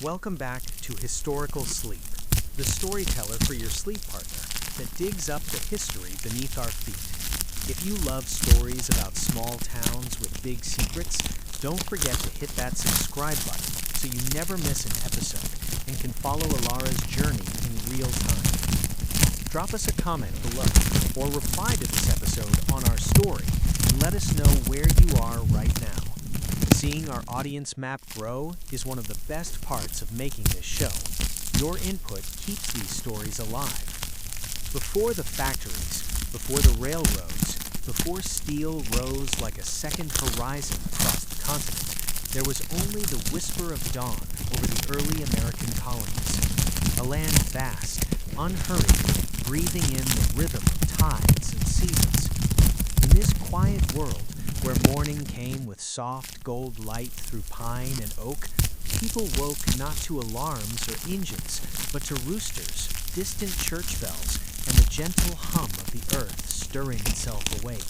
Welcome back to Historical Sleep, the storyteller for your sleep partner that digs up the history beneath our feet. If you love stories about small towns with big secrets, don't forget to hit that subscribe button so you never miss an episode and can follow Alara's journey in real time. Drop us a comment below or reply to this episode on our story and let us know where you are right now. Seeing our audience map grow is one of the best parts of making this show. Your input keeps these stories alive. Before the factories, before the railroads, before steel rose like a second horizon across the continent, there was only the whisper of dawn over the early American colonies. A land vast, unhurried, breathing in the rhythm of tides and seasons. In this quiet world, where morning came with soft gold light through pine and oak, people woke not to alarms or engines, but to roosters, distant church bells, and the gentle hum of the earth stirring itself awake.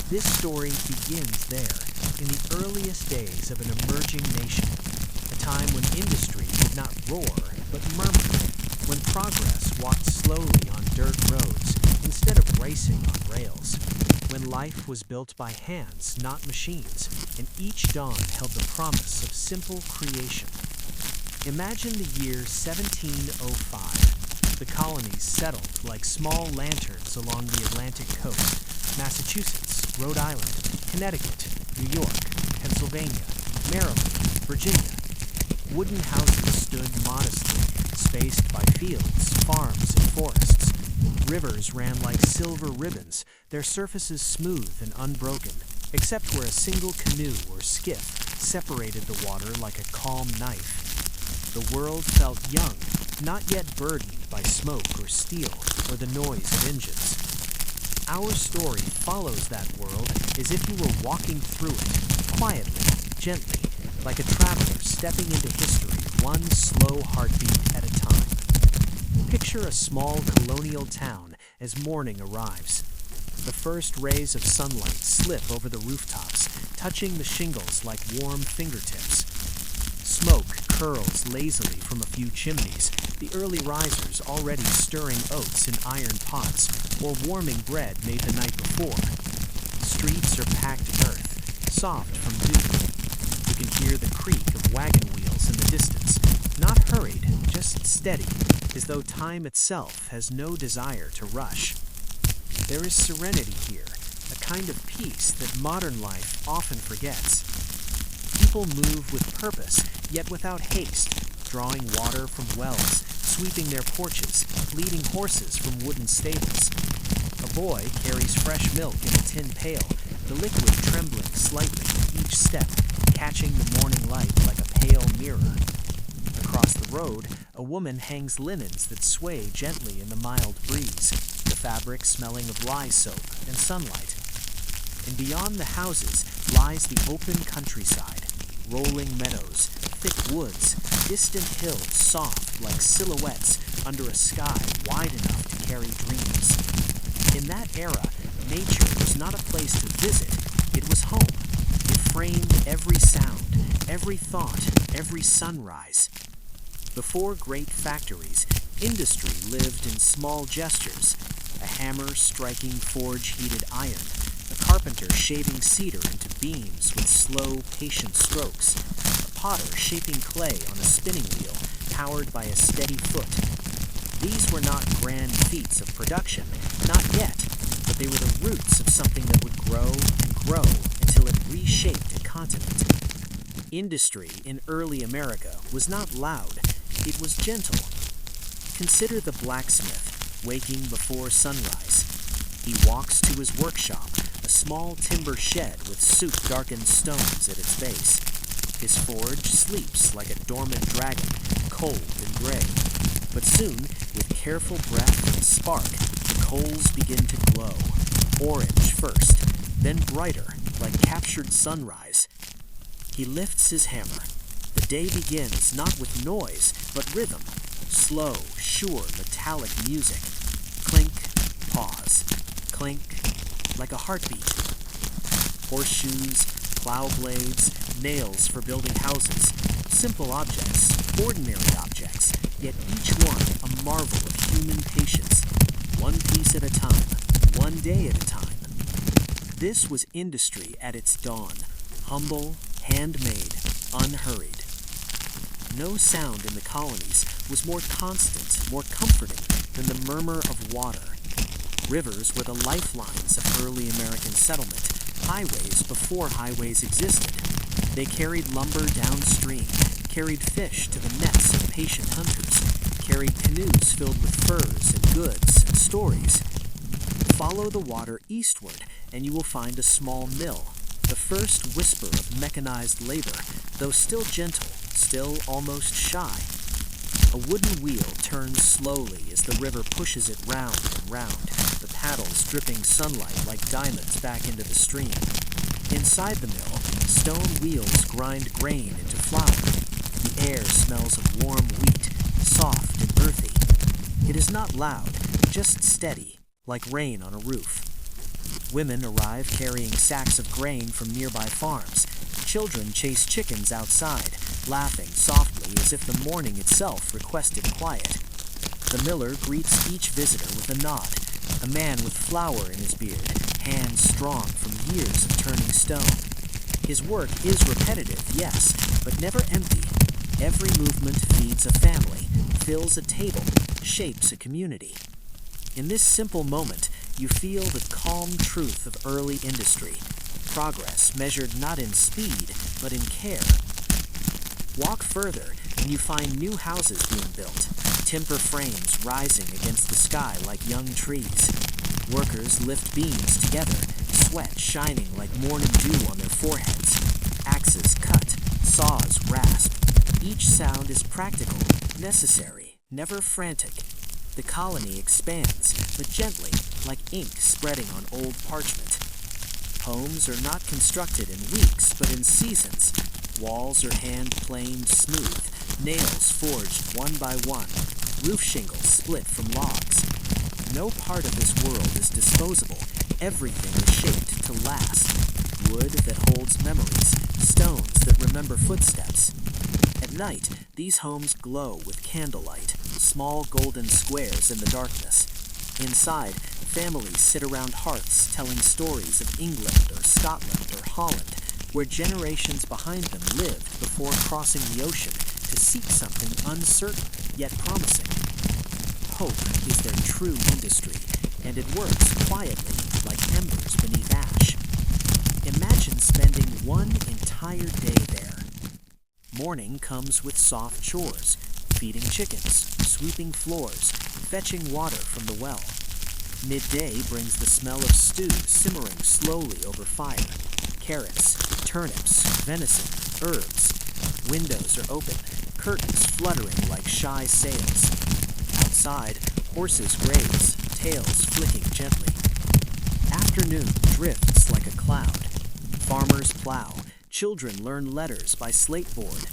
This story begins there, in the earliest days of an emerging nation, a time when industry did not roar, but murmured, when progress walked slowly on dirt roads instead of racing on rails. When life was built by hands, not machines, and each dawn held the promise of simple creation. Imagine the year 1705. The colonies settled like small lanterns along the Atlantic coast. Massachusetts, Rhode Island, Connecticut, New York, Pennsylvania, Maryland, Virginia. Wooden houses stood modestly, spaced by fields, farms, and forests. Rivers ran like silver ribbons, their surfaces smooth and unbroken, except where a single canoe or skiff separated the water like a calm knife. The world felt young, not yet burdened by smoke or steel or the noise of engines. Our story follows that world as if you were walking through it, quietly, gently, like a traveler stepping into history one slow heartbeat at a time. Picture a small colonial town as morning arrives. The first rays of sunlight slip over the rooftops, touching the shingles like warm fingertips. Smoke curls lazily from a few chimneys, the early risers already stirring oats in iron pots or warming bread made the night before. Streets are packed earth, soft from dew. You can hear the creak of wagon wheels in the distance, not hurried, just steady, as though time itself has no desire to rush. There is serenity here, a kind of peace that modern life often forgets. People move with purpose, yet without haste, drawing water from wells, sweeping their porches, leading horses from wooden stables. A boy carries fresh milk in a tin pail, the liquid trembling slightly with each step, catching the morning light like a pale mirror. Across the road, a woman hangs linens that sway gently in the mild breeze, the fabric smelling of lye soap and sunlight. And beyond the houses lies the open countryside, rolling meadows, thick woods, distant hills soft like silhouettes under a sky wide enough to carry dreams. In that era, nature was not a place to visit, it was home. It framed every sound, every thought, every sunrise. Before great factories, industry lived in small gestures, a hammer striking forge-heated iron, a carpenter shaving cedar into beams with slow, patient strokes, a potter shaping clay on a spinning wheel powered by a steady foot. These were not grand feats of production, not yet, but they were the roots of something that would grow and grow until it reshaped a continent. Industry in early America was not loud, it was gentle. Consider the blacksmith waking before sunrise. He walks to his workshop, a small timber shed with soot-darkened stones at its base. His forge sleeps like a dormant dragon, cold and gray. But soon, with careful breath and spark, the coals begin to glow. Orange first, then brighter, like captured sunrise. He lifts his hammer. The day begins not with noise, but rhythm. Slow, sure, metallic music. Clink, pause. Clink, like a heartbeat. Horseshoes, plow blades, nails for building houses. Simple objects, ordinary objects, yet each one a marvel of human patience, one piece at a time, one day at a time. This was industry at its dawn, humble, handmade, unhurried. No sound in the colonies was more constant, more comforting than the murmur of water. Rivers were the lifelines of early American settlement, highways before highways existed. They carried lumber downstream, carried fish to the nets of patient hunters, carried canoes filled with furs and goods and stories. Follow the water eastward, and you will find a small mill, the first whisper of mechanized labor, though still gentle, still almost shy. A wooden wheel turns slowly as the river pushes it round and round, the paddles dripping sunlight like diamonds back into the stream. Inside the mill, stone wheels grind grain into flour. The air smells of warm wheat, soft and earthy. It is not loud, just steady, like rain on a roof. Women arrive carrying sacks of grain from nearby farms. Children chase chickens outside, laughing softly as if the morning itself requested quiet. The miller greets each visitor with a nod, a man with flour in his beard, hands strong from years of turning stone. His work is repetitive, yes, but never empty. Every movement feeds a family, fills a table, shapes a community. In this simple moment, you feel the calm truth of early industry, progress measured not in speed, but in care. Walk further, and you find new houses being built, timber frames rising against the sky like young trees. Workers lift beams together, sweat shining like morning dew on their foreheads. Axes cut, saws rasp. Each sound is practical, necessary, never frantic. The colony expands, but gently, like ink spreading on old parchment. Homes are not constructed in weeks, but in seasons. Walls are hand-planed smooth, nails forged one by one, roof shingles split from logs. No part of this world is disposable. Everything is shaped to last. Wood that holds memories, stones that remember footsteps. At night, these homes glow with candlelight, small golden squares in the darkness. Inside, families sit around hearths telling stories of England or Scotland or Holland, where generations behind them lived before crossing the ocean to seek something uncertain yet promising. Hope is their true industry, and it works quietly like embers beneath ash. Imagine spending one entire day there. Morning comes with soft chores, feeding chickens, sweeping floors, fetching water from the well. Midday brings the smell of stew simmering slowly over fire. Carrots, turnips, venison, herbs. Windows are open, curtains fluttering like shy sails. Outside, horses graze, tails flicking gently. Afternoon drifts like a cloud. Farmers plow, children learn letters by slateboard.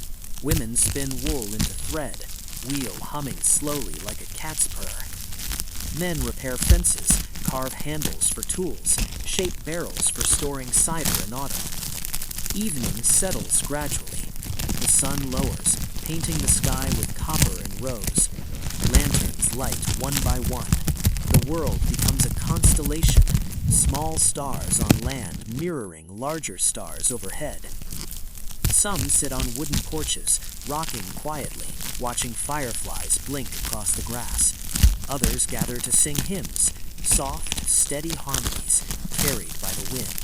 Women spin wool into thread, wheel humming slowly like a cat's purr. Men repair fences, carve handles for tools, shape barrels for storing cider in autumn. Evening settles gradually. The sun lowers, painting the sky with copper and rose. Lanterns light one by one. The world becomes a constellation, small stars on land mirroring larger stars overhead. Some sit on wooden porches, rocking quietly, watching fireflies blink across the grass. Others gather to sing hymns, soft, steady harmonies carried by the wind.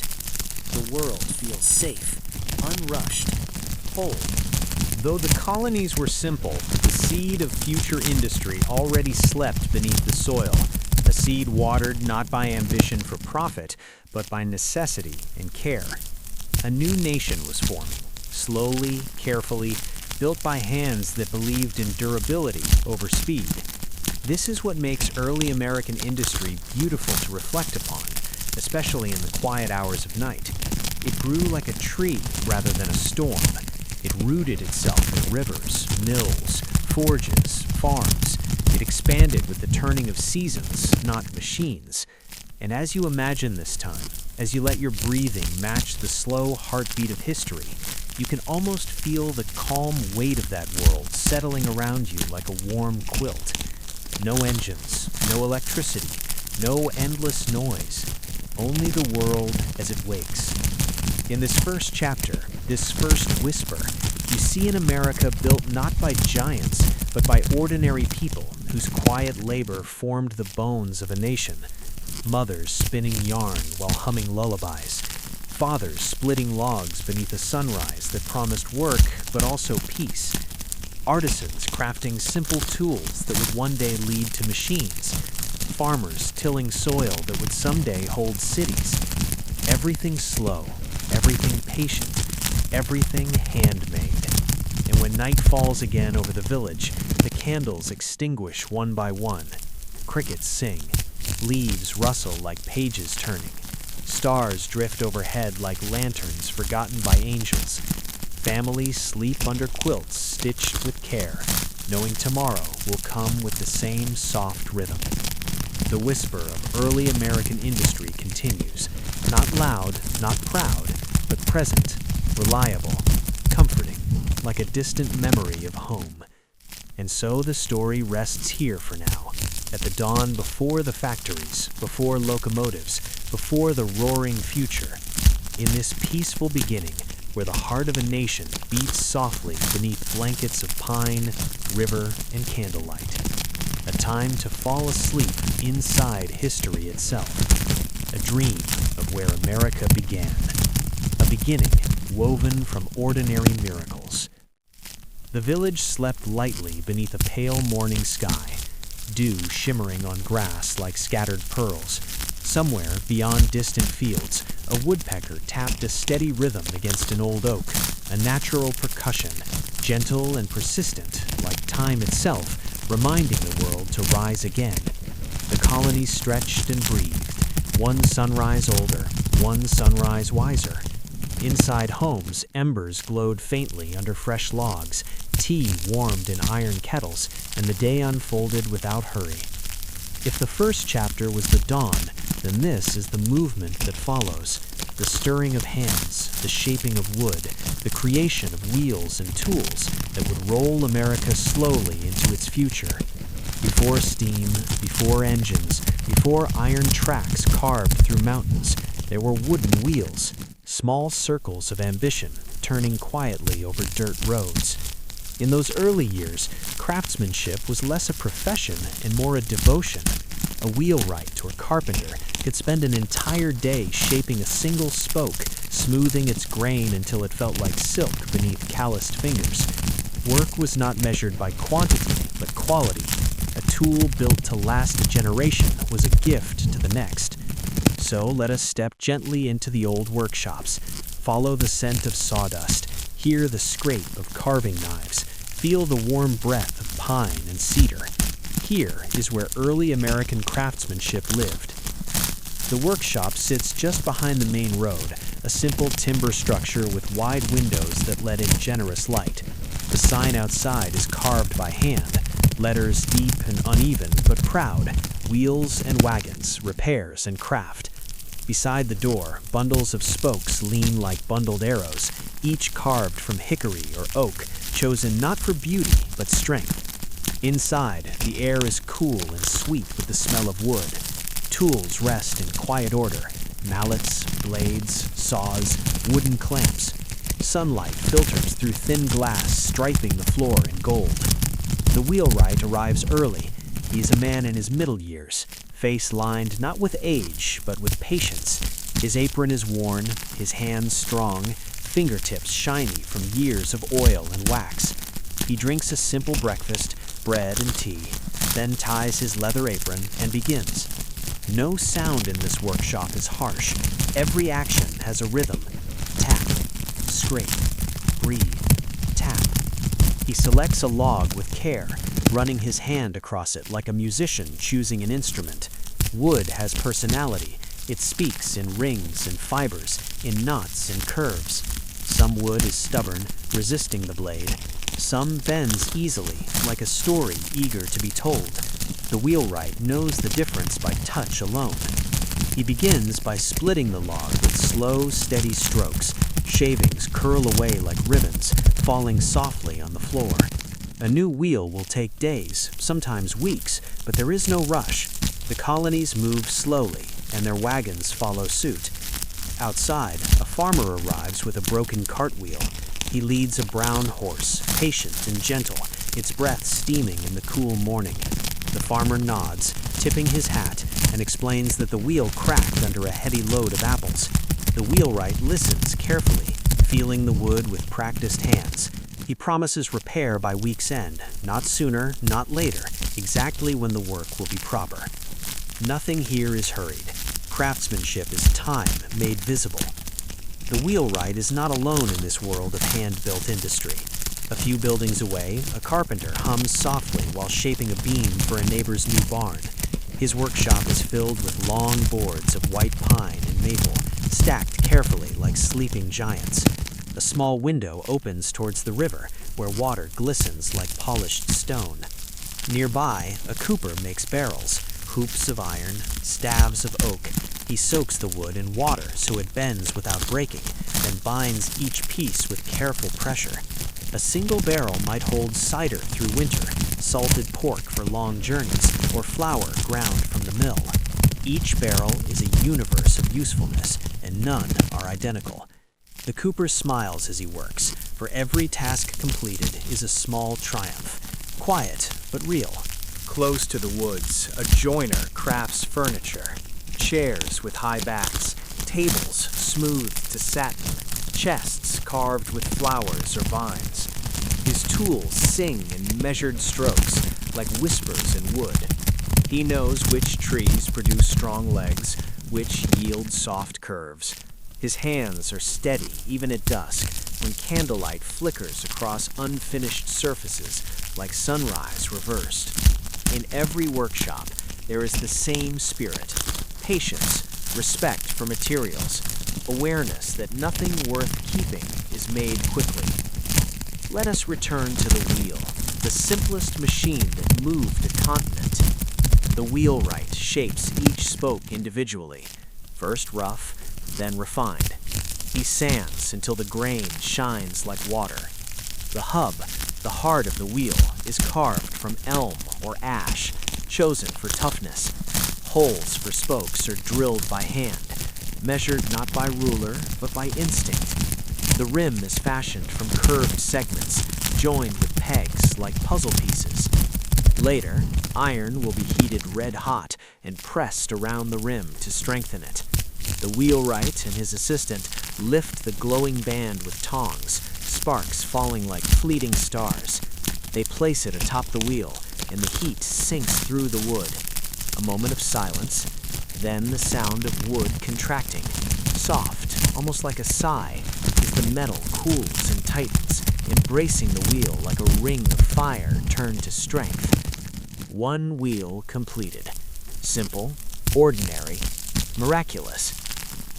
The world feels safe, unrushed, whole. Though the colonies were simple, the seed of future industry already slept beneath the soil, a seed watered not by ambition for profit, but by necessity and care. A new nation was forming, slowly, carefully, built by hands that believed in durability over speed. This is what makes early American industry beautiful to reflect upon, especially in the quiet hours of night. It grew like a tree rather than a storm. It rooted itself in rivers, mills, forges, farms. It expanded with the turning of seasons, not machines. And as you imagine this time, as you let your breathing match the slow heartbeat of history, You can almost feel the calm weight of that world settling around you like a warm quilt. No engines, no electricity, no endless noise, only the world as it wakes. In this first chapter, this first whisper, you see an America built not by giants, but by ordinary people whose quiet labor formed the bones of a nation. Mothers spinning yarn while humming lullabies. Fathers splitting logs beneath a sunrise that promised work but also peace. Artisans crafting simple tools that would one day lead to machines. Farmers tilling soil that would someday hold cities. Everything slow, everything patient, everything handmade. And when night falls again over the village, the candles extinguish one by one. Crickets sing. Leaves rustle like pages turning. Stars drift overhead like lanterns forgotten by angels. Families sleep under quilts stitched with care, knowing tomorrow will come with the same soft rhythm. The whisper of early American industry continues, not loud, not proud, but present, reliable, comforting, like a distant memory of home. And so the story rests here for now, at the dawn before the factories, before locomotives, before the roaring future, in this peaceful beginning where the heart of a nation beats softly beneath blankets of pine, river, and candlelight. A time to fall asleep inside history itself. A dream of where America began. A beginning woven from ordinary miracles. The village slept lightly beneath a pale morning sky, dew shimmering on grass like scattered pearls. Somewhere beyond distant fields, a woodpecker tapped a steady rhythm against an old oak, a natural percussion, gentle and persistent, like time itself, reminding the world to rise again. The colony stretched and breathed, one sunrise older, one sunrise wiser. Inside homes, embers glowed faintly under fresh logs, tea warmed in iron kettles, and the day unfolded without hurry. If the first chapter was the dawn, then this is the movement that follows. The stirring of hands, the shaping of wood, the creation of wheels and tools that would roll America slowly into its future. Before steam, before engines, before iron tracks carved through mountains, there were wooden wheels, small circles of ambition turning quietly over dirt roads. In those early years, craftsmanship was less a profession and more a devotion. A wheelwright or carpenter could spend an entire day shaping a single spoke, smoothing its grain until it felt like silk beneath calloused fingers. Work was not measured by quantity, but quality. A tool built to last a generation was a gift to the next. So let us step gently into the old workshops, follow the scent of sawdust, hear the scrape of carving knives, feel the warm breath of pine and cedar. Here is where early American craftsmanship lived. The workshop sits just behind the main road, a simple timber structure with wide windows that let in generous light. The sign outside is carved by hand, letters deep and uneven but proud, wheels and wagons, repairs and craft. Beside the door, bundles of spokes lean like bundled arrows, each carved from hickory or oak, chosen not for beauty but strength. Inside, the air is cool and sweet with the smell of wood. Tools rest in quiet order, mallets, blades, saws, wooden clamps. Sunlight filters through thin glass, striping the floor in gold. The wheelwright arrives early. He is a man in his middle years, face lined not with age, but with patience. His apron is worn, his hands strong, fingertips shiny from years of oil and wax. He drinks a simple breakfast, bread and tea, then ties his leather apron and begins. No sound in this workshop is harsh. Every action has a rhythm. Tap, scrape, breathe, tap. He selects a log with care, running his hand across it like a musician choosing an instrument. Wood has personality. It speaks in rings and fibers, in knots and curves. Some wood is stubborn, resisting the blade. Some bends easily, like a story eager to be told. The wheelwright knows the difference by touch alone. He begins by splitting the log with slow, steady strokes, Shavings curl away like ribbons, falling softly on the floor. A new wheel will take days, sometimes weeks, but there is no rush. The colonies move slowly, and their wagons follow suit. Outside, a farmer arrives with a broken cartwheel. He leads a brown horse, patient and gentle, its breath steaming in the cool morning. The farmer nods, tipping his hat, and explains that the wheel cracked under a heavy load of apples. The wheelwright listens carefully, feeling the wood with practiced hands. He promises repair by week's end, not sooner, not later, exactly when the work will be proper. Nothing here is hurried. Craftsmanship is time made visible. The wheelwright is not alone in this world of hand-built industry. A few buildings away, a carpenter hums softly while shaping a beam for a neighbor's new barn. His workshop is filled with long boards of white pine and maple, stacked carefully like sleeping giants. A small window opens towards the river, where water glistens like polished stone. Nearby, a cooper makes barrels, hoops of iron, staves of oak. He soaks the wood in water so it bends without breaking, then binds each piece with careful pressure. A single barrel might hold cider through winter, salted pork for long journeys, or flour ground from the mill. Each barrel is a universe of usefulness, and none are identical. The cooper smiles as he works, for every task completed is a small triumph. Quiet, but real. Close to the woods, a joiner crafts furniture. Chairs with high backs, tables smoothed to satin, chests carved with flowers or vines. His tools sing in measured strokes, like whispers in wood. He knows which trees produce strong legs, which yield soft curves. His hands are steady even at dusk, when candlelight flickers across unfinished surfaces like sunrise reversed. In every workshop, there is the same spirit: patience, respect for materials, awareness that nothing worth keeping is made quickly. Let us return to the wheel, the simplest machine that moved a continent. The wheelwright shapes each spoke individually, first rough, then refined. He sands until the grain shines like water. The hub, the heart of the wheel, is carved from elm or ash, chosen for toughness. Holes for spokes are drilled by hand, measured not by ruler, but by instinct. The rim is fashioned from curved segments, joined with pegs like puzzle pieces. Later, iron will be heated red hot and pressed around the rim to strengthen it. The wheelwright and his assistant lift the glowing band with tongs, sparks falling like fleeting stars. They place it atop the wheel, and the heat sinks through the wood. A moment of silence, then the sound of wood contracting. Soft, almost like a sigh, as the metal cools and tightens, embracing the wheel like a ring of fire turned to strength. One wheel completed. Simple, ordinary, miraculous.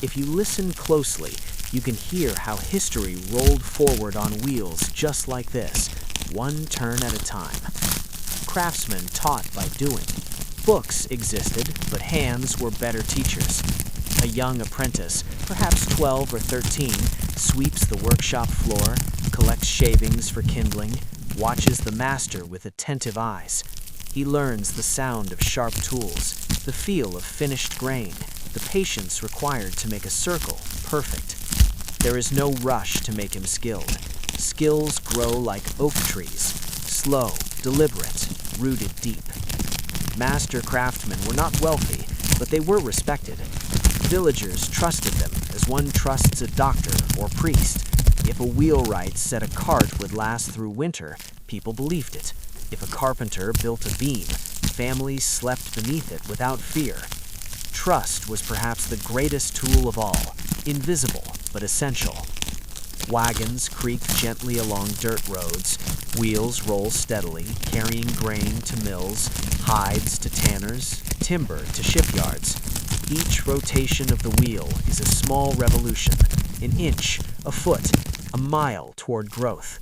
If you listen closely, you can hear how history rolled forward on wheels just like this, one turn at a time. Craftsmen taught by doing. Books existed, but hands were better teachers. A young apprentice, perhaps 12 or 13, sweeps the workshop floor, collects shavings for kindling, watches the master with attentive eyes. He learns the sound of sharp tools, the feel of finished grain, the patience required to make a circle perfect. There is no rush to make him skilled. Skills grow like oak trees, slow, deliberate, rooted deep. Master craftsmen were not wealthy, but they were respected. Villagers trusted them as one trusts a doctor or priest. If a wheelwright said a cart would last through winter, people believed it. If a carpenter built a beam, families slept beneath it without fear. Trust was perhaps the greatest tool of all, invisible but essential. Wagons creak gently along dirt roads, wheels roll steadily, carrying grain to mills, hides to tanners, timber to shipyards. Each rotation of the wheel is a small revolution, an inch, a foot, a mile toward growth.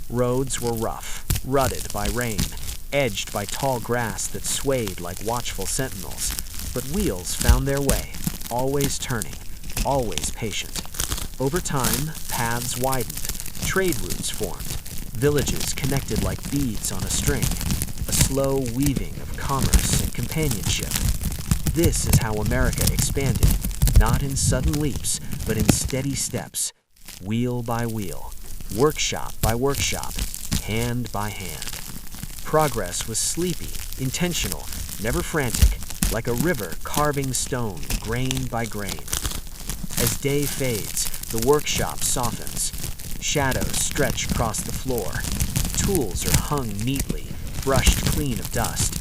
Roads were rough, rutted by rain, edged by tall grass that swayed like watchful sentinels. But wheels found their way, always turning, always patient. Over time, paths widened, trade routes formed, villages connected like beads on a string, a slow weaving of commerce and companionship. This is how America expanded, not in sudden leaps, but in steady steps, wheel by wheel, workshop by workshop, hand by hand. Progress was sleepy, intentional, never frantic, like a river carving stone, grain by grain. As day fades, the workshop softens. Shadows stretch across the floor. Tools are hung neatly, brushed clean of dust.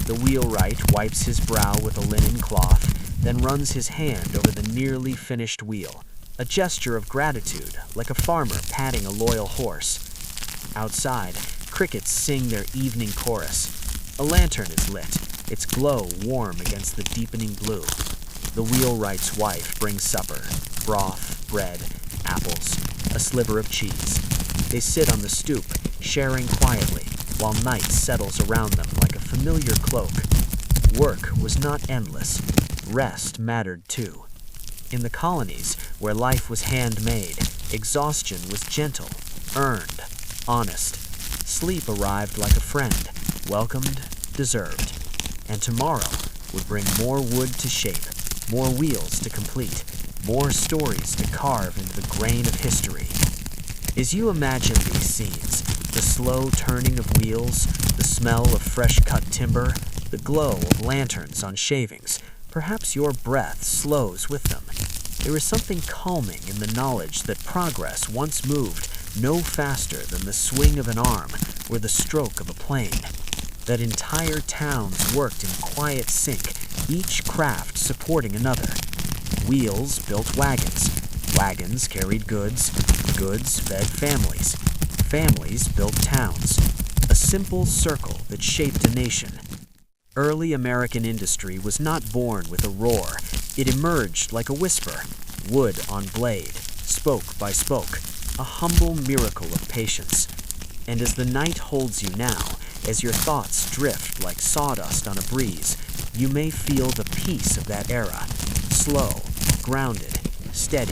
The wheelwright wipes his brow with a linen cloth, then runs his hand over the nearly finished wheel, a gesture of gratitude, like a farmer patting a loyal horse. Outside, crickets sing their evening chorus. A lantern is lit, its glow warm against the deepening blue. The wheelwright's wife brings supper, broth, bread, apples, a sliver of cheese. They sit on the stoop, sharing quietly, while night settles around them like a familiar cloak. Work was not endless. Rest mattered too. In the colonies, where life was handmade, exhaustion was gentle, earned, honest. Sleep arrived like a friend, welcomed, deserved. And tomorrow would bring more wood to shape, more wheels to complete, more stories to carve into the grain of history. As you imagine these scenes, the slow turning of wheels, the smell of fresh-cut timber, the glow of lanterns on shavings, perhaps your breath slows with them. There is something calming in the knowledge that progress once moved no faster than the swing of an arm or the stroke of a plane. That entire towns worked in quiet sync, each craft supporting another. Wheels built wagons. Wagons carried goods. Goods fed families. Families built towns. A simple circle that shaped a nation. Early American industry was not born with a roar. It emerged like a whisper, wood on blade, spoke by spoke, a humble miracle of patience. And as the night holds you now, as your thoughts drift like sawdust on a breeze, you may feel the peace of that era, slow, grounded, steady.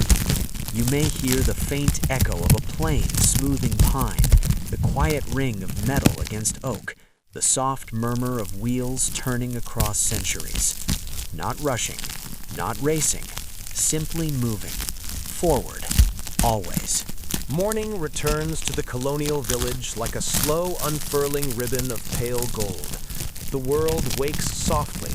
You may hear the faint echo of a plane smoothing pine, the quiet ring of metal against oak, the soft murmur of wheels turning across centuries. Not rushing, not racing, simply moving, forward, always. Morning returns to the colonial village like a slow unfurling ribbon of pale gold. The world wakes softly,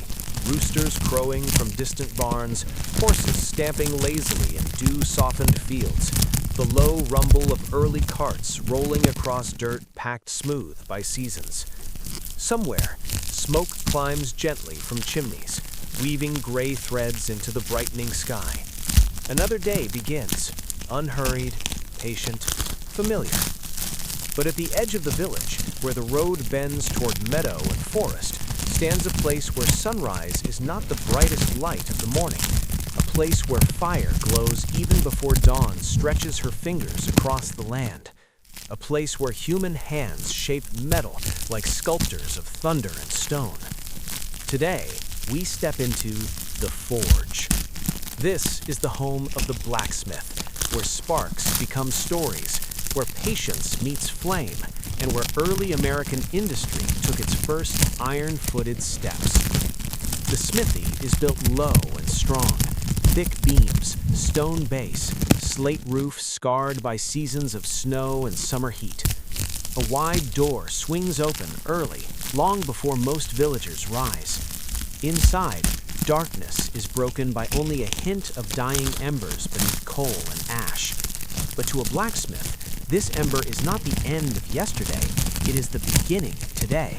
roosters crowing from distant barns, horses stamping lazily in dew-softened fields, the low rumble of early carts rolling across dirt packed smooth by seasons. Somewhere, smoke climbs gently from chimneys, weaving gray threads into the brightening sky. Another day begins, unhurried, patient, familiar. But at the edge of the village, where the road bends toward meadow and forest, stands a place where sunrise is not the brightest light of the morning, a place where fire glows even before dawn stretches her fingers across the land, a place where human hands shape metal like sculptors of thunder and stone. Today, we step into the forge. This is the home of the blacksmith, where sparks become stories, where patience meets flame, and where early American industry took its first iron-footed steps. The smithy is built low and strong, thick beams, stone base, slate roof scarred by seasons of snow and summer heat. A wide door swings open early, long before most villagers rise. Inside, darkness is broken by only a hint of dying embers beneath coal and ash. But to a blacksmith, this ember is not the end of yesterday, it is the beginning of today.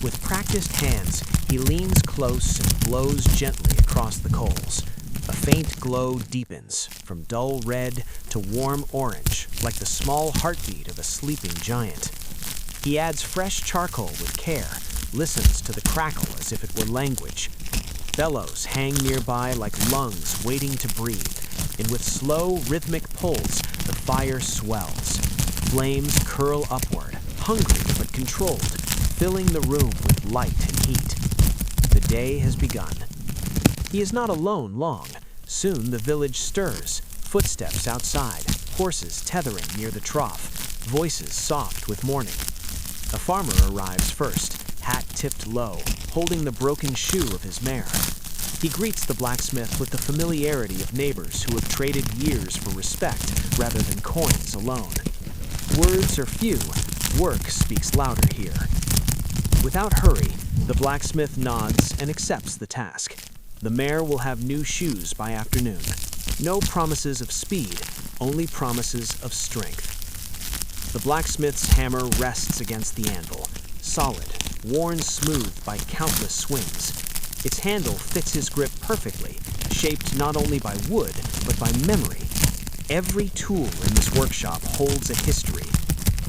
With practiced hands, he leans close and blows gently across the coals. A faint glow deepens, from dull red to warm orange, like the small heartbeat of a sleeping giant. He adds fresh charcoal with care, listens to the crackle as if it were language. Bellows hang nearby like lungs waiting to breathe, and with slow, rhythmic pulls, the fire swells. Flames curl upward, hungry but controlled, filling the room with light and heat. The day has begun. He is not alone long. Soon the village stirs. Footsteps outside, horses tethering near the trough, voices soft with mourning. A farmer arrives first, hat tipped low, holding the broken shoe of his mare. He greets the blacksmith with the familiarity of neighbors who have traded years for respect rather than coins alone. Words are few, work speaks louder here. Without hurry, the blacksmith nods and accepts the task. The mare will have new shoes by afternoon. No promises of speed, only promises of strength. The blacksmith's hammer rests against the anvil, solid, worn smooth by countless swings. Its handle fits his grip perfectly, shaped not only by wood, but by memory. Every tool in this workshop holds a history.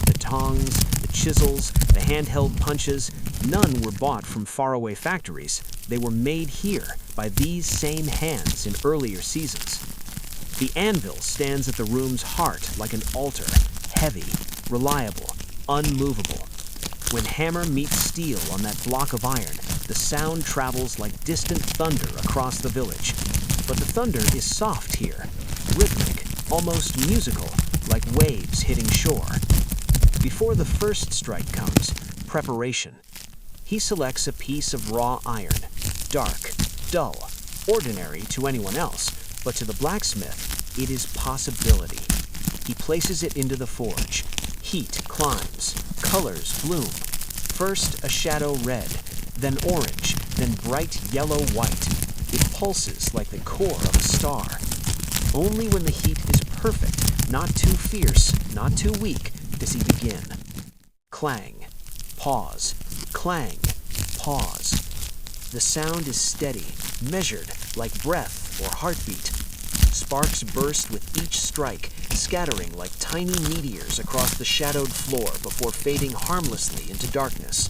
The tongs, the chisels, the handheld punches, none were bought from faraway factories. They were made here by these same hands in earlier seasons. The anvil stands at the room's heart like an altar, heavy, reliable, unmovable. When hammer meets steel on that block of iron, the sound travels like distant thunder across the village. But the thunder is soft here, rhythmic, almost musical, like waves hitting shore. Before the first strike comes, preparation. He selects a piece of raw iron, dark, dull, ordinary to anyone else, but to the blacksmith, it is possibility. He places it into the forge. Heat climbs, colors bloom. First a shadow red, then orange, then bright yellow-white. It pulses like the core of a star. Only when the heat is perfect, not too fierce, not too weak, does he begin. Clang, pause, clang, pause. The sound is steady, measured, like breath or heartbeat. Sparks burst with each strike, scattering like tiny meteors across the shadowed floor before fading harmlessly into darkness.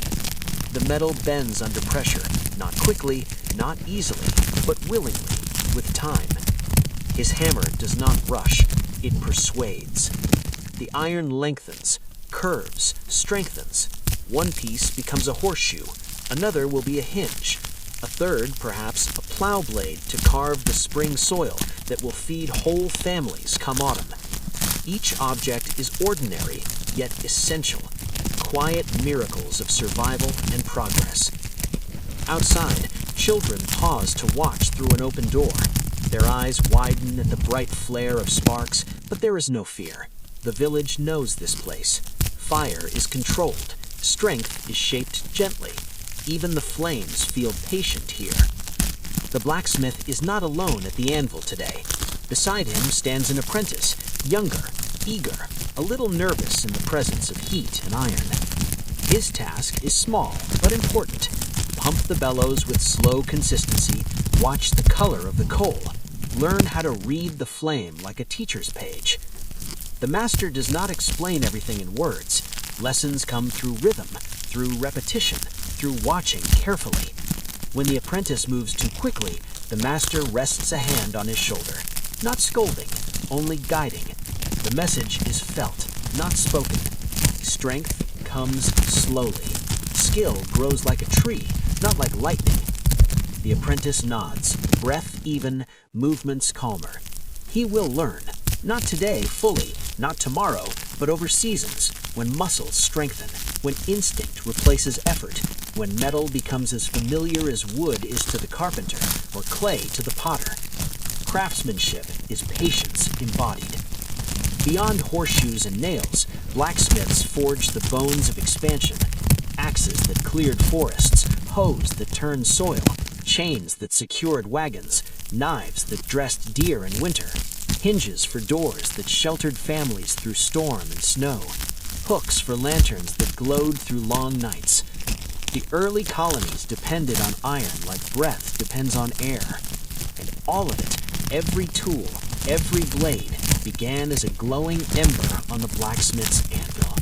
The metal bends under pressure, not quickly, not easily, but willingly, with time. His hammer does not rush, it persuades. The iron lengthens, curves, strengthens. One piece becomes a horseshoe, another will be a hinge, a third, perhaps, a plow blade to carve the spring soil that will feed whole families come autumn. Each object is ordinary, yet essential, quiet miracles of survival and progress. Outside, children pause to watch through an open door. Their eyes widen at the bright flare of sparks, but there is no fear. The village knows this place. Fire is controlled. Strength is shaped gently. Even the flames feel patient here. The blacksmith is not alone at the anvil today. Beside him stands an apprentice, younger, eager, a little nervous in the presence of heat and iron. His task is small, but important. Pump the bellows with slow consistency, watch the color of the coal, learn how to read the flame like a teacher's page. The master does not explain everything in words. Lessons come through rhythm, through repetition, through watching carefully. When the apprentice moves too quickly, the master rests a hand on his shoulder, not scolding, only guiding. The message is felt, not spoken. Strength comes slowly. Skill grows like a tree, not like lightning. The apprentice nods, breath even, movements calmer. He will learn, not today fully, not tomorrow, but over seasons, when muscles strengthen, when instinct replaces effort, when metal becomes as familiar as wood is to the carpenter or clay to the potter. Craftsmanship is patience embodied. Beyond horseshoes and nails, blacksmiths forged the bones of expansion. Axes that cleared forests, hoes that turned soil, chains that secured wagons, knives that dressed deer in winter, hinges for doors that sheltered families through storm and snow, hooks for lanterns that glowed through long nights. The early colonies depended on iron like breath depends on air. And all of it, every tool, every blade, began as a glowing ember on the blacksmith's anvil.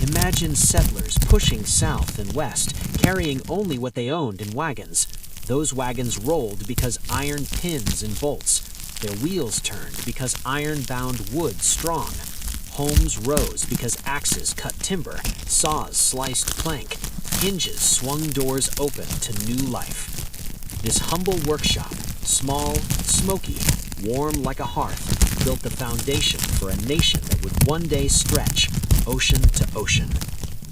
Imagine settlers pushing south and west, carrying only what they owned in wagons. Those wagons rolled because iron pins and bolts. Their wheels turned because iron bound wood strong. Homes rose because axes cut timber, saws sliced plank. Hinges swung doors open to new life. This humble workshop, small, smoky, warm like a hearth, built the foundation for a nation that would one day stretch ocean to ocean.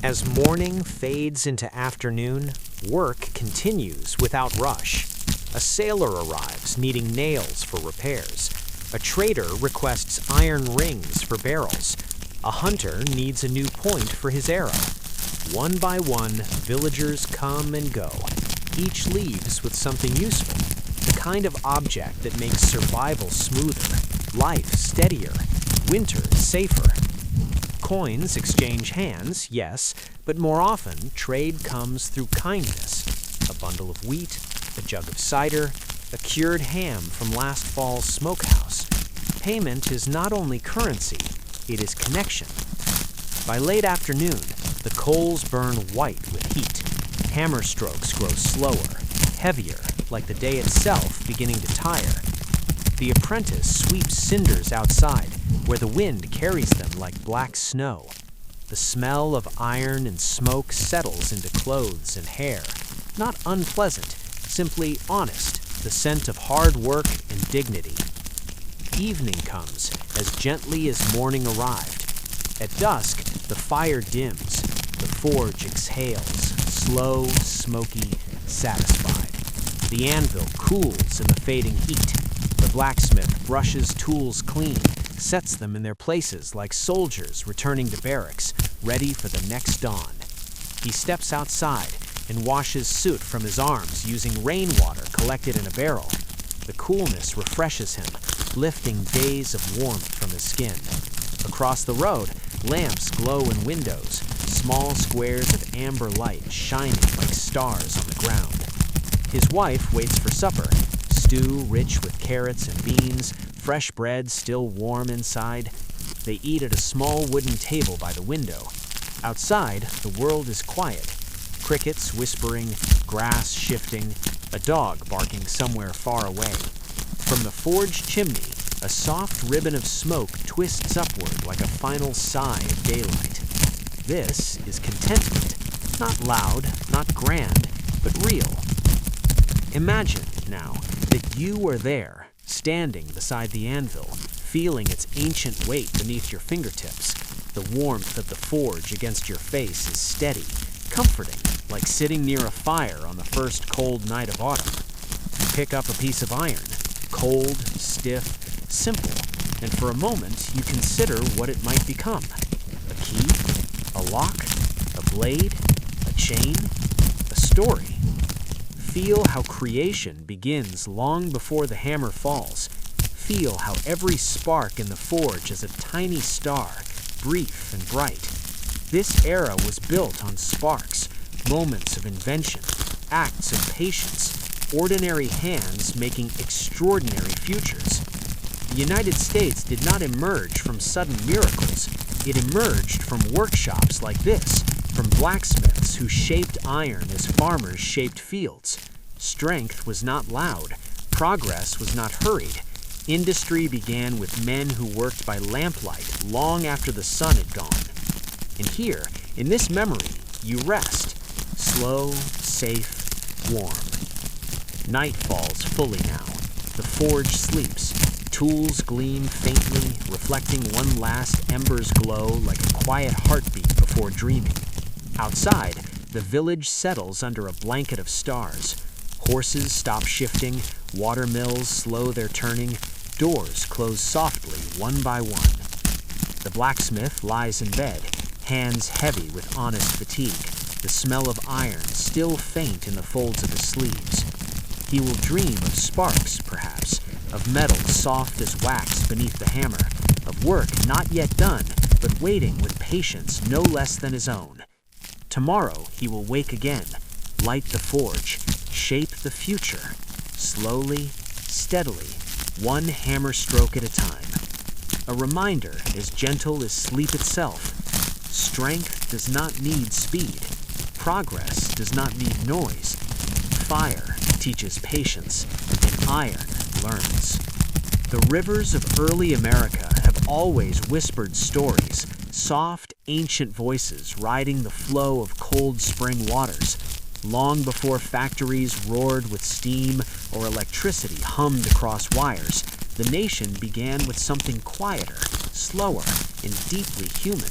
As morning fades into afternoon, work continues without rush. A sailor arrives needing nails for repairs. A trader requests iron rings for barrels. A hunter needs a new point for his arrow. One by one, villagers come and go. Each leaves with something useful, the kind of object that makes survival smoother, life steadier, winter safer. Coins exchange hands, yes, but more often trade comes through kindness. A bundle of wheat, a jug of cider, a cured ham from last fall's smokehouse. Payment is not only currency, it is connection. By late afternoon, the coals burn white with heat. Hammer strokes grow slower, heavier, like the day itself beginning to tire. The apprentice sweeps cinders outside, where the wind carries them like black snow. The smell of iron and smoke settles into clothes and hair. Not unpleasant, simply honest, the scent of hard work and dignity. Evening comes, as gently as morning arrived. At dusk, the fire dims. The forge exhales, slow, smoky, satisfied. The anvil cools in the fading heat. The blacksmith brushes tools clean, sets them in their places like soldiers returning to barracks, ready for the next dawn. He steps outside and washes soot from his arms using rainwater collected in a barrel. The coolness refreshes him, lifting days of warmth from his skin. Across the road, lamps glow in windows, small squares of amber light shining like stars on the ground. His wife waits for supper, stew rich with carrots and beans, fresh bread still warm inside. They eat at a small wooden table by the window. Outside, the world is quiet. Crickets whispering, grass shifting, a dog barking somewhere far away. From the forge chimney, a soft ribbon of smoke twists upward like a final sigh of daylight. This is contentment, not loud, not grand, but real. Imagine, now, that you are there, standing beside the anvil, feeling its ancient weight beneath your fingertips. The warmth of the forge against your face is steady, comforting, like sitting near a fire on the first cold night of autumn. You pick up a piece of iron, cold, stiff, simple, and for a moment you consider what it might become. A key? A lock? A blade? A chain? A story? Feel how creation begins long before the hammer falls. Feel how every spark in the forge is a tiny star, brief and bright. This era was built on sparks, moments of invention, acts of patience, ordinary hands making extraordinary futures. The United States did not emerge from sudden miracles. It emerged from workshops like this, from blacksmiths who shaped iron as farmers shaped fields. Strength was not loud. Progress was not hurried. Industry began with men who worked by lamplight long after the sun had gone. And here, in this memory, you rest, slow, safe, warm. Night falls fully now. The forge sleeps. Tools gleam faintly, reflecting one last ember's glow like a quiet heartbeat before dreaming. Outside, the village settles under a blanket of stars. Horses stop shifting, water mills slow their turning, doors close softly one by one. The blacksmith lies in bed, hands heavy with honest fatigue, the smell of iron still faint in the folds of his sleeves. He will dream of sparks, perhaps, of metal soft as wax beneath the hammer, of work not yet done, but waiting with patience no less than his own. Tomorrow he will wake again, light the forge, shape the future, slowly, steadily, one hammer stroke at a time. A reminder as gentle as sleep itself. Strength does not need speed. Progress does not need noise. Fire teaches patience, and iron learns. The rivers of early America have always whispered stories, soft, ancient voices riding the flow of cold spring waters, long before factories roared with steam or electricity hummed across wires. The nation began with something quieter, slower, and deeply human.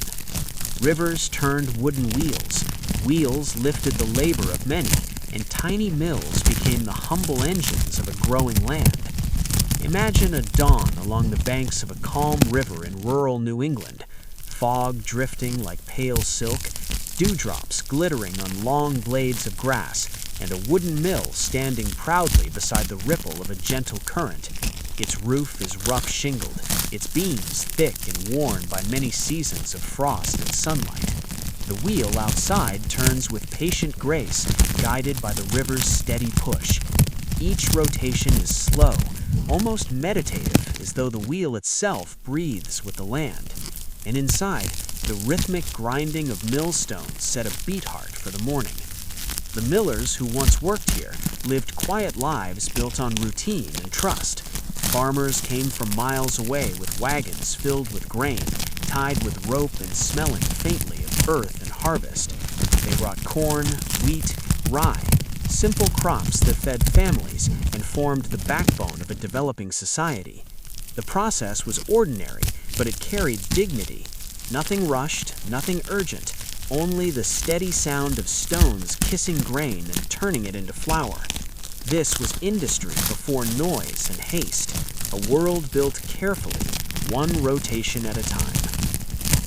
Rivers turned wooden wheels. Wheels lifted the labor of many, and tiny mills became the humble engines of a growing land. Imagine a dawn along the banks of a calm river in rural New England, fog drifting like pale silk, dewdrops glittering on long blades of grass, and a wooden mill standing proudly beside the ripple of a gentle current. Its roof is rough shingled, its beams thick and worn by many seasons of frost and sunlight. The wheel outside turns with patient grace, guided by the river's steady push. Each rotation is slow, almost meditative, as though the wheel itself breathes with the land. And inside, the rhythmic grinding of millstones set a beat heart for the morning. The millers who once worked here lived quiet lives built on routine and trust. Farmers came from miles away with wagons filled with grain, tied with rope and smelling faintly of earth and harvest. They brought corn, wheat, rye, simple crops that fed families and formed the backbone of a developing society. The process was ordinary, but it carried dignity. Nothing rushed, nothing urgent, only the steady sound of stones kissing grain and turning it into flour. This was industry before noise and haste, a world built carefully, one rotation at a time.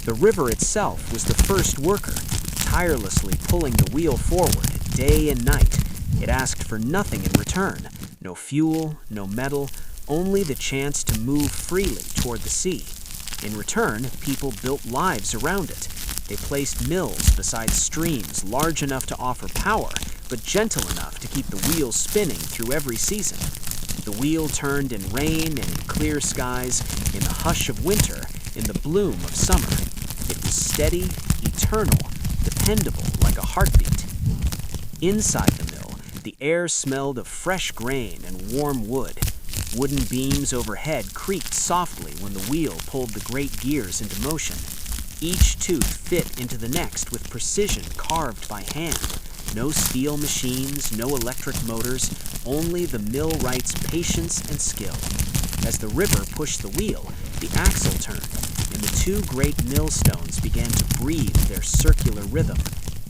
The river itself was the first worker, tirelessly pulling the wheel forward day and night. It asked for nothing in return, no fuel, no metal, only the chance to move freely toward the sea. In return, people built lives around it. They placed mills beside streams large enough to offer power, but gentle enough to keep the wheel spinning through every season. The wheel turned in rain and in clear skies, in the hush of winter, in the bloom of summer. It was steady, eternal, dependable like a heartbeat. Inside the mill, the air smelled of fresh grain and warm wood. Wooden beams overhead creaked softly when the wheel pulled the great gears into motion. Each tooth fit into the next with precision carved by hand. No steel machines, no electric motors, only the millwright's patience and skill. As the river pushed the wheel, the axle turned, and the two great millstones began to breathe their circular rhythm.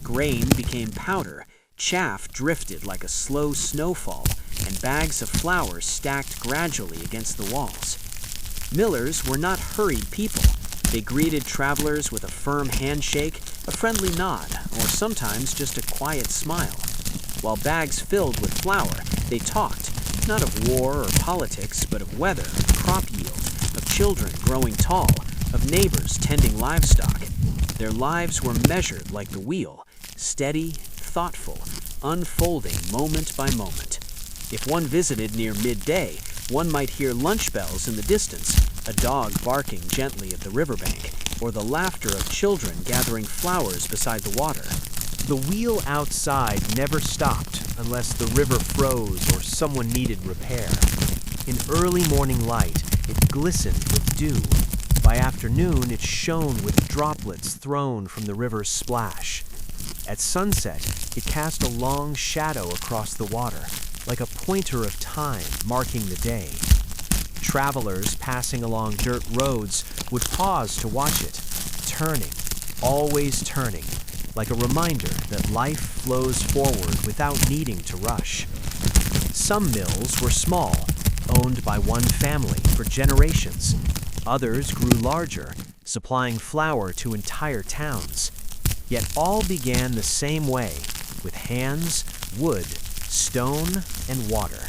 Grain became powder, chaff drifted like a slow snowfall, and bags of flour stacked gradually against the walls. Millers were not hurried people. They greeted travelers with a firm handshake, a friendly nod, or sometimes just a quiet smile. While bags filled with flour, they talked, not of war or politics, but of weather, crop yield, of children growing tall, of neighbors tending livestock. Their lives were measured like the wheel, steady, thoughtful, unfolding moment by moment. If one visited near midday, one might hear lunch bells in the distance, a dog barking gently at the riverbank, or the laughter of children gathering flowers beside the water. The wheel outside never stopped unless the river froze or someone needed repair. In early morning light, it glistened with dew. By afternoon, it shone with droplets thrown from the river's splash. At sunset, it cast a long shadow across the water, like a pointer of time marking the day. Travelers passing along dirt roads would pause to watch it, turning, always turning, like a reminder that life flows forward without needing to rush. Some mills were small, owned by one family for generations. Others grew larger, supplying flour to entire towns. Yet all began the same way, with hands, wood, stone, and water.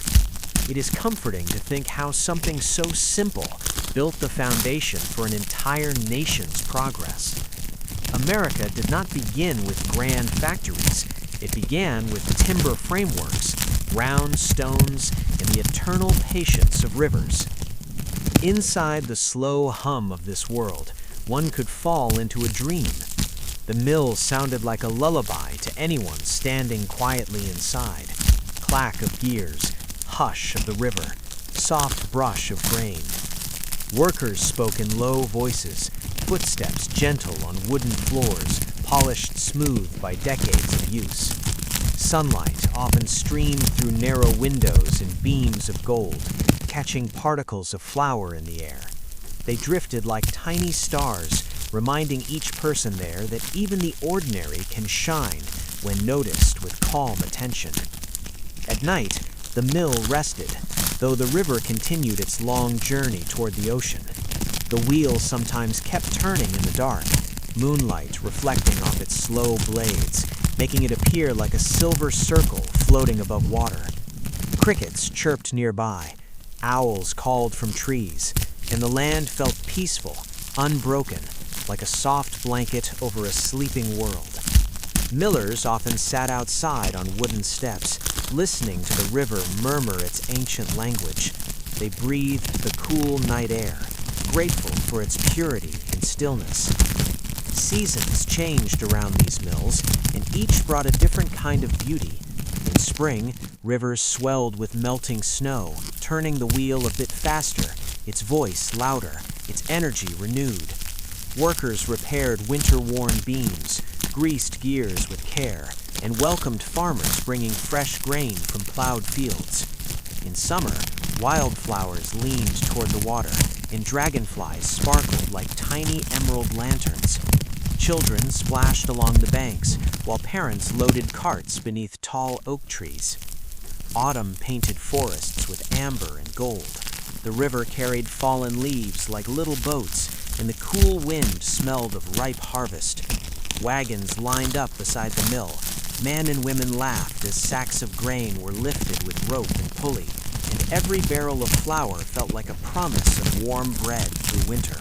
It is comforting to think how something so simple built the foundation for an entire nation's progress. America did not begin with grand factories. It began with timber frameworks, round stones, and the eternal patience of rivers. Inside the slow hum of this world, one could fall into a dream. The mill sounded like a lullaby to anyone standing quietly inside. Clack of gears, hush of the river, soft brush of grain. Workers spoke in low voices, footsteps gentle on wooden floors, polished smooth by decades of use. Sunlight often streamed through narrow windows in beams of gold. catching particles of flour in the air. They drifted like tiny stars, reminding each person there that even the ordinary can shine when noticed with calm attention. At night, the mill rested, though the river continued its long journey toward the ocean. The wheel sometimes kept turning in the dark, moonlight reflecting off its slow blades, making it appear like a silver circle floating above water. Crickets chirped nearby, owls called from trees, and the land felt peaceful, unbroken, like a soft blanket over a sleeping world. Millers often sat outside on wooden steps, listening to the river murmur its ancient language. They breathed the cool night air, grateful for its purity and stillness. Seasons changed around these mills, and each brought a different kind of beauty. In spring, rivers swelled with melting snow, turning the wheel a bit faster, its voice louder, its energy renewed. Workers repaired winter-worn beams, greased gears with care, and welcomed farmers bringing fresh grain from plowed fields. In summer, wildflowers leaned toward the water, and dragonflies sparkled like tiny emerald lanterns. Children splashed along the banks, while parents loaded carts beneath tall oak trees. Autumn painted forests with amber and gold. The river carried fallen leaves like little boats, and the cool wind smelled of ripe harvest. Wagons lined up beside the mill. Men and women laughed as sacks of grain were lifted with rope and pulley, and every barrel of flour felt like a promise of warm bread through winter.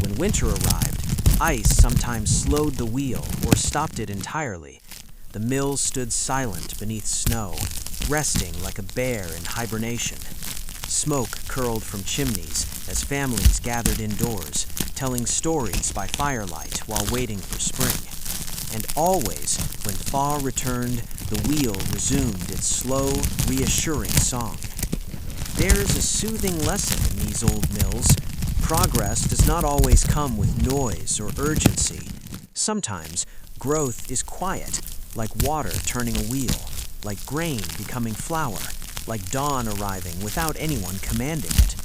When winter arrived, ice sometimes slowed the wheel or stopped it entirely. The mill stood silent beneath snow, resting like a bear in hibernation. Smoke curled from chimneys as families gathered indoors, telling stories by firelight while waiting for spring. And always, when thaw returned, the wheel resumed its slow, reassuring song. There is a soothing lesson in these old mills. Progress does not always come with noise or urgency. Sometimes, growth is quiet, like water turning a wheel, like grain becoming flour, like dawn arriving without anyone commanding it.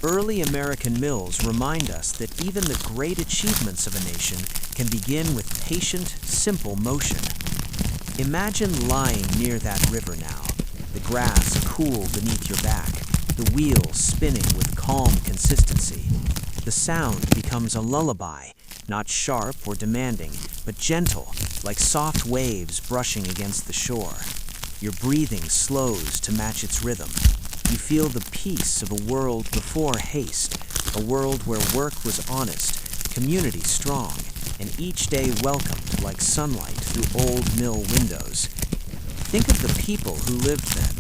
Early American mills remind us that even the great achievements of a nation can begin with patient, simple motion. Imagine lying near that river now, the grass cool beneath your back, the wheel spinning with calm consistency. The sound becomes a lullaby, not sharp or demanding, but gentle, like soft waves brushing against the shore. Your breathing slows to match its rhythm. You feel the peace of a world before haste, a world where work was honest, community strong, and each day welcomed like sunlight through old mill windows. Think of the people who lived then.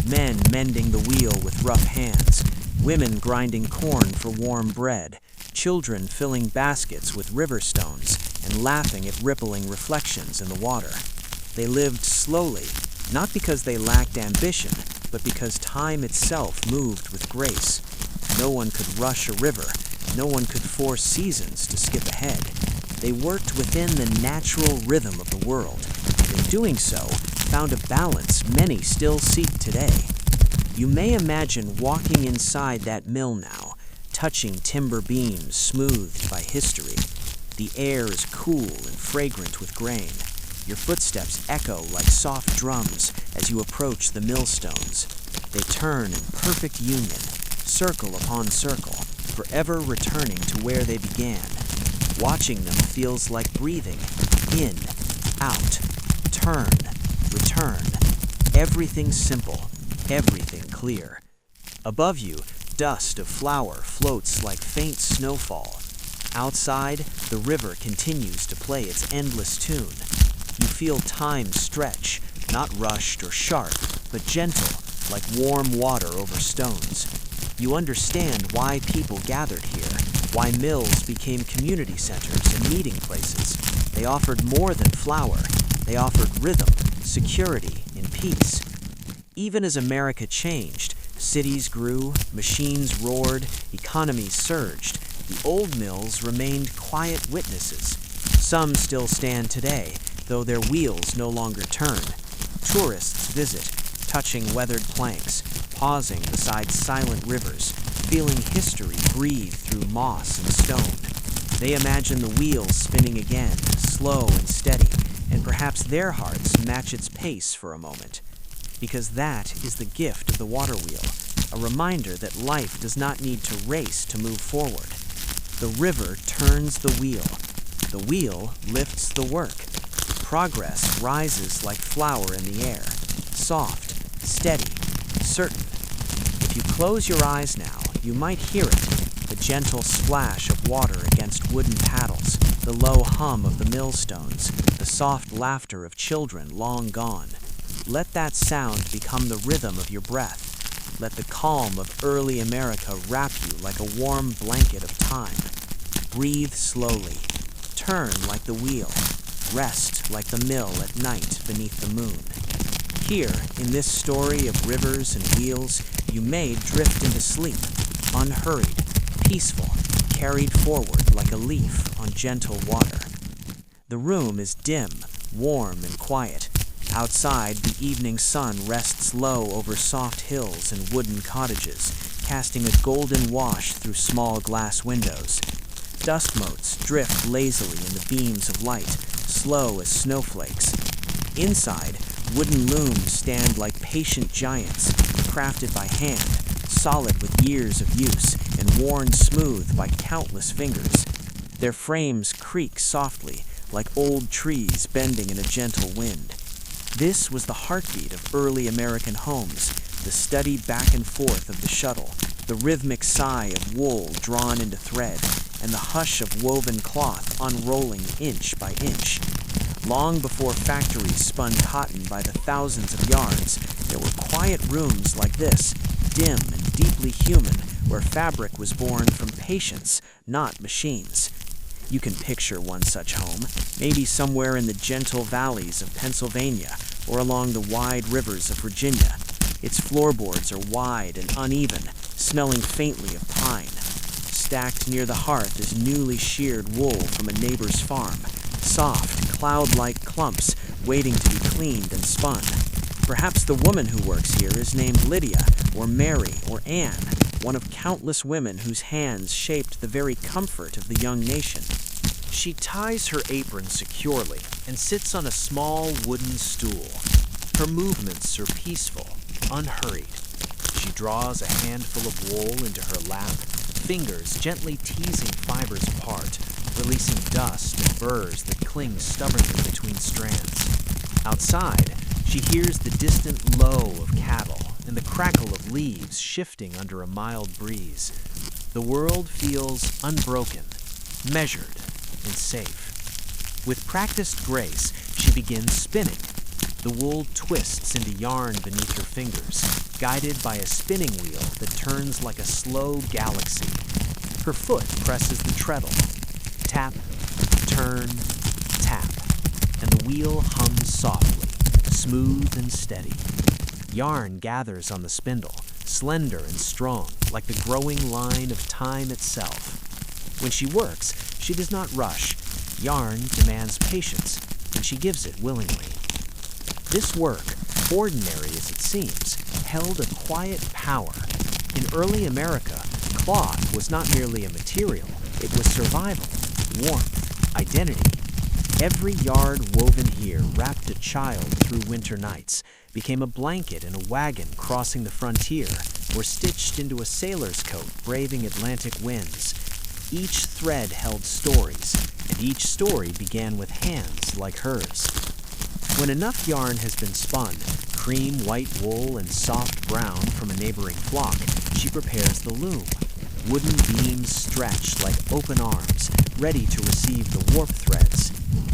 Men mending the wheel with rough hands, women grinding corn for warm bread, children filling baskets with river stones and laughing at rippling reflections in the water. They lived slowly, not because they lacked ambition, but because time itself moved with grace. No one could rush a river. No one could force seasons to skip ahead. They worked within the natural rhythm of the world, and in doing so, found a balance many still seek today. You may imagine walking inside that mill now, touching timber beams smoothed by history. The air is cool and fragrant with grain. Your footsteps echo like soft drums as you approach the millstones. They turn in perfect union, circle upon circle, forever returning to where they began. Watching them feels like breathing. In, out, turn, return. Everything simple, everything clear. Above you, dust of flour floats like faint snowfall. Outside, the river continues to play its endless tune. You feel time stretch, not rushed or sharp, but gentle, like warm water over stones. You understand why people gathered here, why mills became community centers and meeting places. They offered more than flour. They offered rhythm, security, and peace. Even as America changed, cities grew, machines roared, economies surged, the old mills remained quiet witnesses. Some still stand today, though their wheels no longer turn. Tourists visit, touching weathered planks, pausing beside silent rivers, feeling history breathe through moss and stone. They imagine the wheels spinning again, slow and steady, and perhaps their hearts match its pace for a moment. Because that is the gift of the water wheel, a reminder that life does not need to race to move forward. The river turns the wheel lifts the work. Progress rises like flour in the air, soft, steady, certain. If you close your eyes now, you might hear it, the gentle splash of water against wooden paddles, the low hum of the millstones, the soft laughter of children long gone. Let that sound become the rhythm of your breath. Let the calm of early America wrap you like a warm blanket of time. Breathe slowly. Turn like the wheel. Rest like the mill at night beneath the moon. Here, in this story of rivers and wheels, you may drift into sleep, unhurried, peaceful, carried forward like a leaf on gentle water. The room is dim, warm, and quiet. Outside, the evening sun rests low over soft hills and wooden cottages, casting a golden wash through small glass windows. Dust motes drift lazily in the beams of light, slow as snowflakes. Inside, wooden looms stand like patient giants, crafted by hand, solid with years of use and worn smooth by countless fingers. Their frames creak softly, like old trees bending in a gentle wind. This was the heartbeat of early American homes, the steady back and forth of the shuttle, the rhythmic sigh of wool drawn into thread, and the hush of woven cloth unrolling inch by inch. Long before factories spun cotton by the thousands of yards, there were quiet rooms like this, dim and deeply human, where fabric was born from patience, not machines. You can picture one such home, maybe somewhere in the gentle valleys of Pennsylvania or along the wide rivers of Virginia. Its floorboards are wide and uneven, smelling faintly of pine. Stacked near the hearth is newly sheared wool from a neighbor's farm, soft, cloud-like clumps waiting to be cleaned and spun. Perhaps the woman who works here is named Lydia, or Mary, or Anne, one of countless women whose hands shaped the very comfort of the young nation. She ties her apron securely and sits on a small wooden stool. Her movements are peaceful, unhurried. She draws a handful of wool into her lap, fingers gently teasing fibers apart, releasing dust and burrs that cling stubbornly between strands. Outside, she hears the distant low of cattle and the crackle of leaves shifting under a mild breeze. The world feels unbroken, measured, and safe. With practiced grace, she begins spinning. The wool twists into yarn beneath her fingers, guided by a spinning wheel that turns like a slow galaxy. Her foot presses the treadle. Tap, turn, tap, and the wheel hums softly, smooth and steady. Yarn gathers on the spindle, slender and strong, like the growing line of time itself. When she works, she does not rush. Yarn demands patience, and she gives it willingly. This work, ordinary as it seems, held a quiet power. In early America, cloth was not merely a material, it was survival, warmth, identity. Every yard woven here wrapped a child through winter nights, became a blanket in a wagon crossing the frontier, or stitched into a sailor's coat braving Atlantic winds. Each thread held stories, and each story began with hands like hers. When enough yarn has been spun, cream white wool and soft brown from a neighboring flock, she prepares the loom. Wooden beams stretch like open arms, ready to receive the warp threads.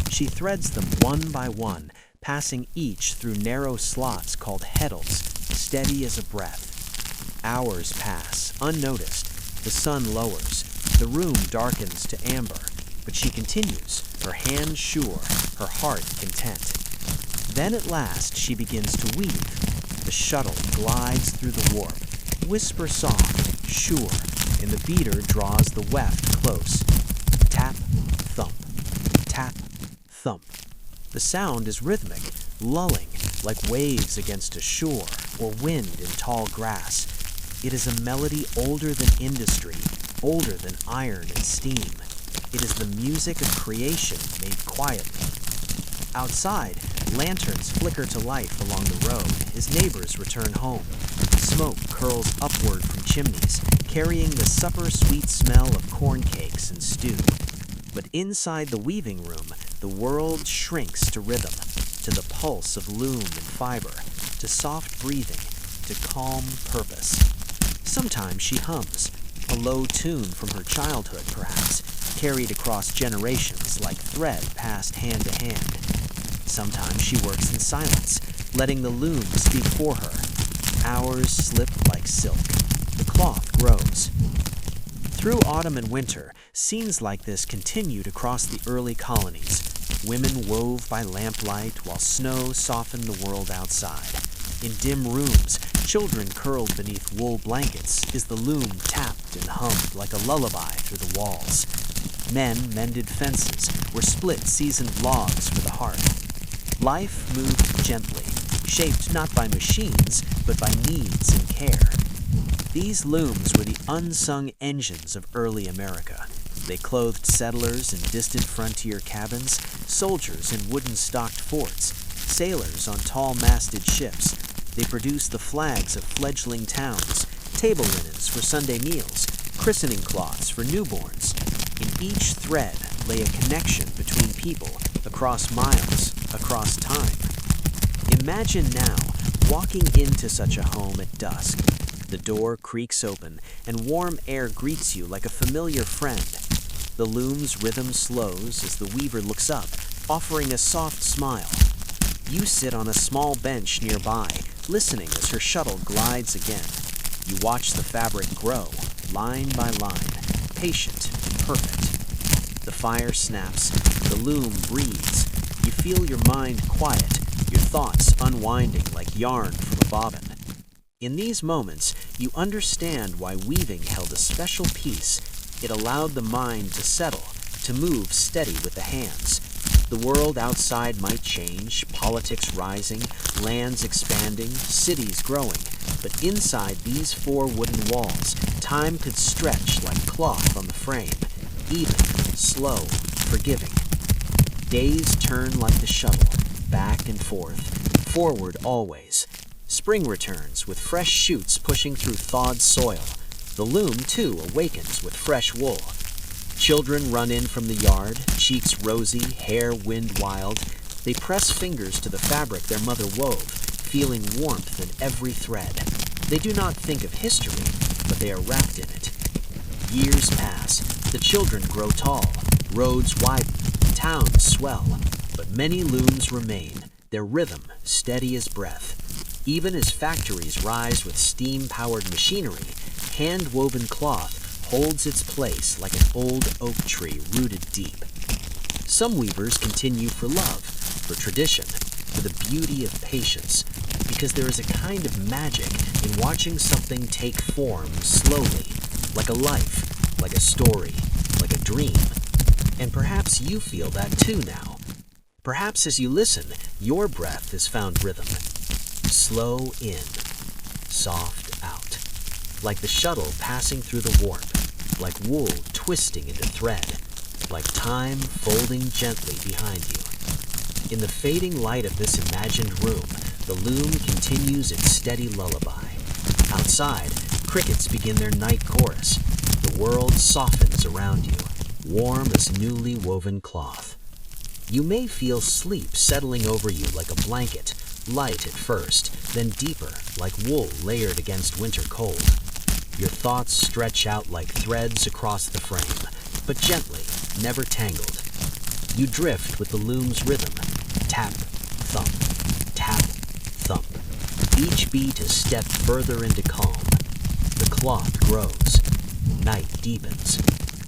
She threads them one by one, passing each through narrow slots called heddles, steady as a breath. Hours pass, unnoticed. The sun lowers. The room darkens to amber, but she continues, her hands sure, her heart content. Then at last she begins to weave. The shuttle glides through the warp, whisper soft, sure, and the beater draws the weft close. Tap, thump, tap, thump. The sound is rhythmic, lulling, like waves against a shore. or wind in tall grass. It is a melody older than industry, older than iron and steam. It is the music of creation made quietly. Outside, lanterns flicker to life along the road as neighbors return home. Smoke curls upward from chimneys, carrying the supper-sweet smell of corn cakes and stew. But inside the weaving room, the world shrinks to rhythm, to the pulse of loom and fiber, to soft breathing, to calm purpose. Sometimes she hums, a low tune from her childhood perhaps, carried across generations like thread passed hand to hand. Sometimes she works in silence, letting the loom speak for her. Hours slip like silk. The cloth grows. Through autumn and winter, scenes like this continued across the early colonies. Women wove by lamplight while snow softened the world outside. In dim rooms, children curled beneath wool blankets as the loom tapped and hummed like a lullaby through the walls. Men mended fences or split seasoned logs for the hearth. Life moved gently, shaped not by machines, but by needs and care. These looms were the unsung engines of early America. They clothed settlers in distant frontier cabins, soldiers in wooden-stocked forts, sailors on tall-masted ships. They produced the flags of fledgling towns, table linens for Sunday meals, christening cloths for newborns. In each thread lay a connection between people, across miles, across time. Imagine now walking into such a home at dusk. The door creaks open, and warm air greets you like a familiar friend. The loom's rhythm slows as the weaver looks up, offering a soft smile. You sit on a small bench nearby, listening as her shuttle glides again. You watch the fabric grow, line by line, patient and perfect. The fire snaps, the loom breathes. You feel your mind quiet, your thoughts unwinding like yarn from a bobbin. In these moments, you understand why weaving held a special peace. It allowed the mind to settle, to move steady with the hands. The world outside might change, politics rising, lands expanding, cities growing. But inside these four wooden walls, time could stretch like cloth on the frame, even, slow, forgiving. Days turn like the shuttle, back and forth, forward always. Spring returns with fresh shoots pushing through thawed soil. The loom, too, awakens with fresh wool. Children run in from the yard, cheeks rosy, hair wind wild. They press fingers to the fabric their mother wove, feeling warmth in every thread. They do not think of history, but they are wrapped in it. Years pass. The children grow tall. Roads widen. Towns swell. But many looms remain, their rhythm steady as breath. Even as factories rise with steam-powered machinery, hand-woven cloth holds its place like an old oak tree rooted deep. Some weavers continue for love, for tradition, for the beauty of patience, because there is a kind of magic in watching something take form slowly, like a life, like a story, like a dream. And perhaps you feel that too now. Perhaps as you listen, your breath has found rhythm. Slow in, soft out, like the shuttle passing through the warp, like wool twisting into thread, like time folding gently behind you. In the fading light of this imagined room, the loom continues its steady lullaby. Outside, crickets begin their night chorus. The world softens around you, warm as newly woven cloth. You may feel sleep settling over you like a blanket, light at first, then deeper, like wool layered against winter cold. Your thoughts stretch out like threads across the frame, but gently, never tangled. You drift with the loom's rhythm, tap, thump, tap, thump. Each beat a step further into calm. The cloth grows, night deepens,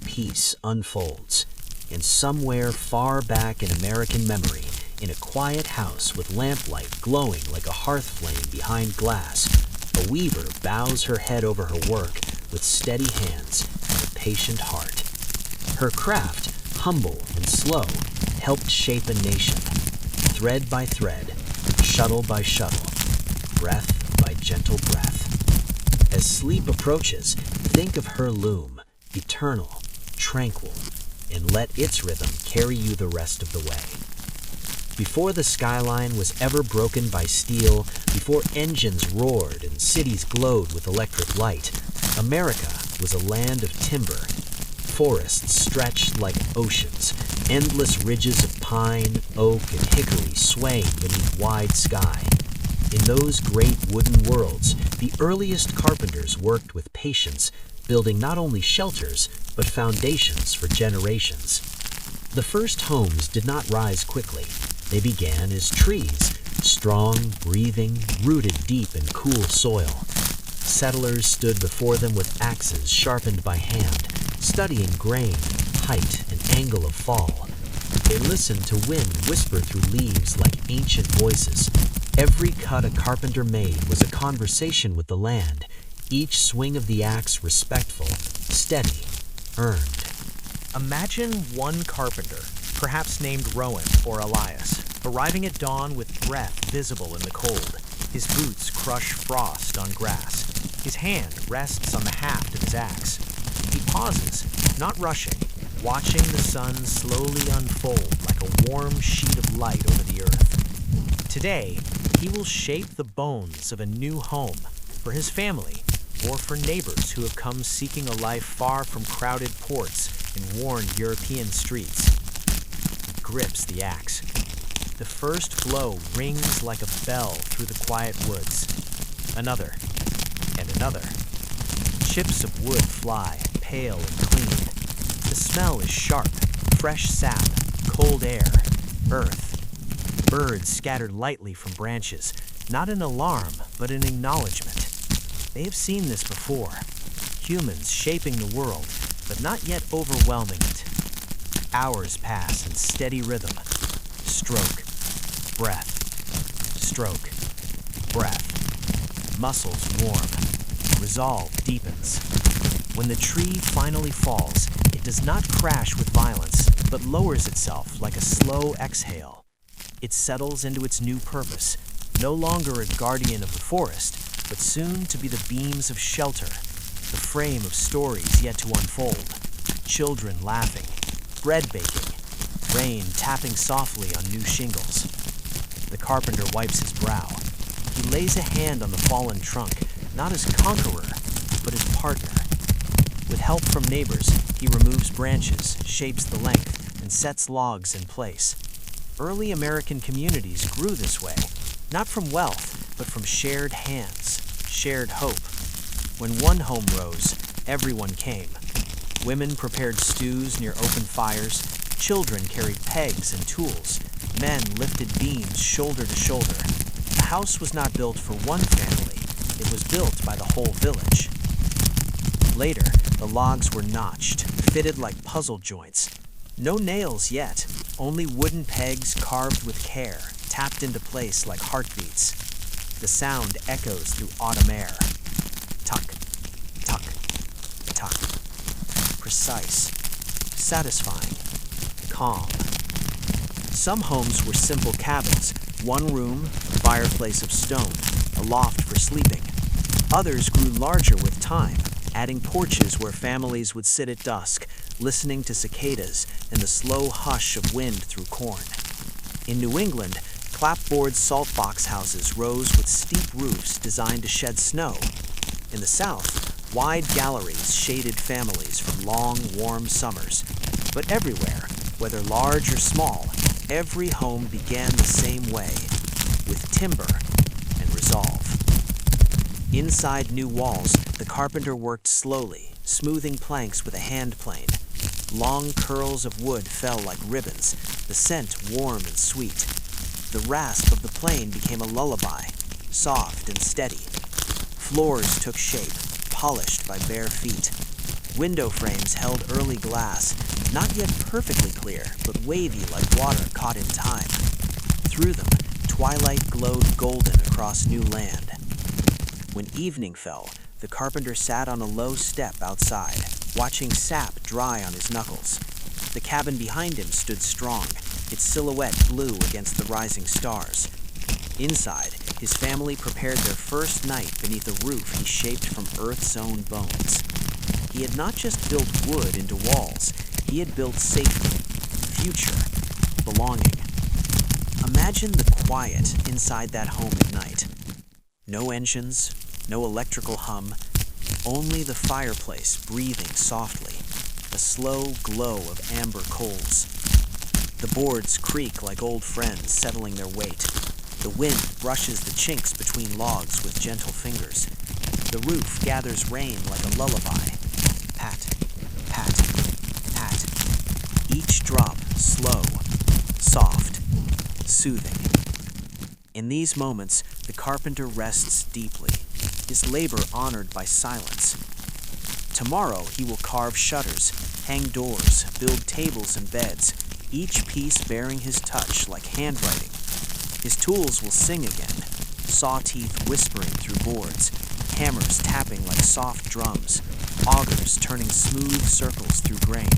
peace unfolds, and somewhere far back in American memory, in a quiet house with lamplight glowing like a hearth flame behind glass, a weaver bows her head over her work with steady hands and a patient heart. Her craft, humble and slow, helped shape a nation. Thread by thread, shuttle by shuttle, breath by by gentle breath. As sleep approaches, think of her loom, eternal, tranquil, and let its rhythm carry you the rest of the way. Before the skyline was ever broken by steel, before engines roared and cities glowed with electric light, America was a land of timber. Forests stretched like oceans, endless ridges of pine, oak, and hickory swaying beneath wide sky. In those great wooden worlds, the earliest carpenters worked with patience, building not only shelters, but foundations for generations. The first homes did not rise quickly. They began as trees, strong, breathing, rooted deep in cool soil. Settlers stood before them with axes sharpened by hand, studying grain, height, and angle of fall. They listened to wind whisper through leaves like ancient voices. Every cut a carpenter made was a conversation with the land, each swing of the axe respectful, steady, earned. Imagine one carpenter, perhaps named Rowan or Elias, arriving at dawn with breath visible in the cold. His boots crush frost on grass. His hand rests on the haft of his axe. He pauses, not rushing, watching the sun slowly unfold like a warm sheet of light over the earth. Today, he will shape the bones of a new home for his family or for neighbors who have come seeking a life far from crowded ports and worn European streets. He grips the axe. The first blow rings like a bell through the quiet woods. Another, and another. Chips of wood fly, pale and clean. The smell is sharp, fresh sap, cold air, earth. Birds scattered lightly from branches, not in alarm, but in acknowledgement. They have seen this before. Humans shaping the world, but not yet overwhelming it. Hours pass in steady rhythm. Stroke, breath, stroke, breath. Muscles warm. Resolve deepens. When the tree finally falls, it does not crash with violence, but lowers itself like a slow exhale. It settles into its new purpose, no longer a guardian of the forest, but soon to be the beams of shelter, the frame of stories yet to unfold. Children laughing, bread baking, rain tapping softly on new shingles. The carpenter wipes his brow. He lays a hand on the fallen trunk, not as conqueror, but as partner. With help from neighbors, he removes branches, shapes the length, and sets logs in place. Early American communities grew this way, not from wealth, but from shared hands, shared hope. When one home rose, everyone came. Women prepared stews near open fires, children carried pegs and tools, men lifted beams shoulder to shoulder. The house was not built for one family, it was built by the whole village. Later, the logs were notched, fitted like puzzle joints. No nails yet, only wooden pegs carved with care, tapped into place like heartbeats. The sound echoes through autumn air. Tuck, tuck, tuck. Precise, satisfying, calm. Some homes were simple cabins, one room, a fireplace of stone, a loft for sleeping. Others grew larger with time, adding porches where families would sit at dusk, listening to cicadas and the slow hush of wind through corn. In New England, clapboard salt box houses rose with steep roofs designed to shed snow. In the South, wide galleries shaded families from long, warm summers. But everywhere, whether large or small, every home began the same way, with timber and resolve. Inside new walls, the carpenter worked slowly, smoothing planks with a hand plane. Long curls of wood fell like ribbons, the scent warm and sweet. The rasp of the plane became a lullaby, soft and steady. Floors took shape, polished by bare feet. Window frames held early glass, not yet perfectly clear, but wavy like water caught in time. Through them, twilight glowed golden across new land. When evening fell, the carpenter sat on a low step outside, watching sap dry on his knuckles. The cabin behind him stood strong, its silhouette blue against the rising stars. Inside, His family prepared their first night beneath a roof he shaped from Earth's own bones. He had not just built wood into walls, he had built safety, future, belonging. Imagine the quiet inside that home at night. No engines, no electrical hum, only the fireplace breathing softly, a slow glow of amber coals. The boards creak like old friends settling their weight. The wind brushes the chinks between logs with gentle fingers. The roof gathers rain like a lullaby. Pat, pat, pat. Each drop slow, soft, soothing. In these moments, the carpenter rests deeply, his labor honored by silence. Tomorrow he will carve shutters, hang doors, build tables and beds, each piece bearing his touch like handwriting. His tools will sing again, saw teeth whispering through boards, hammers tapping like soft drums, augers turning smooth circles through grain.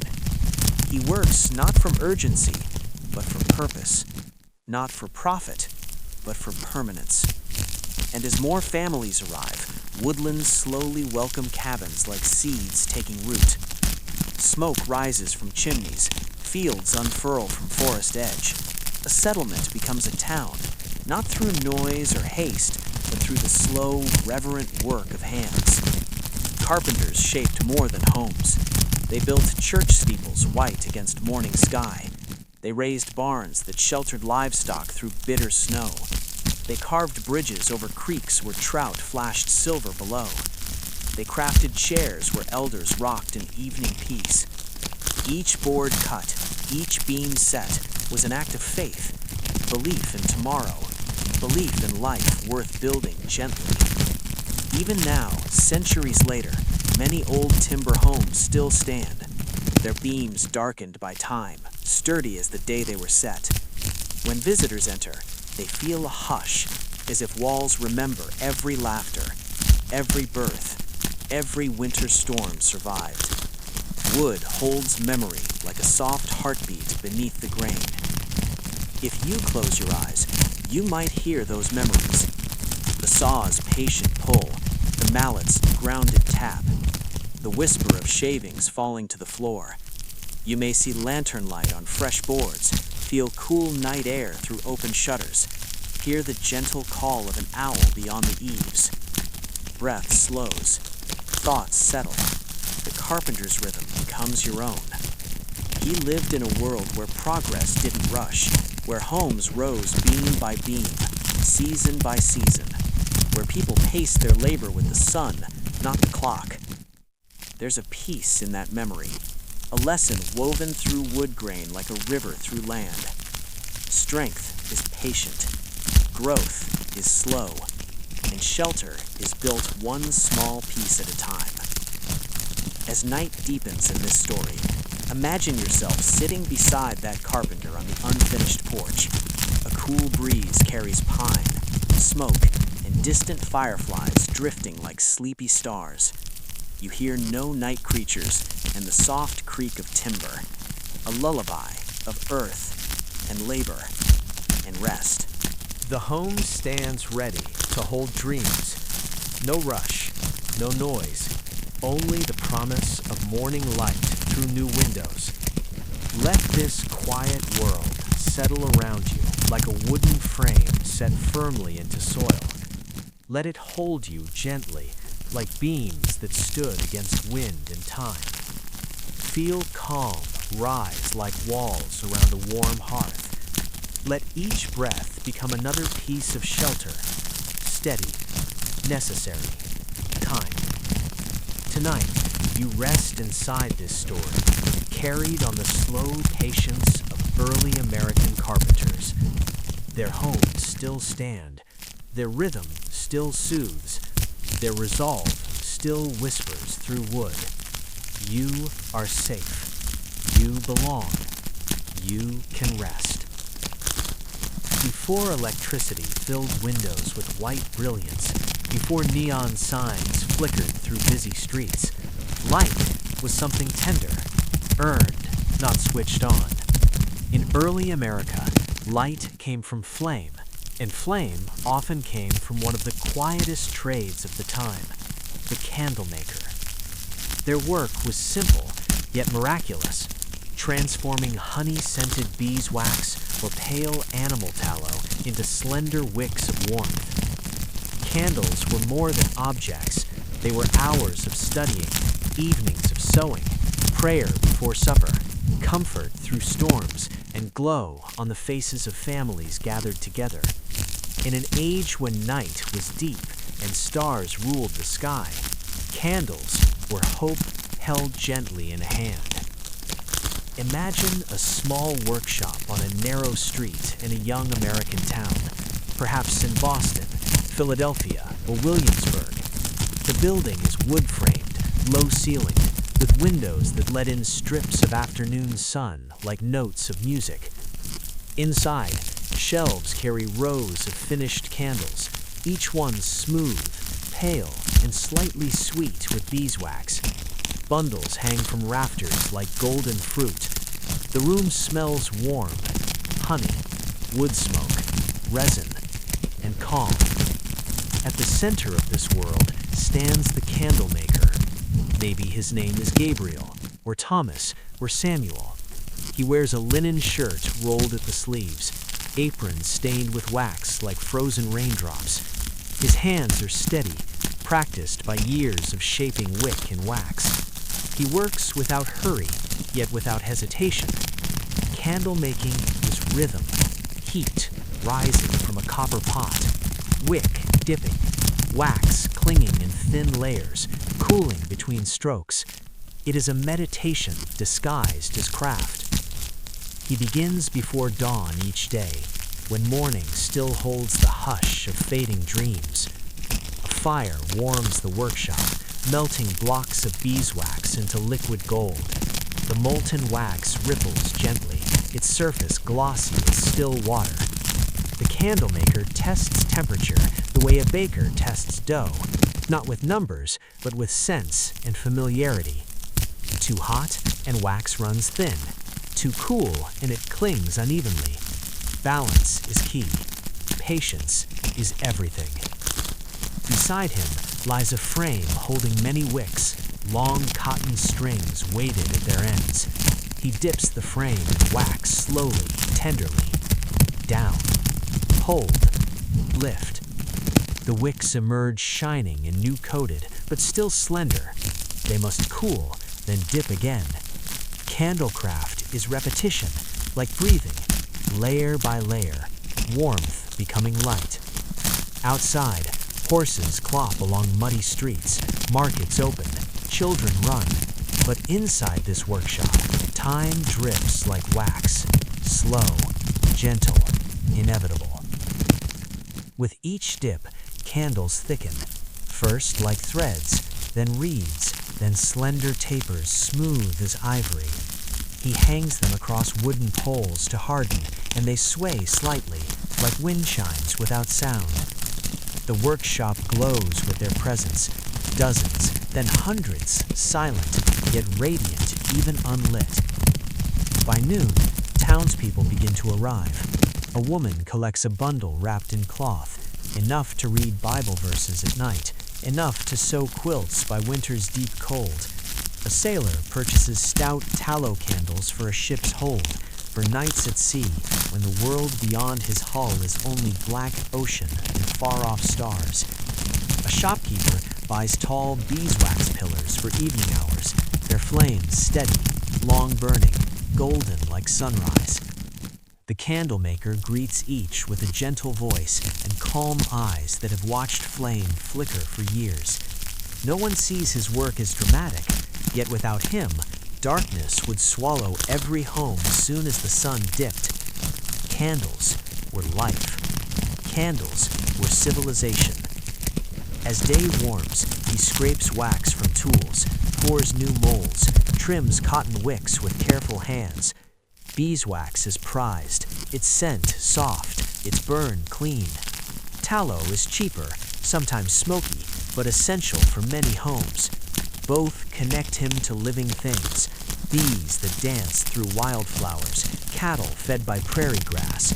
He works not from urgency, but for purpose, not for profit, but for permanence. And as more families arrive, woodlands slowly welcome cabins like seeds taking root. Smoke rises from chimneys, fields unfurl from forest edge. A settlement becomes a town, not through noise or haste, but through the slow, reverent work of hands. Carpenters shaped more than homes. They built church steeples white against morning sky. They raised barns that sheltered livestock through bitter snow. They carved bridges over creeks where trout flashed silver below. They crafted chairs where elders rocked in evening peace. Each board cut, each beam set, was an act of faith, belief in tomorrow, belief in life worth building gently. Even now, centuries later, many old timber homes still stand, their beams darkened by time, sturdy as the day they were set. When visitors enter, they feel a hush, as if walls remember every laughter, every birth, every winter storm survived. Wood holds memory like a soft heartbeat beneath the grain. If you close your eyes, you might hear those memories. The saw's patient pull, the mallet's grounded tap, the whisper of shavings falling to the floor. You may see lantern light on fresh boards, feel cool night air through open shutters, hear the gentle call of an owl beyond the eaves. Breath slows, thoughts settle. The carpenter's rhythm becomes your own. He lived in a world where progress didn't rush, where homes rose beam by beam, season by season, where people paced their labor with the sun, not the clock. There's a peace in that memory, a lesson woven through wood grain like a river through land. Strength is patient, growth is slow, and shelter is built one small piece at a time. As night deepens in this story, imagine yourself sitting beside that carpenter on the unfinished porch. A cool breeze carries pine, smoke, and distant fireflies drifting like sleepy stars. You hear no night creatures and the soft creak of timber, a lullaby of earth and labor and rest. The home stands ready to hold dreams. No rush, no noise, only the promise of morning light through new windows. Let this quiet world settle around you like a wooden frame set firmly into soil. Let it hold you gently like beams that stood against wind and time. Feel calm rise like walls around a warm hearth. Let each breath become another piece of shelter, steady, necessary, kind. Tonight, you rest inside this story, carried on the slow patience of early American carpenters. Their homes still stand, their rhythm still soothes, their resolve still whispers through wood. You are safe. You belong. You can rest. Before electricity filled windows with white brilliance, before neon signs flickered through busy streets, light was something tender, earned, not switched on. In early America, light came from flame, And flame often came from one of the quietest trades of the time, the candle maker. Their work was simple, yet miraculous, transforming honey-scented beeswax or pale animal tallow into slender wicks of warmth. Candles were more than objects. They were hours of studying, evenings of sewing, prayer before supper, comfort through storms, and glow on the faces of families gathered together. In an age when night was deep and stars ruled the sky, candles were hope held gently in a hand. Imagine a small workshop on a narrow street in a young American town, perhaps in Boston, Philadelphia, or Williamsburg. The building is wood-framed, low-ceilinged, with windows that let in strips of afternoon sun like notes of music. Inside, shelves carry rows of finished candles, each one smooth, pale, and slightly sweet with beeswax. Bundles hang from rafters like golden fruit. The room smells warm, honey, wood smoke, resin, and calm. At the center of this world stands the candle maker. Maybe his name is Gabriel, or Thomas, or Samuel. He wears a linen shirt rolled at the sleeves, apron stained with wax like frozen raindrops. His hands are steady, practiced by years of shaping wick and wax. He works without hurry, yet without hesitation. Candle making is rhythm, heat rising from a copper pot, wick dipping, wax clinging in thin layers, cooling between strokes. It is a meditation disguised as craft. He begins before dawn each day, when morning still holds the hush of fading dreams. A fire warms the workshop, melting blocks of beeswax into liquid gold. The molten wax ripples gently, its surface glossy as still water. The candle maker tests temperature the way a baker tests dough, not with numbers, but with sense and familiarity. Too hot, and wax runs thin. Too cool, and it clings unevenly. Balance is key. Patience is everything. Beside him lies a frame holding many wicks, long cotton strings weighted at their ends. He dips the frame in wax slowly, tenderly. Down. Hold. Lift. The wicks emerge shining and new-coated, but still slender. They must cool, then dip again. Candlecraft is repetition, like breathing, layer by layer, warmth becoming light. Outside, horses clop along muddy streets, markets open, children run. But inside this workshop, time drips like wax, slow, gentle, inevitable. With each dip, candles thicken, first like threads, then reeds, then slender tapers smooth as ivory. He hangs them across wooden poles to harden, and they sway slightly, like wind chimes without sound. The workshop glows with their presence, dozens, then hundreds, silent, yet radiant, even unlit. By noon, townspeople begin to arrive. A woman collects a bundle wrapped in cloth, enough to read Bible verses at night, enough to sew quilts by winter's deep cold. A sailor purchases stout tallow candles for a ship's hold, for nights at sea, when the world beyond his hull is only black ocean and far-off stars. A shopkeeper buys tall beeswax pillars for evening hours, their flames steady, long-burning, golden like sunrise. The candle maker greets each with a gentle voice and calm eyes that have watched flame flicker for years. No one sees his work as dramatic, yet without him, darkness would swallow every home as soon as the sun dipped. Candles were life. Candles were civilization. As day warms, he scrapes wax from tools, pours new molds, trims cotton wicks with careful hands. Beeswax is prized, its scent soft, its burn clean. Tallow is cheaper, sometimes smoky, but essential for many homes. Both connect him to living things, bees that dance through wildflowers, cattle fed by prairie grass.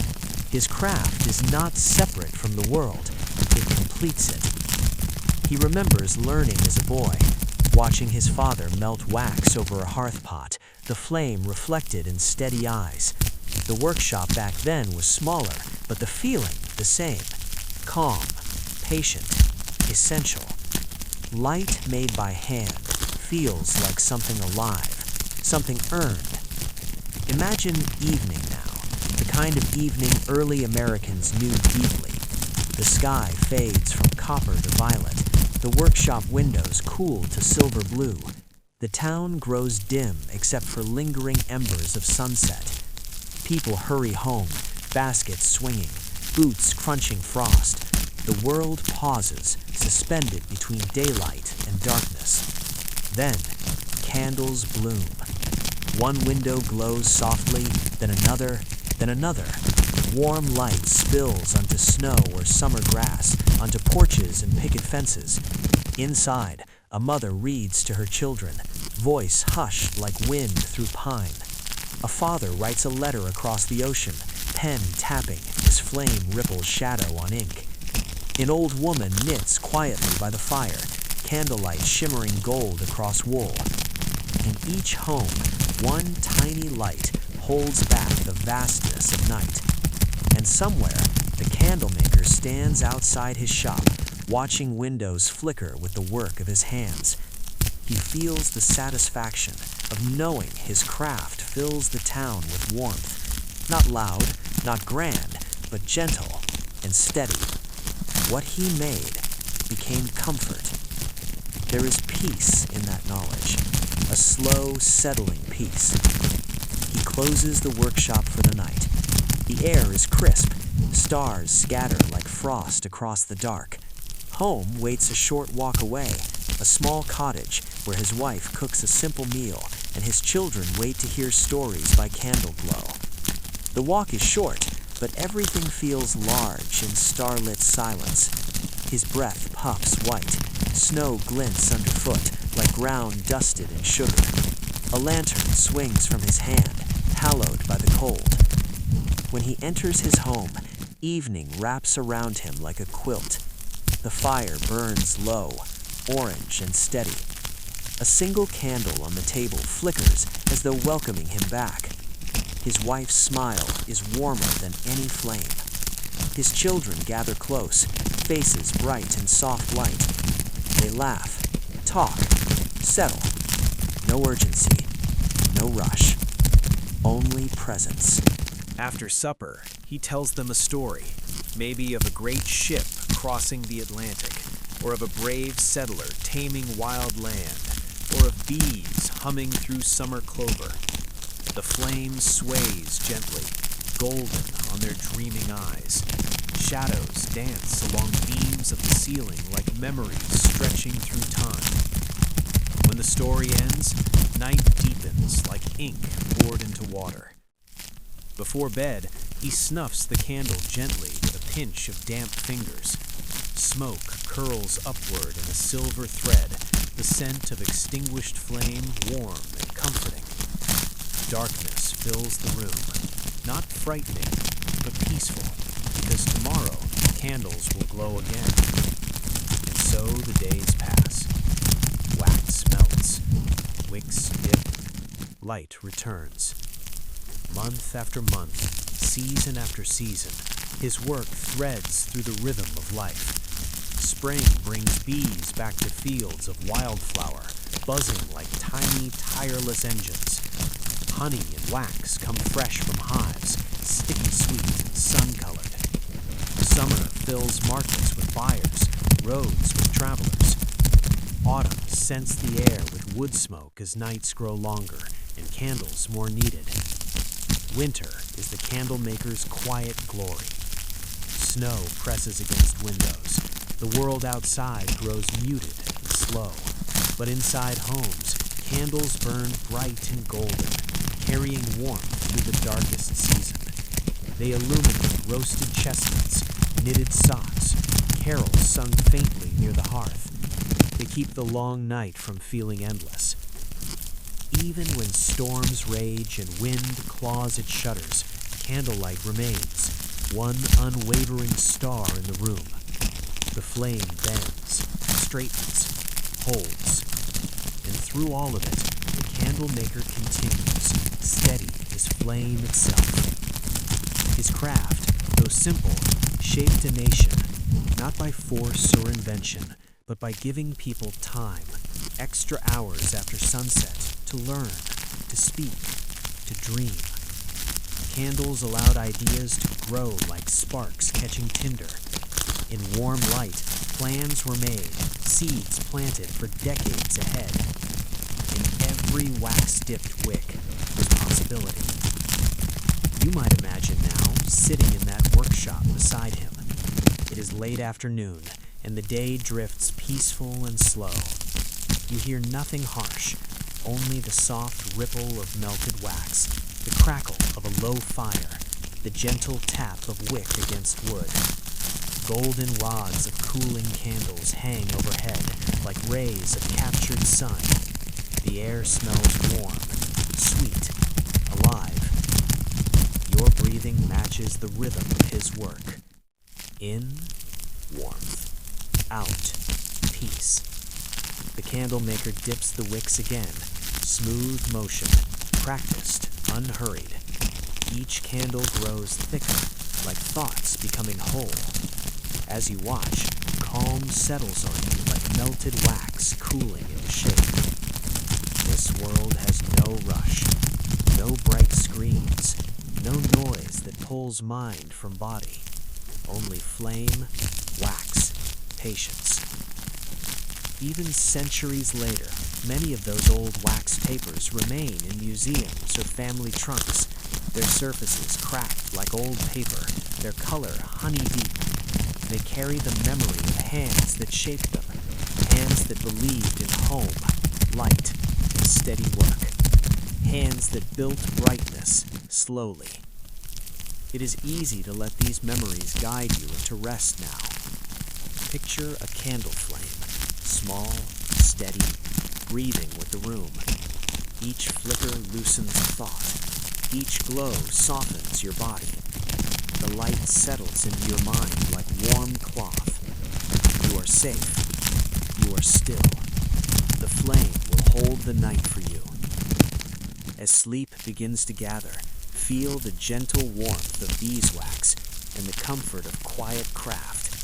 His craft is not separate from the world, it completes it. He remembers learning as a boy, watching his father melt wax over a hearth pot, the flame reflected in steady eyes. The workshop back then was smaller, but the feeling the same. Calm, patient, essential. Light made by hand feels like something alive, something earned. Imagine evening now, the kind of evening early Americans knew deeply. The sky fades from copper to violet, the workshop windows cool to silver blue. The town grows dim except for lingering embers of sunset. People hurry home, baskets swinging, boots crunching frost. The world pauses, suspended between daylight and darkness. Then, candles bloom. One window glows softly, then another, then another. Warm light spills onto snow or summer grass, onto porches and picket fences. Inside, a mother reads to her children, voice hushed like wind through pine. A father writes a letter across the ocean, pen tapping as flame ripples shadow on ink. An old woman knits quietly by the fire, candlelight shimmering gold across wool. In each home, one tiny light holds back the vastness of night. And somewhere, the candlemaker stands outside his shop, watching windows flicker with the work of his hands. He feels the satisfaction of knowing his craft fills the town with warmth. Not loud, not grand, but gentle and steady. What he made became comfort. There is peace in that knowledge, a slow, settling peace. He closes the workshop for the night. The air is crisp, stars scatter like frost across the dark. Home waits a short walk away, a small cottage where his wife cooks a simple meal and his children wait to hear stories by candle glow. The walk is short, but everything feels large in starlit silence. His breath puffs white, snow glints underfoot like ground dusted in sugar. A lantern swings from his hand, hallowed by the cold. When he enters his home, evening wraps around him like a quilt. The fire burns low, orange and steady. A single candle on the table flickers as though welcoming him back. His wife's smile is warmer than any flame. His children gather close, faces bright in soft light. They laugh, talk, settle. No urgency, no rush. Only presence. After supper, he tells them a story, maybe of a great ship crossing the Atlantic, or of a brave settler taming wild land, or of bees humming through summer clover. The flame sways gently, golden on their dreaming eyes. Shadows dance along beams of the ceiling like memories stretching through time. When the story ends, night deepens like ink poured into water. Before bed, he snuffs the candle gently with a pinch of damp fingers. Smoke curls upward in a silver thread, the scent of extinguished flame warm and comforting. Darkness fills the room, not frightening, but peaceful, because tomorrow candles will glow again. And so the days pass. Wax melts, wicks dip, light returns. Month after month, season after season, his work threads through the rhythm of life. Spring brings bees back to fields of wildflower, buzzing like tiny, tireless engines. Honey and wax come fresh from hives, sticky sweet and sun-colored. Summer fills markets with buyers, roads with travelers. Autumn scents the air with wood smoke as nights grow longer and candles more needed. Winter is the candlemaker's quiet glory. Snow presses against windows. The world outside grows muted and slow. But inside homes, candles burn bright and golden, carrying warmth through the darkest season. They illuminate roasted chestnuts, knitted socks, carols sung faintly near the hearth. They keep the long night from feeling endless. Even when storms rage and wind claws at shutters, candlelight remains, one unwavering star in the room. The flame bends, straightens, holds, and through all of it, the candle maker continues, steady as flame itself. His craft, though simple, shaped a nation, not by force or invention, but by giving people time, extra hours after sunset, to learn, to speak, to dream. Candles allowed ideas to grow like sparks catching tinder. In warm light, plans were made, seeds planted for decades ahead. In every wax-dipped wick was possibility. You might imagine now, sitting in that workshop beside him. It is late afternoon, and the day drifts peaceful and slow. You hear nothing harsh, only the soft ripple of melted wax, the crackle of a low fire, the gentle tap of wick against wood. Golden rods of cooling candles hang overhead like rays of captured sun. The air smells warm, sweet, alive. Your breathing matches the rhythm of his work. In, warmth. Out, peace. The candle maker dips the wicks again. Smooth motion, practiced, unhurried. Each candle grows thicker, like thoughts becoming whole. As you watch, calm settles on you like melted wax cooling into shape. This world has no rush, no bright screens, no noise that pulls mind from body. Only flame, wax, patience. Even centuries later, many of those old wax papers remain in museums or family trunks, their surfaces cracked like old paper, their color honey-deep. They carry the memory of hands that shaped them, hands that believed in home, light, and steady work, hands that built brightness slowly. It is easy to let these memories guide you into rest now. Picture a candle flame, small, steady, breathing with the room. Each flicker loosens thought. Each glow softens your body. The light settles into your mind like warm cloth. You are safe. You are still. The flame will hold the night for you. As sleep begins to gather, feel the gentle warmth of beeswax and the comfort of quiet craft.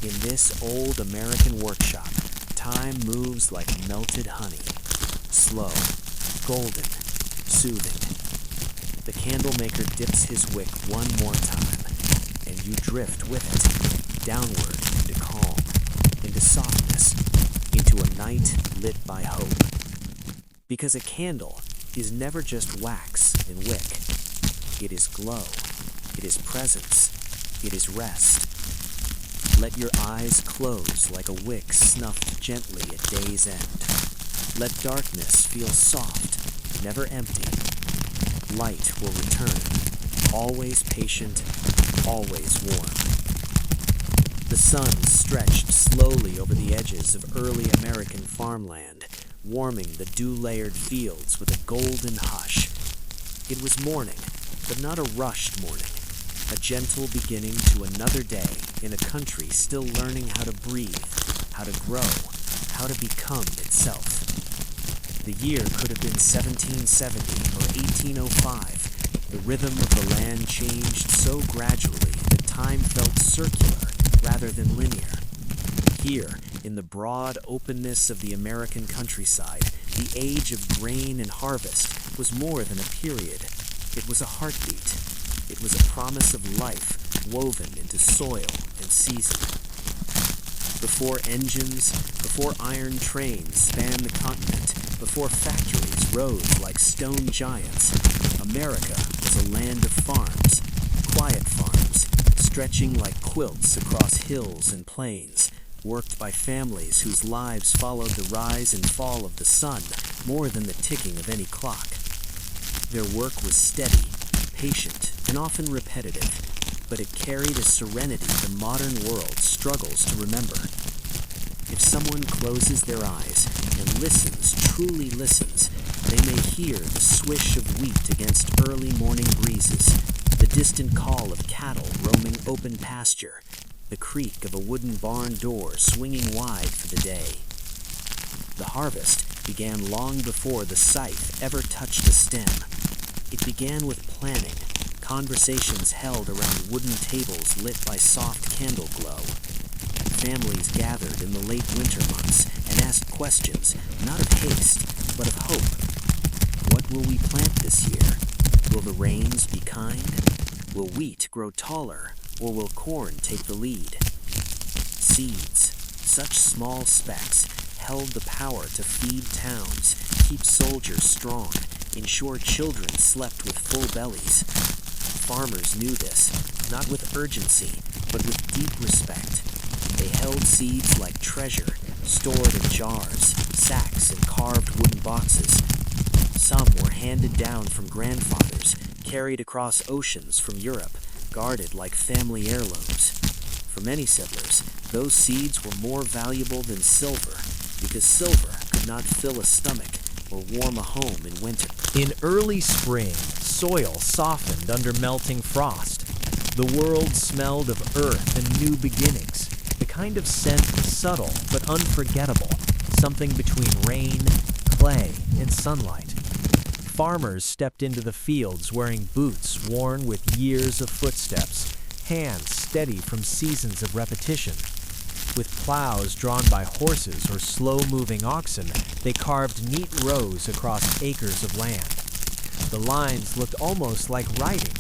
In this old American workshop, time moves like melted honey. Slow, golden, soothing. The candle maker dips his wick one more time, and you drift with it, downward into calm, into softness, into a night lit by hope. Because a candle is never just wax and wick. It is glow. It is presence. It is rest. Let your eyes close like a wick snuffed gently at day's end. Let darkness feel soft, never empty. Light will return, always patient, always warm. The sun stretched slowly over the edges of early American farmland, warming the dew-layered fields with a golden hush. It was morning, but not a rushed morning, a gentle beginning to another day in a country still learning how to breathe, how to grow, how to become itself. The year could have been 1770 or 1805. The rhythm of the land changed so gradually that time felt circular rather than linear. Here, in the broad openness of the American countryside, the age of grain and harvest was more than a period. It was a heartbeat. It was a promise of life woven into soil and season. Before engines, before iron trains spanned the continent, before factories rose like stone giants, America was a land of farms, quiet farms, stretching like quilts across hills and plains, worked by families whose lives followed the rise and fall of the sun more than the ticking of any clock. Their work was steady, patient, and often repetitive, but it carried a serenity the modern world struggles to remember. If someone closes their eyes and listens, truly listens, they may hear the swish of wheat against early morning breezes, the distant call of cattle roaming open pasture, the creak of a wooden barn door swinging wide for the day. The harvest began long before the scythe ever touched a stem. It began with planning, conversations held around wooden tables lit by soft candle glow. Families gathered in the late winter months and asked questions, not of haste, but of hope. What will we plant this year? Will the rains be kind? Will wheat grow taller, or will corn take the lead? Seeds, such small specks, held the power to feed towns, keep soldiers strong, ensure children slept with full bellies. Farmers knew this, not with urgency, but with deep respect. They held seeds like treasure, stored in jars, sacks, and carved wooden boxes. Some were handed down from grandfathers, carried across oceans from Europe, guarded like family heirlooms. For many settlers, those seeds were more valuable than silver, because silver could not fill a stomach or warm a home in winter. In early spring, soil softened under melting frost. The world smelled of earth and new beginnings, the kind of scent subtle but unforgettable, something between rain, clay, and sunlight. Farmers stepped into the fields wearing boots worn with years of footsteps, hands steady from seasons of repetition. With plows drawn by horses or slow-moving oxen, they carved neat rows across acres of land. The lines looked almost like writing,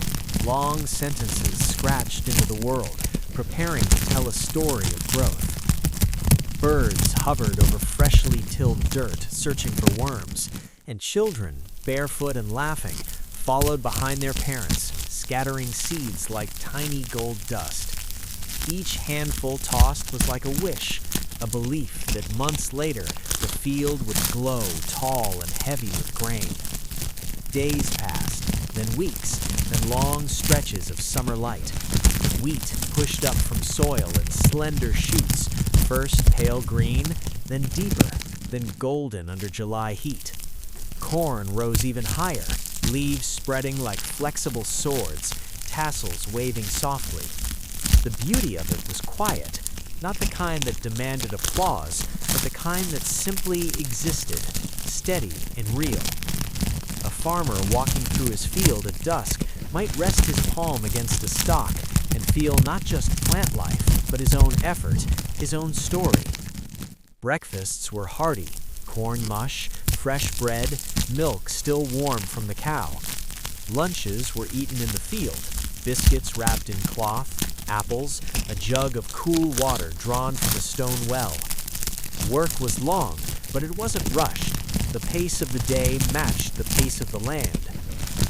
long sentences scratched into the world, preparing to tell a story of growth. Birds hovered over freshly tilled dirt, searching for worms, and children, barefoot and laughing, followed behind their parents, scattering seeds like tiny gold dust. Each handful tossed was like a wish, a belief that months later the field would glow tall and heavy with grain. Days passed, then weeks, then long stretches of summer light. Wheat pushed up from soil in slender shoots, first pale green, then deeper, then golden under July heat. Corn rose even higher, leaves spreading like flexible swords, tassels waving softly. The beauty of it was quiet, not the kind that demanded applause, but the kind that simply existed, steady and real. A farmer walking through his field at dusk might rest his palm against a stalk and feel not just plant life, but his own effort, his own story. Breakfasts were hearty, corn mush, fresh bread, milk still warm from the cow. Lunches were eaten in the field, biscuits wrapped in cloth, apples, a jug of cool water drawn from a stone well. Work was long, but it wasn't rushed. The pace of the day matched the pace of the land.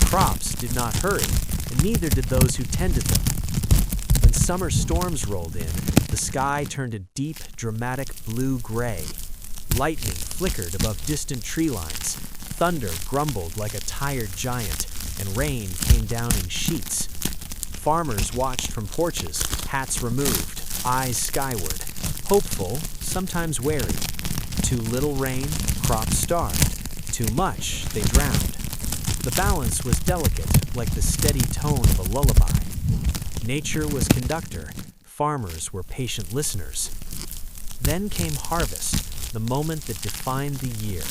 Crops did not hurry, and neither did those who tended them. When summer storms rolled in, the sky turned a deep, dramatic blue-gray. Lightning flickered above distant tree lines. Thunder grumbled like a tired giant, and rain came down in sheets. Farmers watched from porches, hats removed, eyes skyward, hopeful, sometimes wary. Too little rain, crops starved. Too much, they drowned. The balance was delicate, like the steady tone of a lullaby. Nature was conductor, farmers were patient listeners. Then came harvest, the moment that defined the year.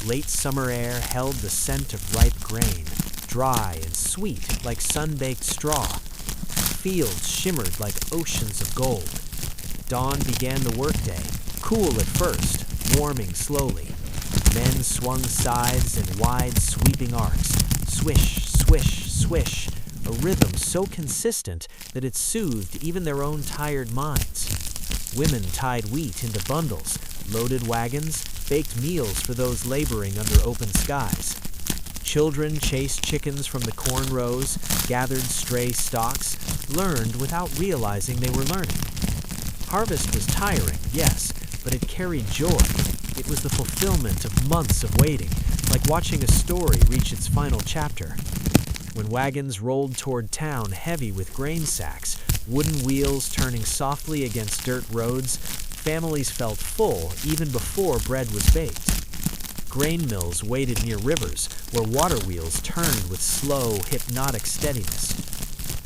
Late summer air held the scent of ripe grain, dry and sweet like sun-baked straw. Fields shimmered like oceans of gold. Dawn began the workday, cool at first, warming slowly. Men swung scythes in wide, sweeping arcs. Swish, swish, swish, a rhythm so consistent that it soothed even their own tired minds. Women tied wheat into bundles, loaded wagons, baked meals for those laboring under open skies. Children chased chickens from the corn rows, gathered stray stalks, learned without realizing they were learning. Harvest was tiring, yes, but it carried joy. It was the fulfillment of months of waiting, like watching a story reach its final chapter. When wagons rolled toward town heavy with grain sacks, wooden wheels turning softly against dirt roads, families felt full even before bread was baked. Grain mills waited near rivers, where water wheels turned with slow, hypnotic steadiness.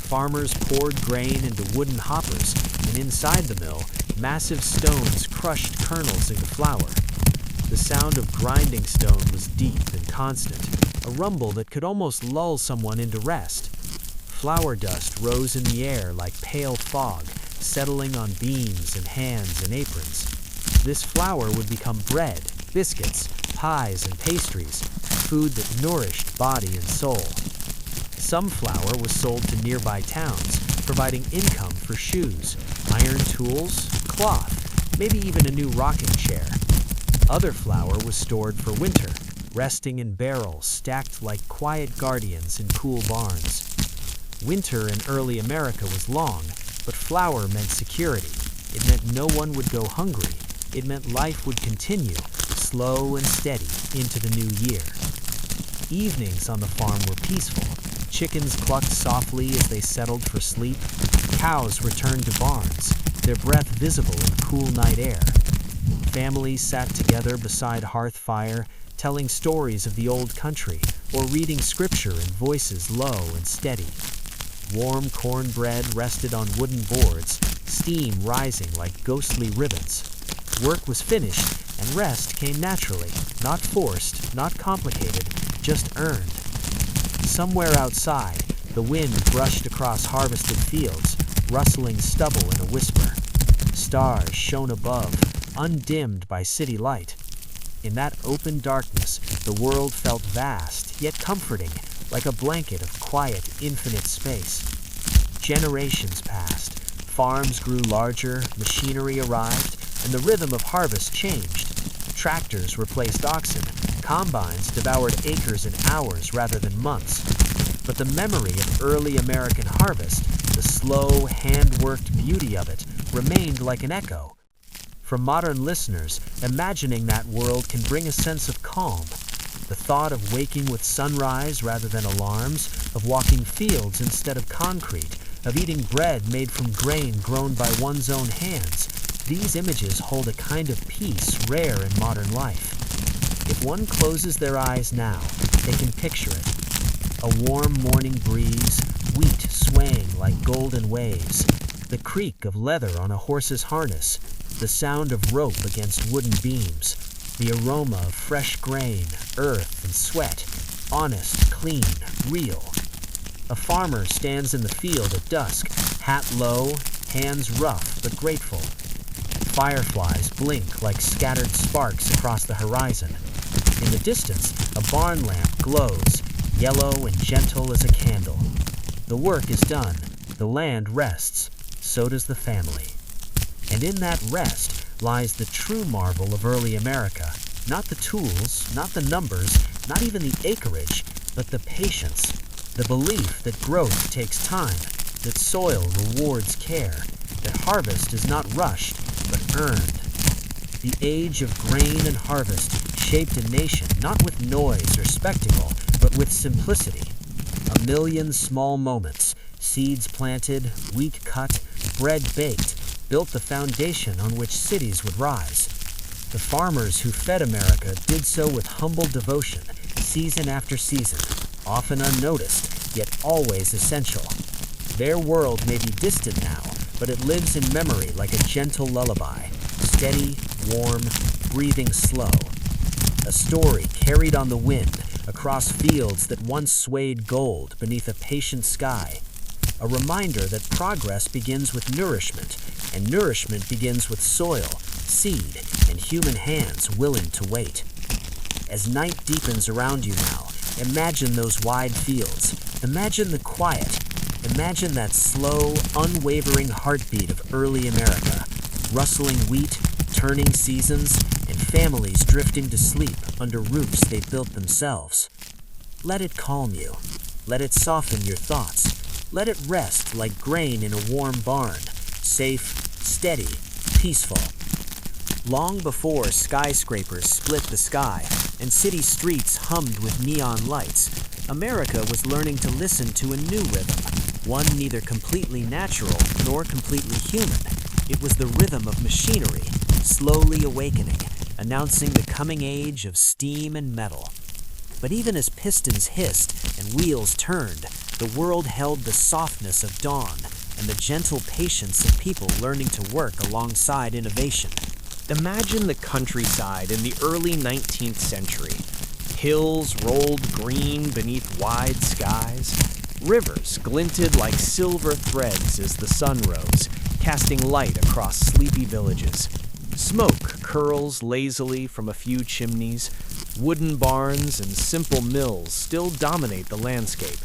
Farmers poured grain into wooden hoppers, and inside the mill, massive stones crushed kernels into flour. The sound of grinding stone was deep and constant, a rumble that could almost lull someone into rest. Flour dust rose in the air like pale fog, settling on beams and hands and aprons. This flour would become bread, biscuits, pies, and pastries, food that nourished body and soul. Some flour was sold to nearby towns, providing income for shoes, iron tools, cloth, maybe even a new rocking chair. Other flour was stored for winter, resting in barrels stacked like quiet guardians in cool barns. Winter in early America was long, but flour meant security. It meant no one would go hungry. It meant life would continue, slow and steady, into the new year. Evenings on the farm were peaceful. Chickens clucked softly as they settled for sleep. Cows returned to barns, their breath visible in cool night air. Families sat together beside hearth fire, telling stories of the old country, or reading scripture in voices low and steady. Warm cornbread rested on wooden boards, steam rising like ghostly ribbons. Work was finished, and rest came naturally, not forced, not complicated, just earned. Somewhere outside, the wind brushed across harvested fields, rustling stubble in a whisper. Stars shone above, undimmed by city light. In that open darkness, the world felt vast, yet comforting, like a blanket of quiet, infinite space. Generations passed, farms grew larger, machinery arrived, and the rhythm of harvest changed. Tractors replaced oxen, combines devoured acres in hours rather than months. But the memory of early American harvest, the slow, hand-worked beauty of it, remained like an echo. For modern listeners, imagining that world can bring a sense of calm. The thought of waking with sunrise rather than alarms, of walking fields instead of concrete, of eating bread made from grain grown by one's own hands, these images hold a kind of peace rare in modern life. If one closes their eyes now, they can picture it. A warm morning breeze, wheat swaying like golden waves, the creak of leather on a horse's harness, the sound of rope against wooden beams, the aroma of fresh grain, earth, and sweat, honest, clean, real. A farmer stands in the field at dusk, hat low, hands rough but grateful. Fireflies blink like scattered sparks across the horizon. In the distance, a barn lamp glows, yellow and gentle as a candle. The work is done, the land rests, so does the family. And in that rest lies the true marvel of early America. Not the tools, not the numbers, not even the acreage, but the patience. The belief that growth takes time, that soil rewards care, that harvest is not rushed, but earned. The age of grain and harvest shaped a nation not with noise or spectacle, but with simplicity. A million small moments, seeds planted, wheat cut, bread baked, built the foundation on which cities would rise. The farmers who fed America did so with humble devotion, season after season, often unnoticed, yet always essential. Their world may be distant now, but it lives in memory like a gentle lullaby, steady, warm, breathing slow. A story carried on the wind across fields that once swayed gold beneath a patient sky. A reminder that progress begins with nourishment, and nourishment begins with soil, seed, and human hands willing to wait. As night deepens around you now, imagine those wide fields. Imagine the quiet. Imagine that slow, unwavering heartbeat of early America. Rustling wheat, turning seasons, and families drifting to sleep under roofs they built themselves. Let it calm you. Let it soften your thoughts. Let it rest like grain in a warm barn, safe, steady, peaceful. Long before skyscrapers split the sky and city streets hummed with neon lights, America was learning to listen to a new rhythm, one neither completely natural nor completely human. It was the rhythm of machinery, slowly awakening, announcing the coming age of steam and metal. But even as pistons hissed and wheels turned, The world held the softness of dawn and the gentle patience of people learning to work alongside innovation. Imagine the countryside in the early 19th century. Hills rolled green beneath wide skies. Rivers glinted like silver threads as the sun rose, casting light across sleepy villages. Smoke curls lazily from a few chimneys. Wooden barns and simple mills still dominate the landscape.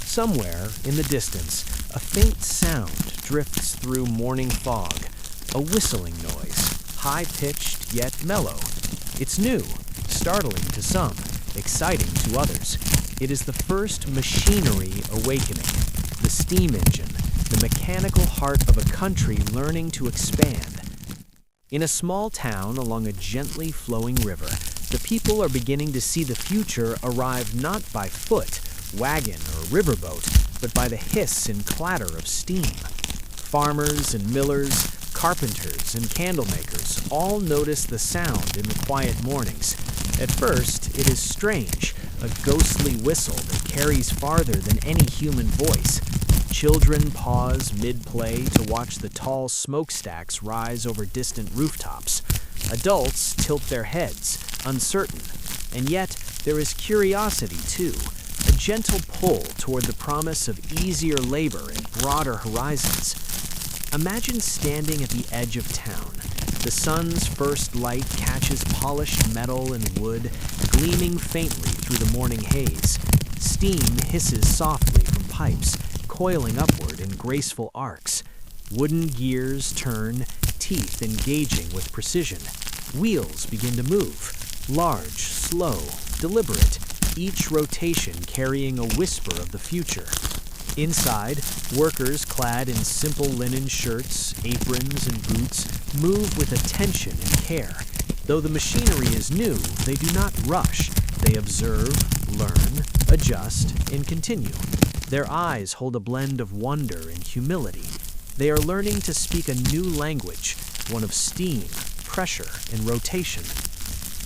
Somewhere in the distance, a faint sound drifts through morning fog, a whistling noise, high-pitched yet mellow. It's new, startling to some, exciting to others. It is the first machinery awakening, the steam engine, the mechanical heart of a country learning to expand. In a small town along a gently flowing river, the people are beginning to see the future arrive not by foot, wagon, or riverboat, but by the hiss and clatter of steam. Farmers and millers, carpenters and candlemakers all notice the sound in the quiet mornings. At first, it is strange, a ghostly whistle that carries farther than any human voice. Children pause mid-play to watch the tall smokestacks rise over distant rooftops. Adults tilt their heads, uncertain. And yet, there is curiosity, too, a gentle pull toward the promise of easier labor and broader horizons. Imagine standing at the edge of town. The sun's first light catches polished metal and wood, gleaming faintly through the morning haze. Steam hisses softly from pipes, coiling upward in graceful arcs. Wooden gears turn, teeth engaging with precision. Wheels begin to move, large, slow, deliberate, each rotation carrying a whisper of the future. Inside, workers clad in simple linen shirts, aprons, and boots move with attention and care. Though the machinery is new, they do not rush. They observe, learn, adjust, and continue. Their eyes hold a blend of wonder and humility. They are learning to speak a new language, one of steam, pressure, and rotation.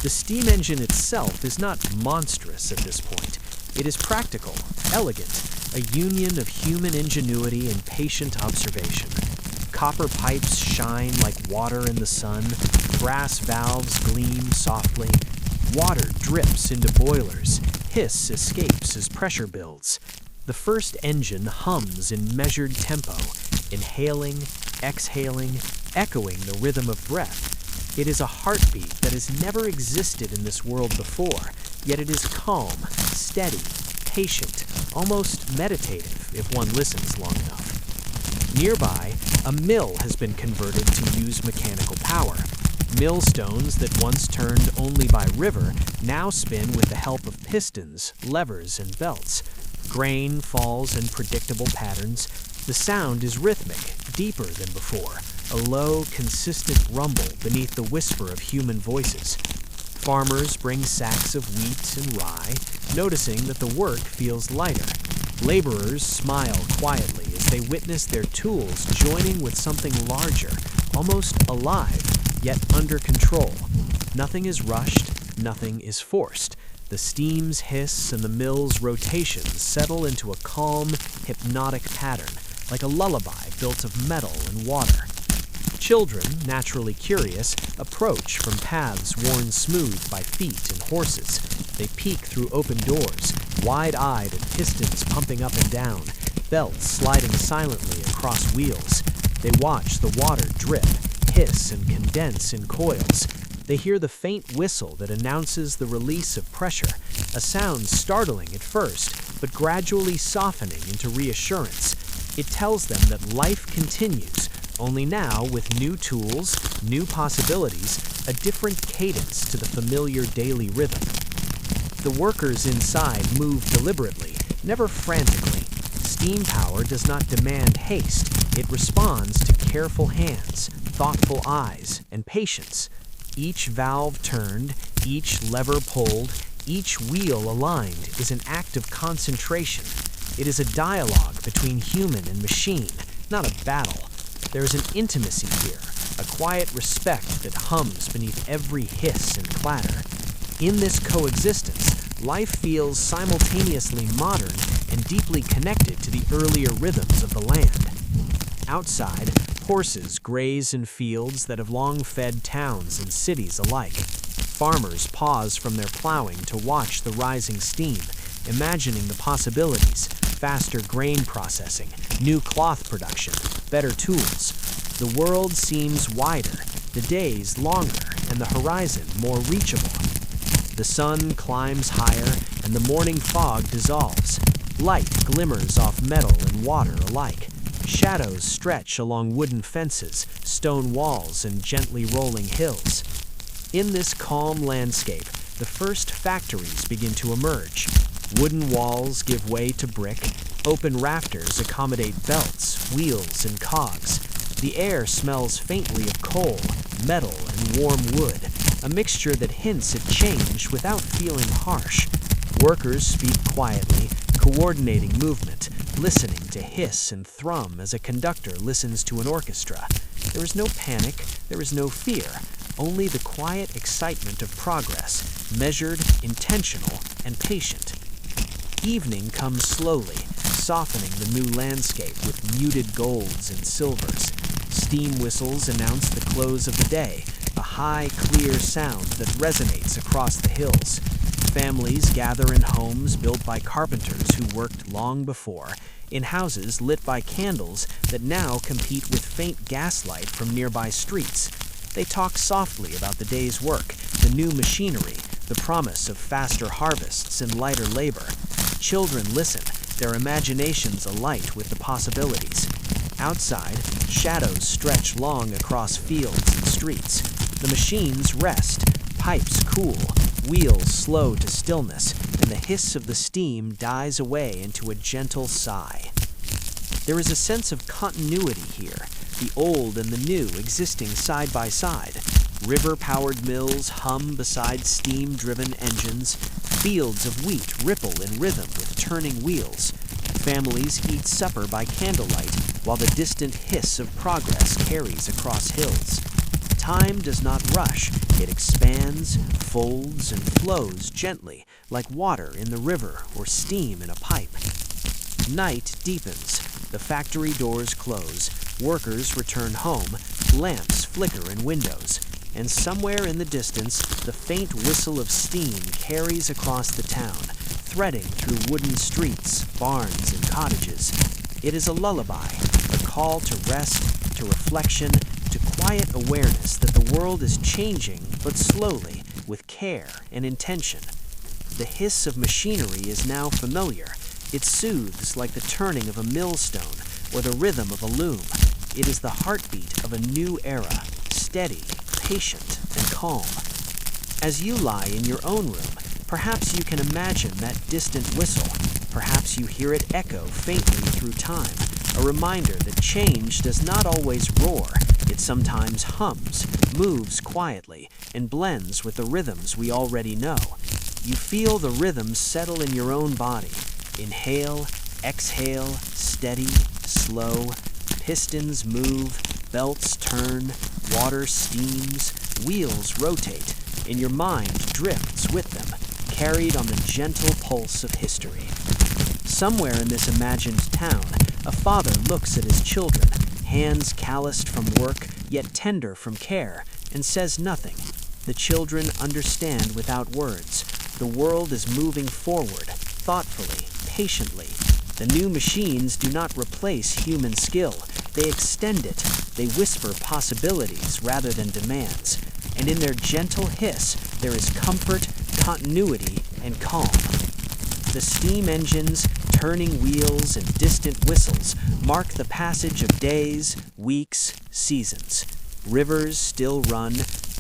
The steam engine itself is not monstrous at this point. It is practical, elegant, a union of human ingenuity and patient observation. Copper pipes shine like water in the sun, brass valves gleam softly, water drips into boilers, hiss escapes as pressure builds. The first engine hums in measured tempo, inhaling, exhaling, echoing the rhythm of breath. It is a heartbeat that has never existed in this world before, yet it is calm, steady, patient, almost meditative if one listens long enough. Nearby, a mill has been converted to use mechanical power. Millstones that once turned only by river now spin with the help of pistons, levers, and belts. Grain falls in predictable patterns. The sound is rhythmic, deeper than before, a low, consistent rumble beneath the whisper of human voices. Farmers bring sacks of wheat and rye, noticing that the work feels lighter. Laborers smile quietly as they witness their tools joining with something larger, almost alive, yet under control. Nothing is rushed, nothing is forced. The steam's hiss and the mill's rotations settle into a calm, hypnotic pattern, like a lullaby built of metal and water. Children, naturally curious, approach from paths worn smooth by feet and horses. They peek through open doors, wide-eyed at pistons pumping up and down, belts sliding silently across wheels. They watch the water drip, hiss, and condense in coils. They hear the faint whistle that announces the release of pressure, a sound startling at first, but gradually softening into reassurance. It tells them that life continues, only now with new tools, new possibilities, a different cadence to the familiar daily rhythm. The workers inside move deliberately, never frantically. Steam power does not demand haste. It responds to careful hands, thoughtful eyes, and patience. Each valve turned, each lever pulled, each wheel aligned is an act of concentration. It is a dialogue between human and machine, not a battle. There is an intimacy here, a quiet respect that hums beneath every hiss and clatter. In this coexistence, life feels simultaneously modern and deeply connected to the earlier rhythms of the land. Outside, horses graze in fields that have long fed towns and cities alike. Farmers pause from their plowing to watch the rising steam, imagining the possibilities: faster grain processing, new cloth production, better tools. The world seems wider, the days longer, and the horizon more reachable. The sun climbs higher, and the morning fog dissolves. Light glimmers off metal and water alike. Shadows stretch along wooden fences, stone walls, and gently rolling hills. In this calm landscape, the first factories begin to emerge. Wooden walls give way to brick. Open rafters accommodate belts, wheels, and cogs. The air smells faintly of coal, metal, and warm wood, a mixture that hints at change without feeling harsh. Workers speak quietly, coordinating movement, listening to hiss and thrum as a conductor listens to an orchestra. There is no panic, there is no fear, only the quiet excitement of progress, measured, intentional, and patient. Evening comes slowly, softening the new landscape with muted golds and silvers. Steam whistles announce the close of the day, a high, clear sound that resonates across the hills. Families gather in homes built by carpenters who worked long before, in houses lit by candles that now compete with faint gaslight from nearby streets. They talk softly about the day's work, the new machinery, the promise of faster harvests and lighter labor. Children listen, their imaginations alight with the possibilities. Outside, shadows stretch long across fields and streets. The machines rest, pipes cool, wheels slow to stillness, and the hiss of the steam dies away into a gentle sigh. There is a sense of continuity here, the old and the new existing side by side. River-powered mills hum beside steam-driven engines. Fields of wheat ripple in rhythm with turning wheels. Families eat supper by candlelight, while the distant hiss of progress carries across hills. Time does not rush. It expands, folds, and flows gently, like water in the river or steam in a pipe. Night deepens. The factory doors close. Workers return home. Lamps flicker in windows. And somewhere in the distance, the faint whistle of steam carries across the town, threading through wooden streets, barns, and cottages. It is a lullaby, a call to rest, to reflection, to quiet awareness that the world is changing, but slowly, with care and intention. The hiss of machinery is now familiar. It soothes like the turning of a millstone or the rhythm of a loom. It is the heartbeat of a new era, steady, patient, and calm. As you lie in your own room, perhaps you can imagine that distant whistle. Perhaps you hear it echo faintly through time, a reminder that change does not always roar. It sometimes hums, moves quietly, and blends with the rhythms we already know. You feel the rhythms settle in your own body. Inhale, exhale, steady, slow. Pistons move, belts turn, water steams, wheels rotate, and your mind drifts with them, carried on the gentle pulse of history. Somewhere in this imagined town, a father looks at his children, hands calloused from work, yet tender from care, and says nothing. The children understand without words. The world is moving forward, thoughtfully, patiently. The new machines do not replace human skill. They extend it. They whisper possibilities rather than demands. And in their gentle hiss, there is comfort, continuity, and calm. The steam engines, turning wheels, and distant whistles mark the passage of days, weeks, seasons. Rivers still run,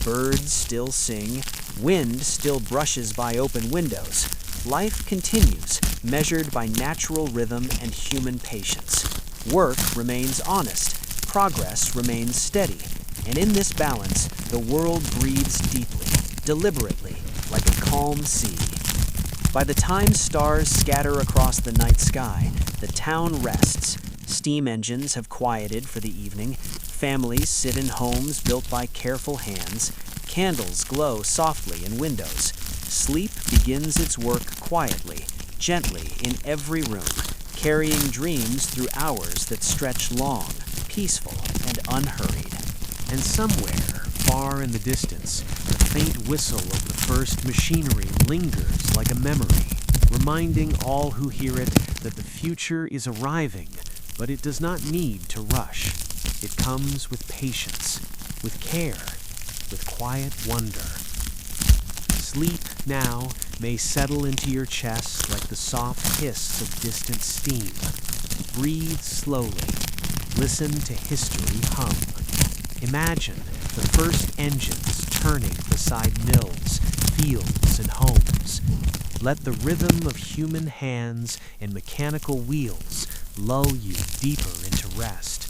birds still sing, wind still brushes by open windows. Life continues, measured by natural rhythm and human patience. Work remains honest, progress remains steady, and in this balance, the world breathes deeply, deliberately, like a calm sea. By the time stars scatter across the night sky, the town rests. Steam engines have quieted for the evening. Families sit in homes built by careful hands. Candles glow softly in windows. Sleep begins its work quietly. gently in every room, carrying dreams through hours that stretch long, peaceful, and unhurried. And somewhere, far in the distance, the faint whistle of the first machinery lingers like a memory, reminding all who hear it that the future is arriving, but it does not need to rush. It comes with patience, with care, with quiet wonder. Sleep now may settle into your chest like the soft hiss of distant steam. Breathe slowly. Listen to history hum. Imagine the first engines turning beside mills, fields, and homes. Let the rhythm of human hands and mechanical wheels lull you deeper into rest.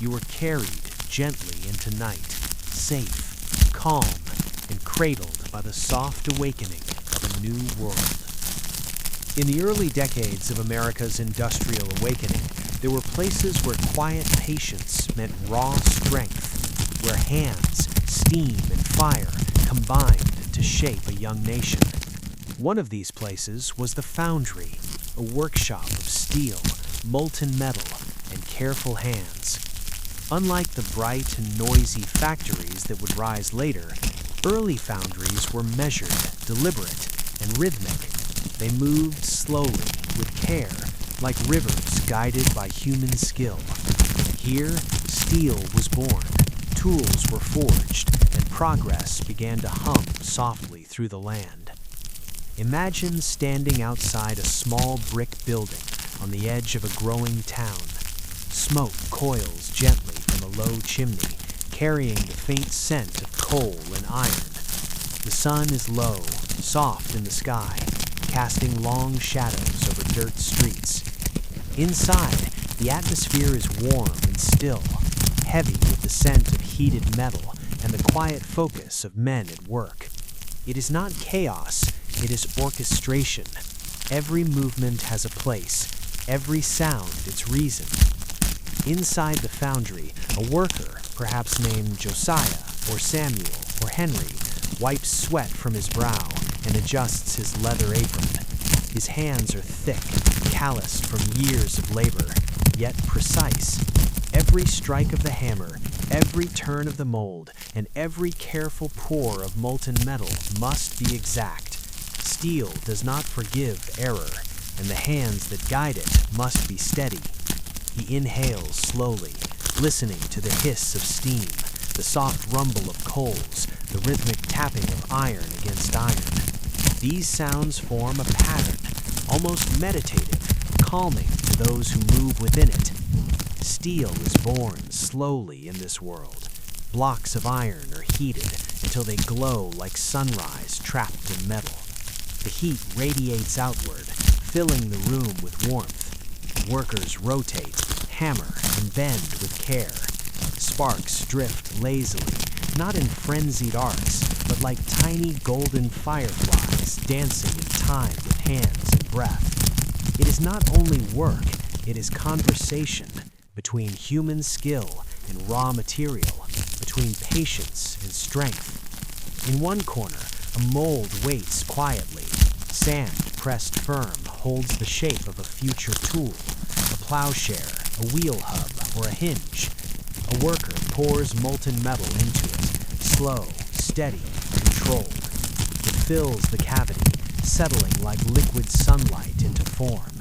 You are carried gently into night, safe, calm, and cradled by the soft awakening of a new world. In the early decades of America's industrial awakening, there were places where quiet patience meant raw strength, where hands, steam, and fire combined to shape a young nation. One of these places was the foundry, a workshop of steel, molten metal, and careful hands. Unlike the bright and noisy factories that would rise later, early foundries were measured, deliberate, and rhythmic. They moved slowly, with care, like rivers guided by human skill. Here, steel was born, tools were forged, and progress began to hum softly through the land. Imagine standing outside a small brick building on the edge of a growing town. Smoke coils gently from a low chimney, carrying the faint scent of coal and iron. The sun is low, soft in the sky, casting long shadows over dirt streets. Inside, the atmosphere is warm and still, heavy with the scent of heated metal and the quiet focus of men at work. It is not chaos, it is orchestration. Every movement has a place, every sound its reason. Inside the foundry, a worker, perhaps named Josiah, or Samuel, or Henry, wipes sweat from his brow and adjusts his leather apron. His hands are thick, calloused from years of labor, yet precise. Every strike of the hammer, every turn of the mold, and every careful pour of molten metal must be exact. Steel does not forgive error, and the hands that guide it must be steady. He inhales slowly, listening to the hiss of steam, the soft rumble of coals, the rhythmic tapping of iron against iron. These sounds form a pattern, almost meditative, calming to those who move within it. Steel is born slowly in this world. Blocks of iron are heated until they glow like sunrise trapped in metal. The heat radiates outward, filling the room with warmth. Workers rotate, hammer, and bend with care. Sparks drift lazily, not in frenzied arcs, but like tiny golden fireflies dancing in time with hands and breath. It is not only work, it is conversation between human skill and raw material, between patience and strength. In one corner, a mold waits quietly. Sand, pressed firm, holds the shape of a future tool, a plowshare, a wheel hub, or a hinge. A worker pours molten metal into it, slow, steady, controlled. It fills the cavity, settling like liquid sunlight into form.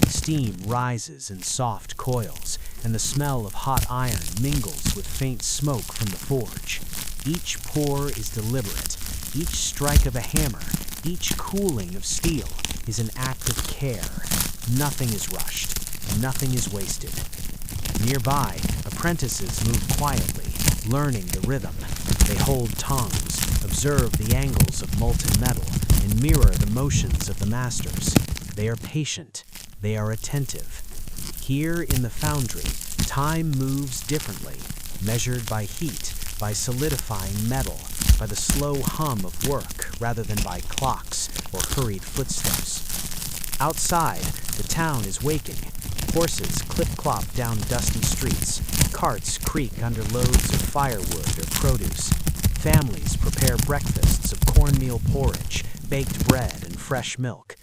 Steam rises in soft coils, and the smell of hot iron mingles with faint smoke from the forge. Each pour is deliberate. Each strike of a hammer, each cooling of steel is an act of care. Nothing is rushed. Nothing is wasted. Nearby, apprentices move quietly, learning the rhythm. They hold tongs, observe the angles of molten metal, and mirror the motions of the masters. They are patient. They are attentive. Here in the foundry, time moves differently, measured by heat, by solidifying metal, by the slow hum of work rather than by clocks or hurried footsteps. Outside, the town is waking. Horses clip-clop down dusty streets. Carts creak under loads of firewood or produce. Families prepare breakfasts of cornmeal porridge, baked bread, and fresh milk.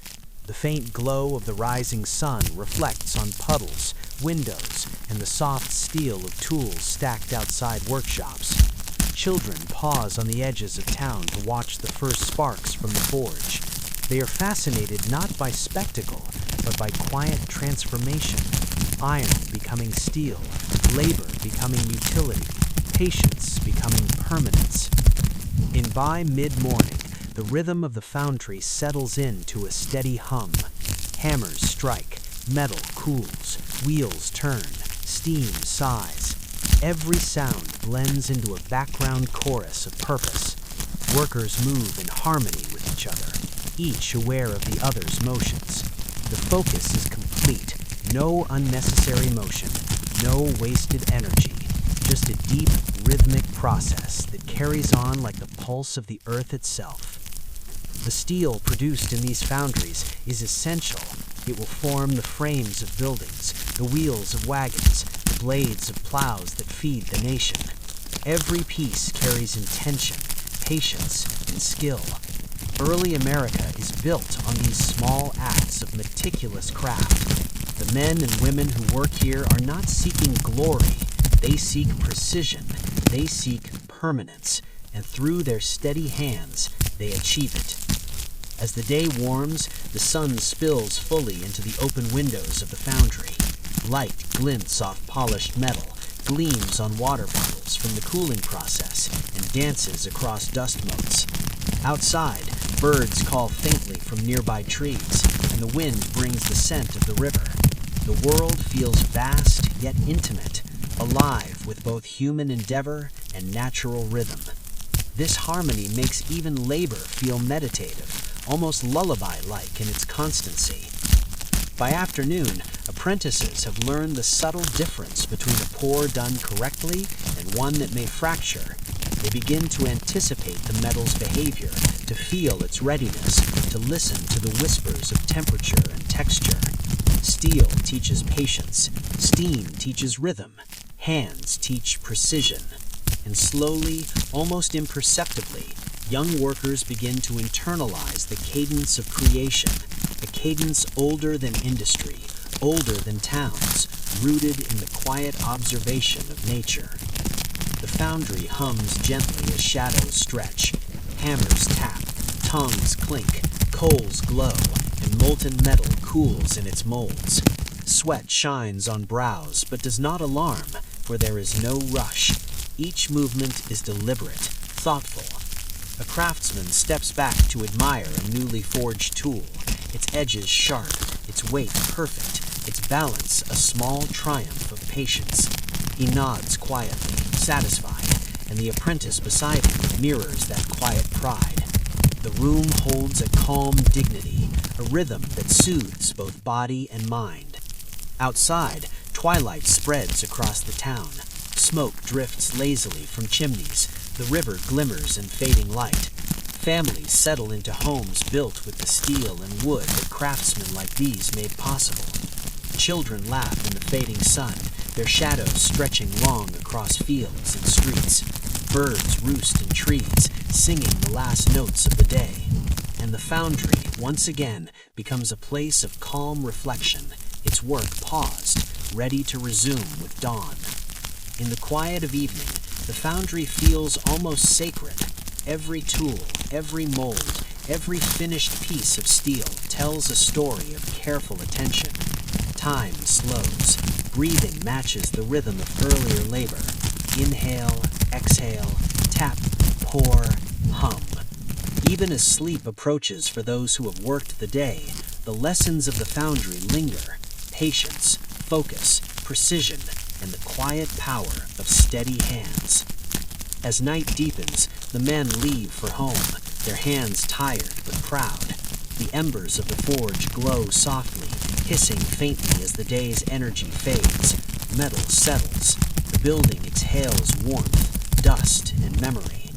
The faint glow of the rising sun reflects on puddles, windows, and the soft steel of tools stacked outside workshops. Children pause on the edges of town to watch the first sparks from the forge. They are fascinated not by spectacle, but by quiet transformation. Iron becoming steel, labor becoming utility, patience becoming permanence. By mid-morning, the rhythm of the foundry settles into a steady hum. Hammers strike, metal cools, wheels turn, steam sighs. Every sound blends into a background chorus of purpose. Workers move in harmony with each other, each aware of the other's motions. The focus is complete. No unnecessary motion, no wasted energy, just a deep, rhythmic process that carries on like the pulse of the earth itself. The steel produced in these foundries is essential. It will form the frames of buildings, the wheels of wagons, the blades of plows that feed the nation. Every piece carries intention, patience, and skill. Early America is built on these small acts of meticulous craft. The men and women who work here are not seeking glory. They seek precision. They seek permanence. And through their steady hands, they achieve it. As the day warms, the sun spills fully into the open windows of the foundry. Light glints off polished metal, gleams on water bottles from the cooling process, and dances across dust motes. Outside, birds call faintly from nearby trees, and the wind brings the scent of the river. The world feels vast yet intimate, alive with both human endeavor and natural rhythm. This harmony makes even labor feel meditative, almost lullaby-like in its constancy. By afternoon, apprentices have learned the subtle difference between a pour done correctly and one that may fracture. They begin to anticipate the metal's behavior, to feel its readiness, to listen to the whispers of temperature and texture. Steel teaches patience, steam teaches rhythm, hands teach precision. And slowly, almost imperceptibly, young workers begin to internalize the cadence of creation, a cadence older than industry, older than towns, rooted in the quiet observation of nature. The foundry hums gently as shadows stretch, hammers tap, tongues clink, coals glow, and molten metal cools in its molds. Sweat shines on brows, but does not alarm, for there is no rush. Each movement is deliberate, thoughtful. A craftsman steps back to admire a newly forged tool, its edges sharp, its weight perfect, its balance a small triumph of patience. He nods quietly, satisfied, and the apprentice beside him mirrors that quiet pride. The room holds a calm dignity, a rhythm that soothes both body and mind. Outside, twilight spreads across the town. Smoke drifts lazily from chimneys. The river glimmers in fading light. Families settle into homes built with the steel and wood that craftsmen like these made possible. Children laugh in the fading sun, their shadows stretching long across fields and streets. Birds roost in trees, singing the last notes of the day. And the foundry, once again, becomes a place of calm reflection, its work paused, ready to resume with dawn. In the quiet of evening, the foundry feels almost sacred. Every tool, every mold, every finished piece of steel tells a story of careful attention. Time slows. Breathing matches the rhythm of earlier labor. Inhale, exhale, tap, pour, hum. Even as sleep approaches for those who have worked the day, the lessons of the foundry linger. Patience, focus, precision, and the quiet power of steady hands. As night deepens, the men leave for home, their hands tired but proud. The embers of the forge glow softly, hissing faintly as the day's energy fades. Metal settles. The building exhales warmth, dust, and memory.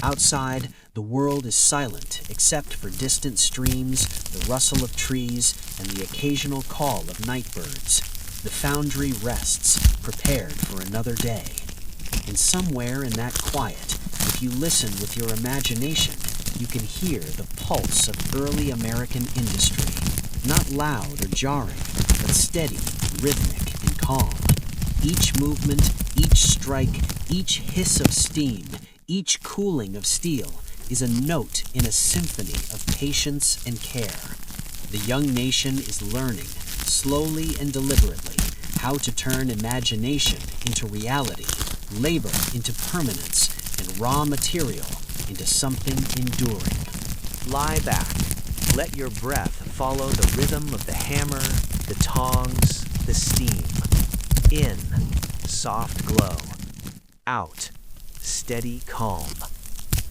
Outside, the world is silent except for distant streams, the rustle of trees, and the occasional call of night birds. The foundry rests, prepared for another day. And somewhere in that quiet, if you listen with your imagination, you can hear the pulse of early American industry, not loud or jarring, but steady, rhythmic, and calm. Each movement, each strike, each hiss of steam, each cooling of steel is a note in a symphony of patience and care. The young nation is learning, slowly and deliberately, how to turn imagination into reality, labor into permanence, and raw material into something enduring. Lie back. Let your breath follow the rhythm of the hammer, the tongs, the steam. In, soft glow. Out, steady calm.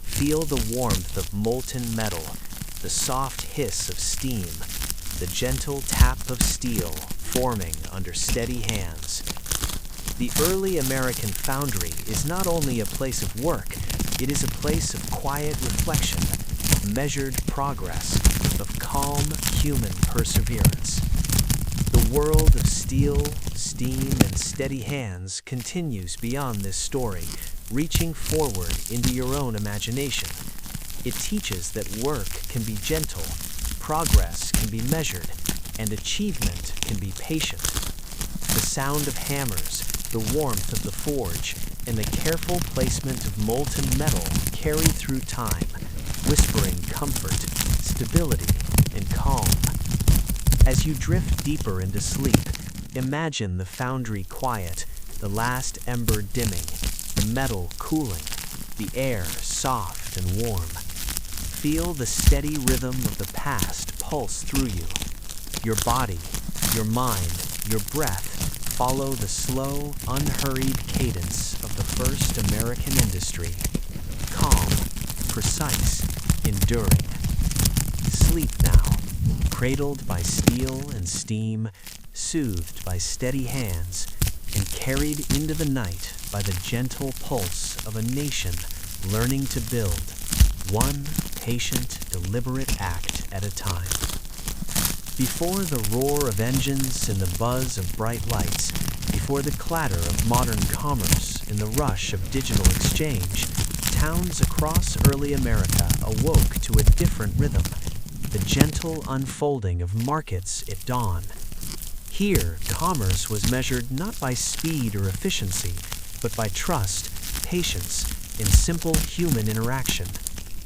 Feel the warmth of molten metal, the soft hiss of steam, the gentle tap of steel forming under steady hands. The early American foundry is not only a place of work, it is a place of quiet reflection, of measured progress, of calm human perseverance. The world of steel, steam, and steady hands continues beyond this story, reaching forward into your own imagination. It teaches that work can be gentle, progress can be measured, and achievement can be patient. The sound of hammers, the warmth of the forge, and the careful placement of molten metal carry through time, whispering comfort, stability, and calm. As you drift deeper into sleep, imagine the foundry quiet, the last ember dimming, the metal cooling, the air soft and warm. Feel the steady rhythm of the past pulse through you. Your body, your mind, your breath follow the slow, unhurried cadence of the first American industry. Calm, precise, enduring. Sleep now, cradled by steel and steam, soothed by steady hands, and carried into the night by the gentle pulse of a nation learning to build, one patient, deliberate act at a time. Before the roar of engines and the buzz of bright lights, before the clatter of modern commerce and the rush of digital exchange, towns across early America awoke to a different rhythm, the gentle unfolding of markets at dawn. Here, commerce was measured not by speed or efficiency, but by trust, patience, and simple human interaction.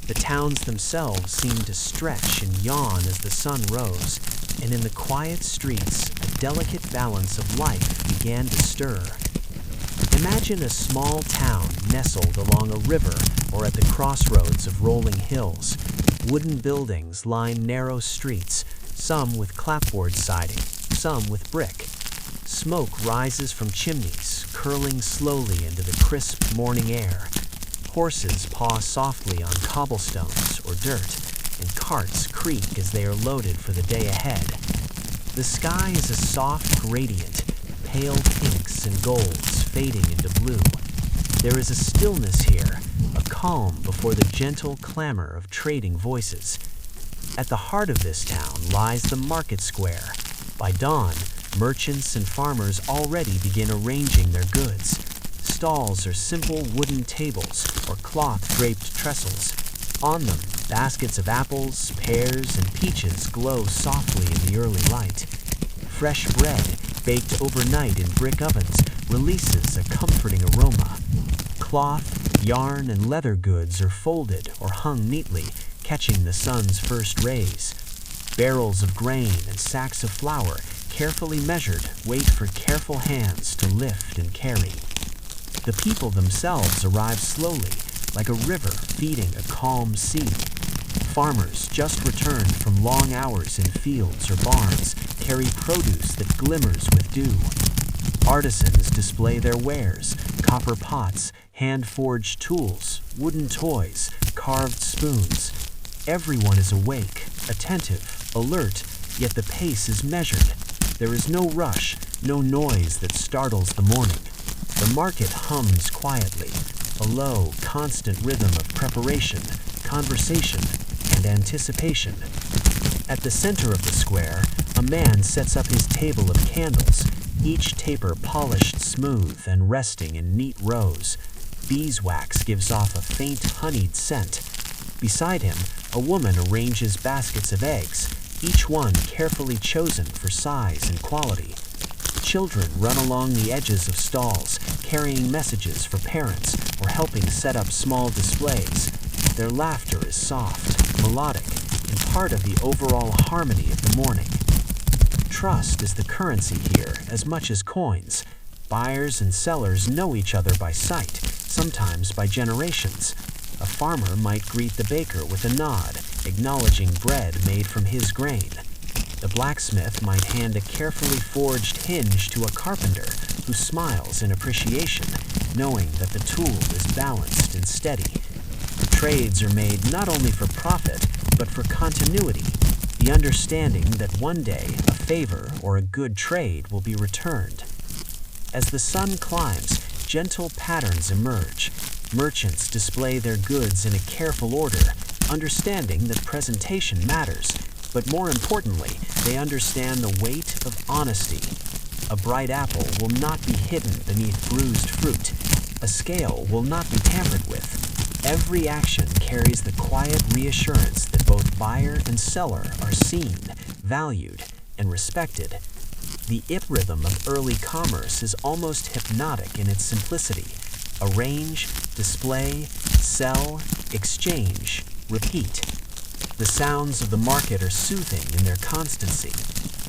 The towns themselves seemed to stretch and yawn as the sun rose, and in the quiet streets, a delicate balance of life began to stir. Imagine a small town nestled along a river or at the crossroads of rolling hills. Wooden buildings line narrow streets, some with clapboard siding, some with brick. Smoke rises from chimneys, curling slowly into the crisp morning air. Horses paw softly on cobblestones or dirt, and carts creak as they are loaded for the day ahead. The sky is a soft gradient, pale pinks and golds fading into blue. There is a stillness here, a calm before the gentle clamor of trading voices. At the heart of this town lies the market square. By dawn, merchants and farmers already begin arranging their goods. Stalls are simple wooden tables or cloth-draped trestles. On them, baskets of apples, pears, and peaches glow softly in the early light. Fresh bread, baked overnight in brick ovens, releases a comforting aroma. Cloth, yarn, and leather goods are folded or hung neatly, catching the sun's first rays. Barrels of grain and sacks of flour, carefully measured, wait for careful hands to lift and carry. The people themselves arrive slowly, like a river feeding a calm sea. Farmers just returned from long hours in fields or barns carry produce that glimmers with dew. Artisans display their wares, copper pots, hand-forged tools, wooden toys, carved spoons. Everyone is awake, attentive, alert, yet the pace is measured. There is no rush, no noise that startles the morning. The market hums quietly, a low, constant rhythm of preparation, conversation, and anticipation. At the center of the square, a man sets up his table of candles, each taper polished smooth and resting in neat rows. Beeswax gives off a faint honeyed scent. Beside him, a woman arranges baskets of eggs, each one carefully chosen for size and quality. Children run along the edges of stalls, carrying messages for parents or helping set up small displays. Their laughter is soft, melodic, and part of the overall harmony of the morning. Trust is the currency here as much as coins. Buyers and sellers know each other by sight, sometimes by generations. A farmer might greet the baker with a nod, acknowledging bread made from his grain. The blacksmith might hand a carefully forged hinge to a carpenter who smiles in appreciation, knowing that the tool is balanced and steady. Trades are made not only for profit, but for continuity, the understanding that one day a favor or a good trade will be returned. As the sun climbs, gentle patterns emerge. Merchants display their goods in a careful order, understanding that presentation matters, but more importantly, they understand the weight of honesty. A bright apple will not be hidden beneath bruised fruit. A scale will not be tampered with. Every action carries the quiet reassurance that both buyer and seller are seen, valued, and respected. The ip rhythm of early commerce is almost hypnotic in its simplicity. Arrange, display, sell, exchange, repeat. The sounds of the market are soothing in their constancy.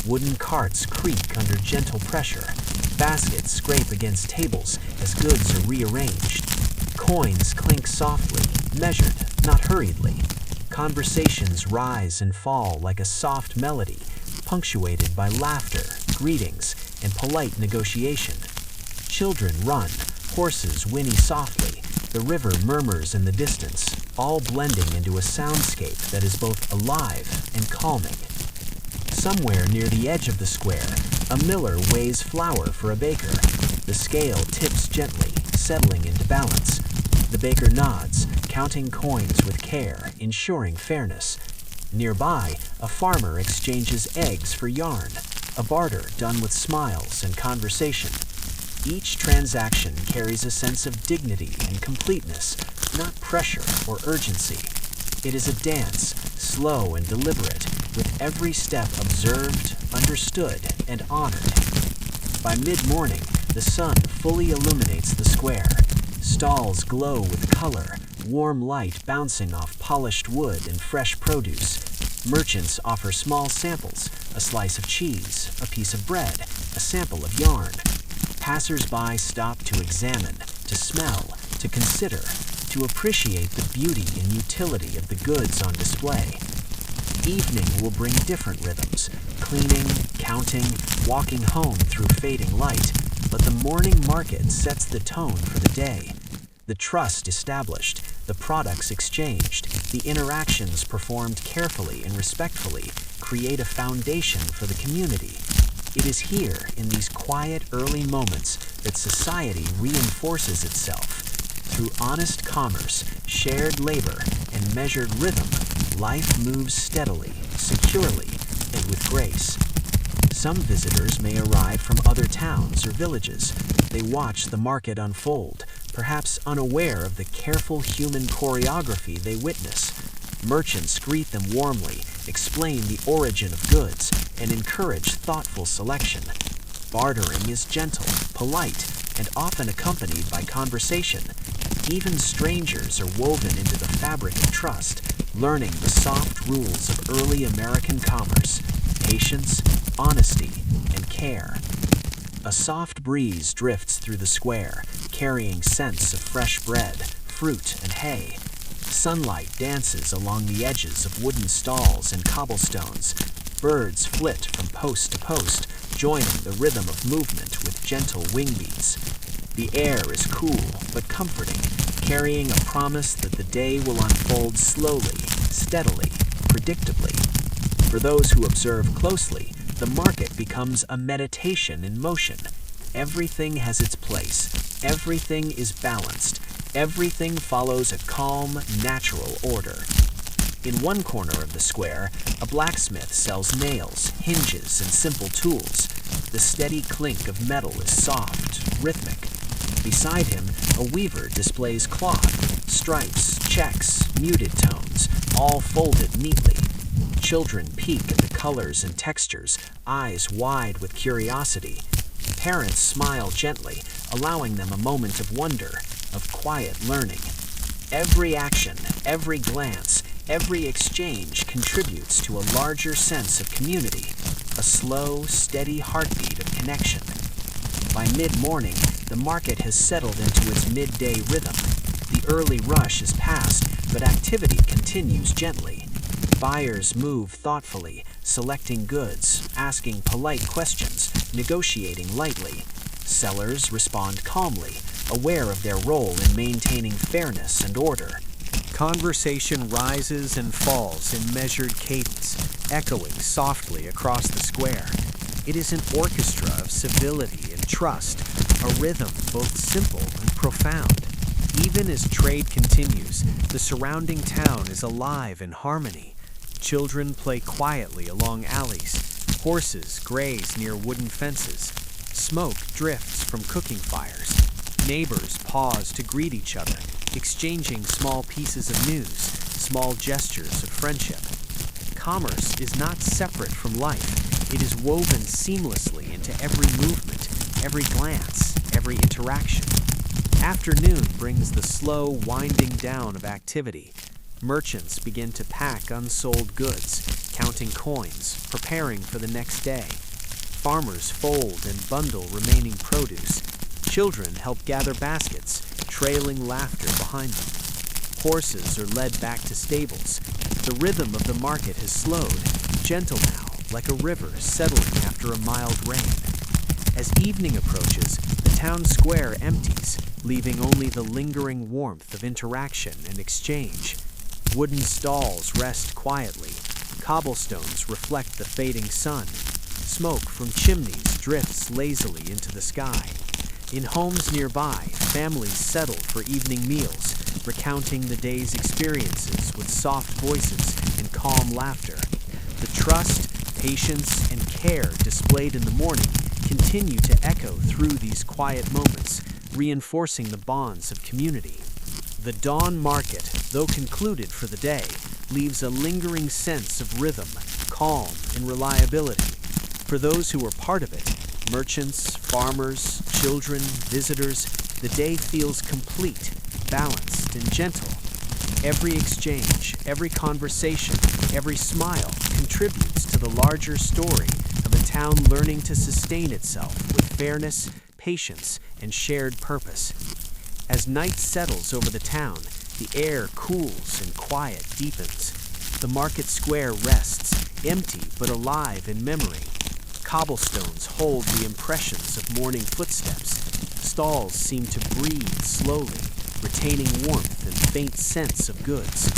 Wooden carts creak under gentle pressure. Baskets scrape against tables as goods are rearranged. Coins clink softly, measured, not hurriedly. Conversations rise and fall like a soft melody, punctuated by laughter, greetings, and polite negotiation. Children run, horses whinny softly, the river murmurs in the distance, all blending into a soundscape that is both alive and calming. Somewhere near the edge of the square, a miller weighs flour for a baker. The scale tips gently, settling into balance. The baker nods, counting coins with care, ensuring fairness. Nearby, a farmer exchanges eggs for yarn, a barter done with smiles and conversation. Each transaction carries a sense of dignity and completeness, not pressure or urgency. It is a dance, slow and deliberate, with every step observed, understood, and honored. By mid-morning, the sun fully illuminates the square. Stalls glow with color, warm light bouncing off polished wood and fresh produce. Merchants offer small samples, a slice of cheese, a piece of bread, a sample of yarn. Passers-by stop to examine, to smell, to consider, to appreciate the beauty and utility of the goods on display. Evening will bring different rhythms, cleaning, counting, walking home through fading light, but the morning market sets the tone for the day. The trust established, the products exchanged, the interactions performed carefully and respectfully create a foundation for the community. It is here, in these quiet early moments, that society reinforces itself. Through honest commerce, shared labor, and measured rhythm, life moves steadily, securely, and with grace. Some visitors may arrive from other towns or villages. They watch the market unfold, perhaps unaware of the careful human choreography they witness. Merchants greet them warmly, explain the origin of goods, and encourage thoughtful selection. Bartering is gentle, polite, and often accompanied by conversation. Even strangers are woven into the fabric of trust, learning the soft rules of early American commerce: patience, honesty, and care. A soft breeze drifts through the square, carrying scents of fresh bread, fruit, and hay. Sunlight dances along the edges of wooden stalls and cobblestones. Birds flit from post to post, joining the rhythm of movement with gentle wing beats. The air is cool but comforting, carrying a promise that the day will unfold slowly, steadily, predictably. For those who observe closely, the market becomes a meditation in motion. Everything has its place. Everything is balanced. Everything follows a calm, natural order. In one corner of the square, a blacksmith sells nails, hinges, and simple tools. The steady clink of metal is soft, rhythmic. Beside him, a weaver displays cloth, stripes, checks, muted tones, all folded neatly. Children peek at the colors and textures, eyes wide with curiosity. Parents smile gently, allowing them a moment of wonder, of quiet learning. Every action, every glance, every exchange contributes to a larger sense of community, a slow, steady heartbeat of connection. By mid-morning, the market has settled into its midday rhythm. The early rush is past, but activity continues gently. Buyers move thoughtfully, selecting goods, asking polite questions, negotiating lightly. Sellers respond calmly, aware of their role in maintaining fairness and order. Conversation rises and falls in measured cadence, echoing softly across the square. It is an orchestra of civility and trust, a rhythm both simple and profound. Even as trade continues, the surrounding town is alive in harmony. Children play quietly along alleys. Horses graze near wooden fences. Smoke drifts from cooking fires. Neighbors pause to greet each other, exchanging small pieces of news, small gestures of friendship. Commerce is not separate from life. It is woven seamlessly into every movement, every glance, every interaction. Afternoon brings the slow winding down of activity. Merchants begin to pack unsold goods, counting coins, preparing for the next day. Farmers fold and bundle remaining produce. Children help gather baskets, trailing laughter behind them. Horses are led back to stables. The rhythm of the market has slowed, gentle now, like a river settling after a mild rain. As evening approaches, the town square empties, leaving only the lingering warmth of interaction and exchange. Wooden stalls rest quietly. Cobblestones reflect the fading sun. Smoke from chimneys drifts lazily into the sky. In homes nearby, families settle for evening meals, recounting the day's experiences with soft voices and calm laughter. The trust, patience, and care displayed in the morning continue to echo through these quiet moments, reinforcing the bonds of community. The dawn market, though concluded for the day, leaves a lingering sense of rhythm, calm, and reliability. For those who were part of it, merchants, farmers, children, visitors, the day feels complete, balanced, and gentle. Every exchange, every conversation, every smile contributes to the larger story of a town learning to sustain itself with fairness, patience, and shared purpose. As night settles over the town, the air cools and quiet deepens. The market square rests, empty but alive in memory. Cobblestones hold the impressions of morning footsteps. Stalls seem to breathe slowly, retaining warmth and faint sense of goods.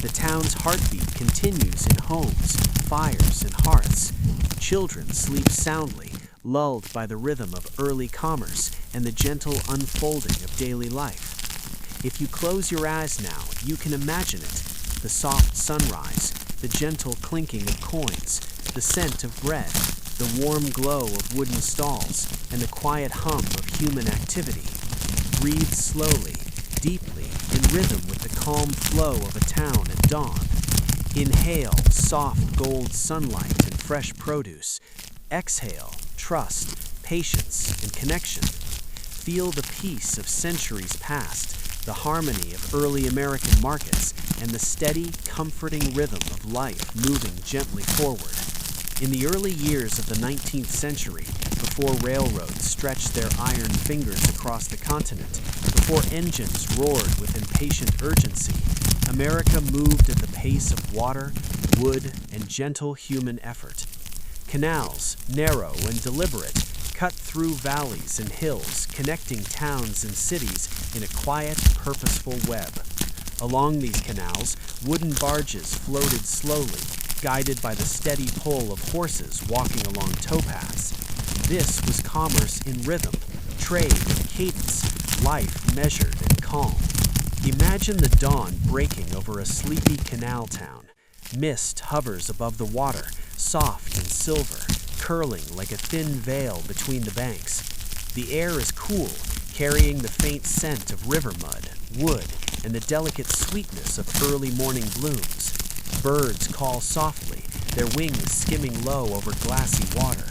The town's heartbeat continues in homes, fires, and hearths. Children sleep soundly, lulled by the rhythm of early commerce and the gentle unfolding of daily life. If you close your eyes now, you can imagine it. The soft sunrise, the gentle clinking of coins, the scent of bread, the warm glow of wooden stalls, and the quiet hum of human activity. Breathe slowly, deeply, in rhythm with the calm flow of a town at dawn. Inhale soft gold sunlight and fresh produce. Exhale trust, patience, and connection. Feel the peace of centuries past, the harmony of early American markets, and the steady, comforting rhythm of life moving gently forward. In the early years of the 19th century, before railroads stretched their iron fingers across the continent, before engines roared with impatient urgency, America moved at the pace of water, wood, and gentle human effort. Canals, narrow and deliberate, cut through valleys and hills, connecting towns and cities in a quiet, purposeful web. Along these canals, wooden barges floated slowly, guided by the steady pull of horses walking along towpaths. This was commerce in rhythm, trade in cadence, life measured and calm. Imagine the dawn breaking over a sleepy canal town. Mist hovers above the water, soft and silver, curling like a thin veil between the banks. The air is cool, carrying the faint scent of river mud, wood, and the delicate sweetness of early morning blooms. Birds call softly, their wings skimming low over glassy water.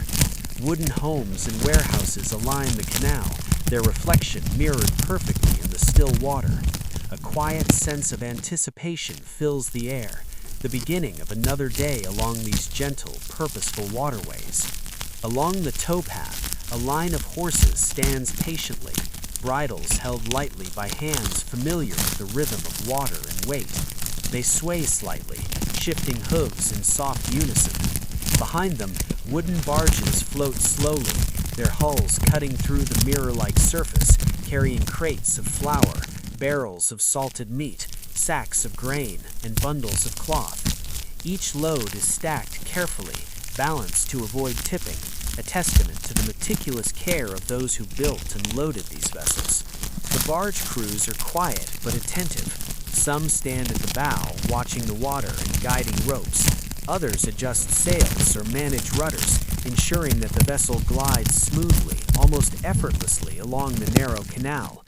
Wooden homes and warehouses align the canal, their reflection mirrored perfectly in the still water. A quiet sense of anticipation fills the air, the beginning of another day along these gentle, purposeful waterways. Along the towpath, a line of horses stands patiently, bridles held lightly by hands familiar with the rhythm of water and weight. They sway slightly, shifting hooves in soft unison. Behind them, wooden barges float slowly, their hulls cutting through the mirror-like surface, carrying crates of flour, barrels of salted meat, sacks of grain, and bundles of cloth. Each load is stacked carefully, balanced to avoid tipping, a testament to the meticulous care of those who built and loaded these vessels. The barge crews are quiet but attentive. Some stand at the bow, watching the water and guiding ropes. Others adjust sails or manage rudders, ensuring that the vessel glides smoothly, almost effortlessly along the narrow canal.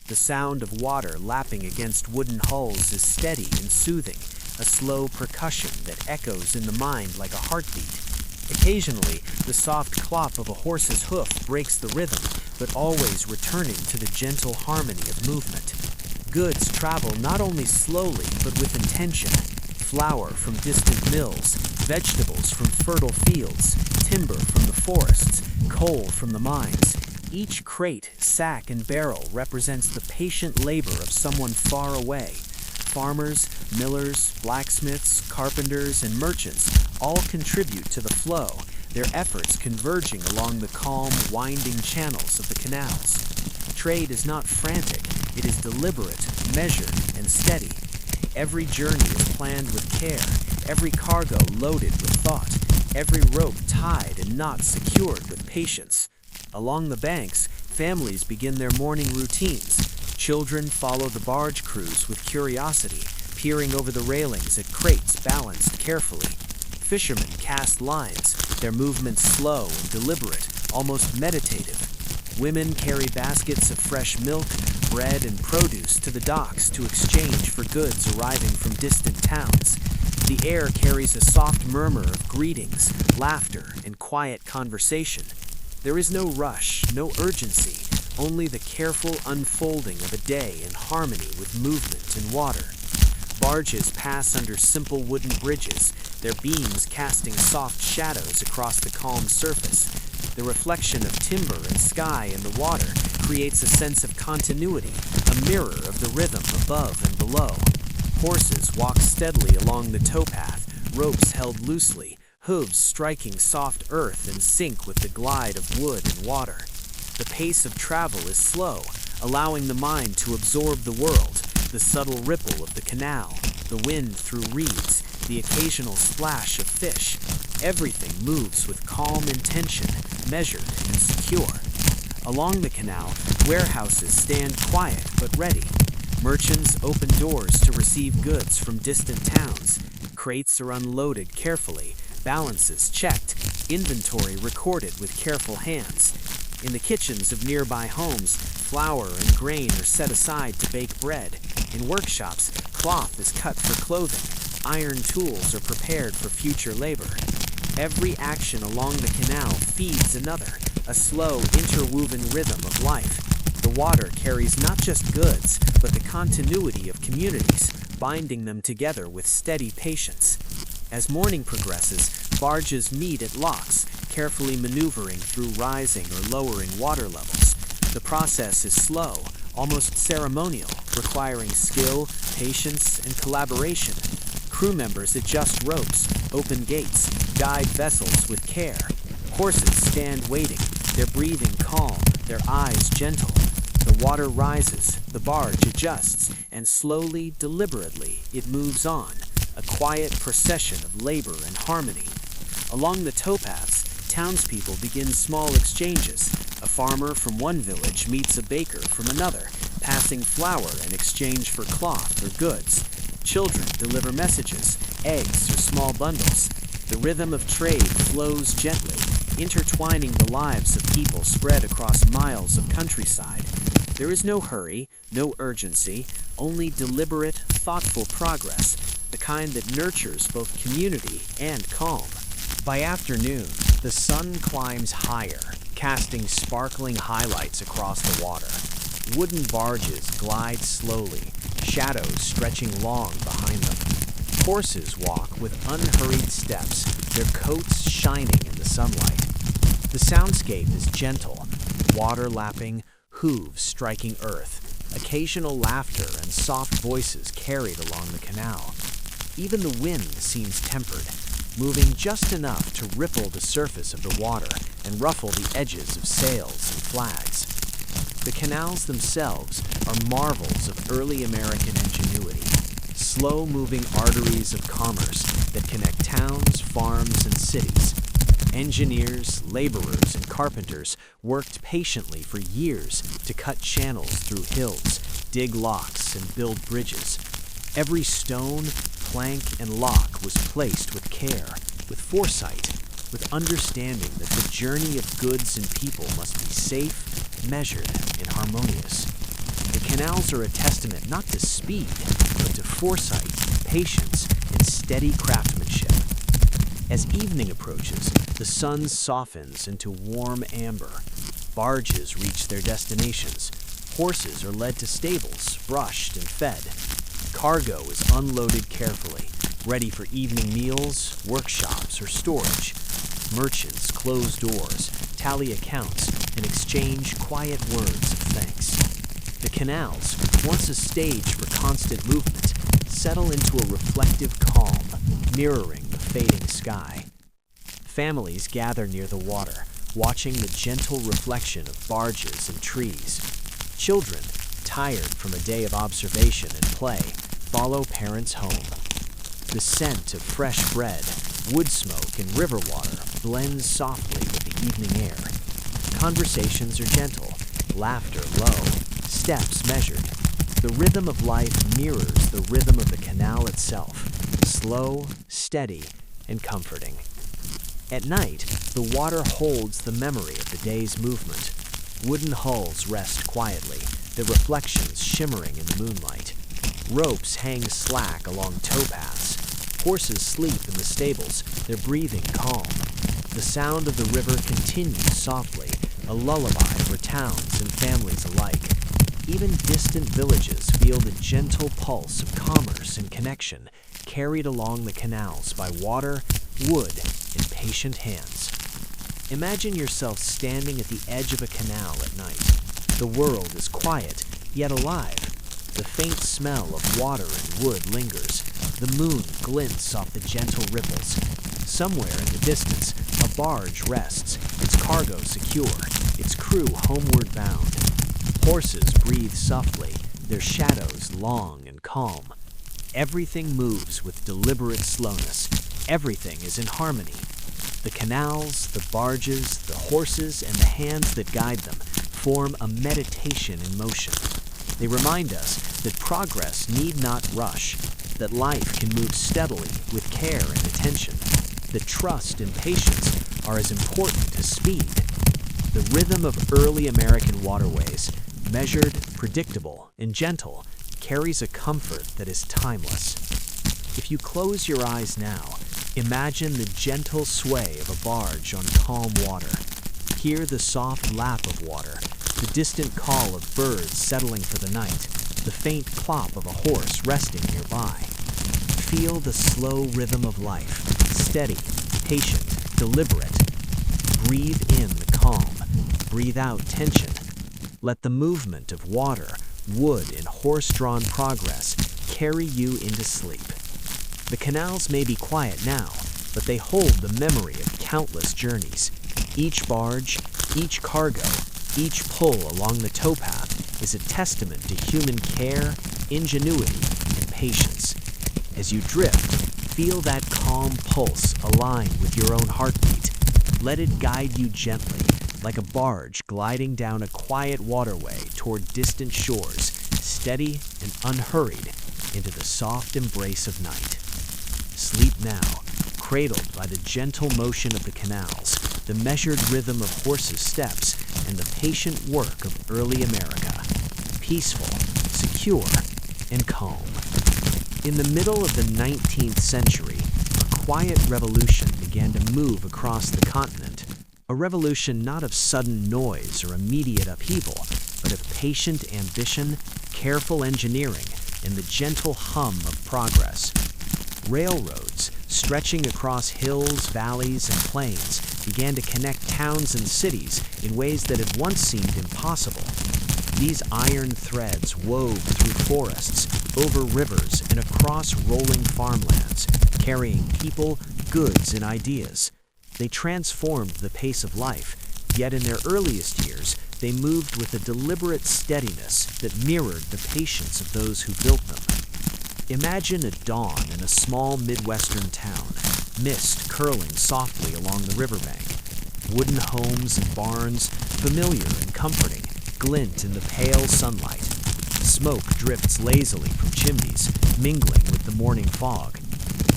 The sound of water lapping against wooden hulls is steady and soothing, a slow percussion that echoes in the mind like a heartbeat. Occasionally, the soft clop of a horse's hoof breaks the rhythm, but always returning to the gentle harmony of movement. Goods travel not only slowly, but with intention. Flour from distant mills, vegetables from fertile fields, timber from the forests, coal from the mines. Each crate, sack, and barrel represents the patient labor of someone far away. Farmers, millers, blacksmiths, carpenters, and merchants all contribute to the flow, their efforts converging along the calm, winding channels of the canals. Trade is not frantic, it is deliberate, measured, and steady. Every journey is planned with care, every cargo loaded with thought, every rope tied and knot secured with patience. Along the banks, families begin their morning routines. Children follow the barge crews with curiosity, peering over the railings at crates balanced carefully. Fishermen cast lines, their movements slow and deliberate, almost meditative. Women carry baskets of fresh milk, bread, and produce to the docks to exchange for goods arriving from distant towns. The air carries a soft murmur of greetings, laughter, and quiet conversation. There is no rush, no urgency, only the careful unfolding of a day in harmony with movement and water. Barges pass under simple wooden bridges, their beams casting soft shadows across the calm surface. The reflection of timber and sky in the water creates a sense of continuity, a mirror of the rhythm above and below. Horses walk steadily along the towpath, ropes held loosely, hooves striking soft earth in sync with the glide of wood and water. The pace of travel is slow, allowing the mind to absorb the world, the subtle ripple of the canal, the wind through reeds, the occasional splash of fish. Everything moves with calm intention, measured and secure. Along the canal, warehouses stand quiet but ready. Merchants open doors to receive goods from distant towns. Crates are unloaded carefully, balances checked, inventory recorded with careful hands. In the kitchens of nearby homes, flour and grain are set aside to bake bread. In workshops, cloth is cut for clothing. Iron tools are prepared for future labor. Every action along the canal feeds another, a slow, interwoven rhythm of life. The water carries not just goods, but the continuity of communities, binding them together with steady patience. As morning progresses, barges meet at locks, carefully maneuvering through rising or lowering water levels. The process is slow, almost ceremonial, requiring skill, patience, and collaboration. Crew members adjust ropes, open gates, guide vessels with care. Horses stand waiting, their breathing calm, their eyes gentle. The water rises, the barge adjusts, and slowly, deliberately, it moves on, a quiet procession of labor and harmony. Along the towpaths, townspeople begin small exchanges. A farmer from one village meets a baker from another, passing flour in exchange for cloth or goods. Children deliver messages, eggs or small bundles. The rhythm of trade flows gently, intertwining the lives of people spread across miles of countryside. There is no hurry, no urgency, only deliberate, thoughtful progress. the kind that nurtures both community and calm. By afternoon, the sun climbs higher, casting sparkling highlights across the water. Wooden barges glide slowly, shadows stretching long behind them. Horses walk with unhurried steps, their coats shining in the sunlight. The soundscape is gentle, water lapping, hooves striking earth, occasional laughter and soft voices carried along the canal. Even the wind seems tempered, moving just enough to ripple the surface of the water and ruffle the edges of sails and flags. The canals themselves are marvels of early American ingenuity, slow-moving arteries of commerce that connect towns, farms, and cities. Engineers, laborers, and carpenters worked patiently for years to cut channels through hills, dig locks, and build bridges. Every stone, plank, and lock was placed with care, with foresight, with understanding that the journey of goods and people must be safe, measured, and harmonious. The canals are a testament not to speed, but to foresight, patience, and steady craftsmanship. As evening approaches, the sun softens into warm amber. Barges reach their destinations. Horses are led to stables, brushed and fed. Cargo is unloaded carefully, ready for evening meals, workshops, or storage. Merchants close doors, tally accounts, and exchange quiet words of thanks. The canals, once a stage for constant movement, settle into a reflective calm, mirroring the fading sky. Families gather near the water, watching the gentle reflection of barges and trees. Children, tired from a day of observation and play, follow parents home. The scent of fresh bread, wood smoke, and river water blends softly with the evening air. Conversations are gentle, laughter low, steps measured. The rhythm of life mirrors the rhythm of the canal itself, slow, steady, and comforting. At night, the water holds the memory of the day's movement. Wooden hulls rest quietly, their reflections shimmering in the moonlight. Ropes hang slack along towpaths. Horses sleep in the stables, their breathing calm. The sound of the river continues softly, a lullaby for towns and families alike. Even distant villages feel the gentle pulse of commerce and connection carried along the canals by water, wood, and patient hands. Imagine yourself standing at the edge of a canal at night. The world is quiet, yet alive. The faint smell of water and wood lingers. The moon glints off the gentle ripples. Somewhere in the distance, a barge rests, its cargo secure, its crew homeward bound. Horses breathe softly, their shadows long and calm. Everything moves with deliberate slowness. Everything is in harmony. The canals, the barges, the horses, and the hands that guide them form a meditation in motion. They remind us that progress need not rush, that life can move steadily with care and attention, that trust and patience are as important as speed. The rhythm of early American waterways, measured, predictable, and gentle, carries a comfort that is timeless. If you close your eyes now, imagine the gentle sway of a barge on calm water. Hear the soft lap of water, the distant call of birds settling for the night, the faint clop of a horse resting nearby. Feel the slow rhythm of life, steady, patient, deliberate. Breathe in the calm, breathe out tension. Let the movement of water, wood, and horse-drawn progress carry you into sleep. The canals may be quiet now, but they hold the memory of countless journeys. Each barge, each cargo, each pull along the towpath is a testament to human care, ingenuity, and patience. As you drift, feel that calm pulse align with your own heartbeat. Let it guide you gently, like a barge gliding down a quiet waterway toward distant shores, steady and unhurried into the soft embrace of night. Sleep now, cradled by the gentle motion of the canals, the measured rhythm of horses' steps, and the patient work of early America. Peaceful, secure, and calm. In the middle of the 19th century, a quiet revolution began to move across the continent. A revolution not of sudden noise or immediate upheaval, but of patient ambition, careful engineering, and the gentle hum of progress. Railroads, stretching across hills, valleys, and plains, began to connect towns and cities in ways that had once seemed impossible. These iron threads wove through forests, over rivers, and across rolling farmlands, carrying people, goods, and ideas. They transformed the pace of life, yet in their earliest years, they moved with a deliberate steadiness that mirrored the patience of those who built them. Imagine a dawn in a small Midwestern town, mist curling softly along the riverbank. Wooden homes and barns, familiar and comforting, glint in the pale sunlight. Smoke drifts lazily from chimneys, mingling with the morning fog.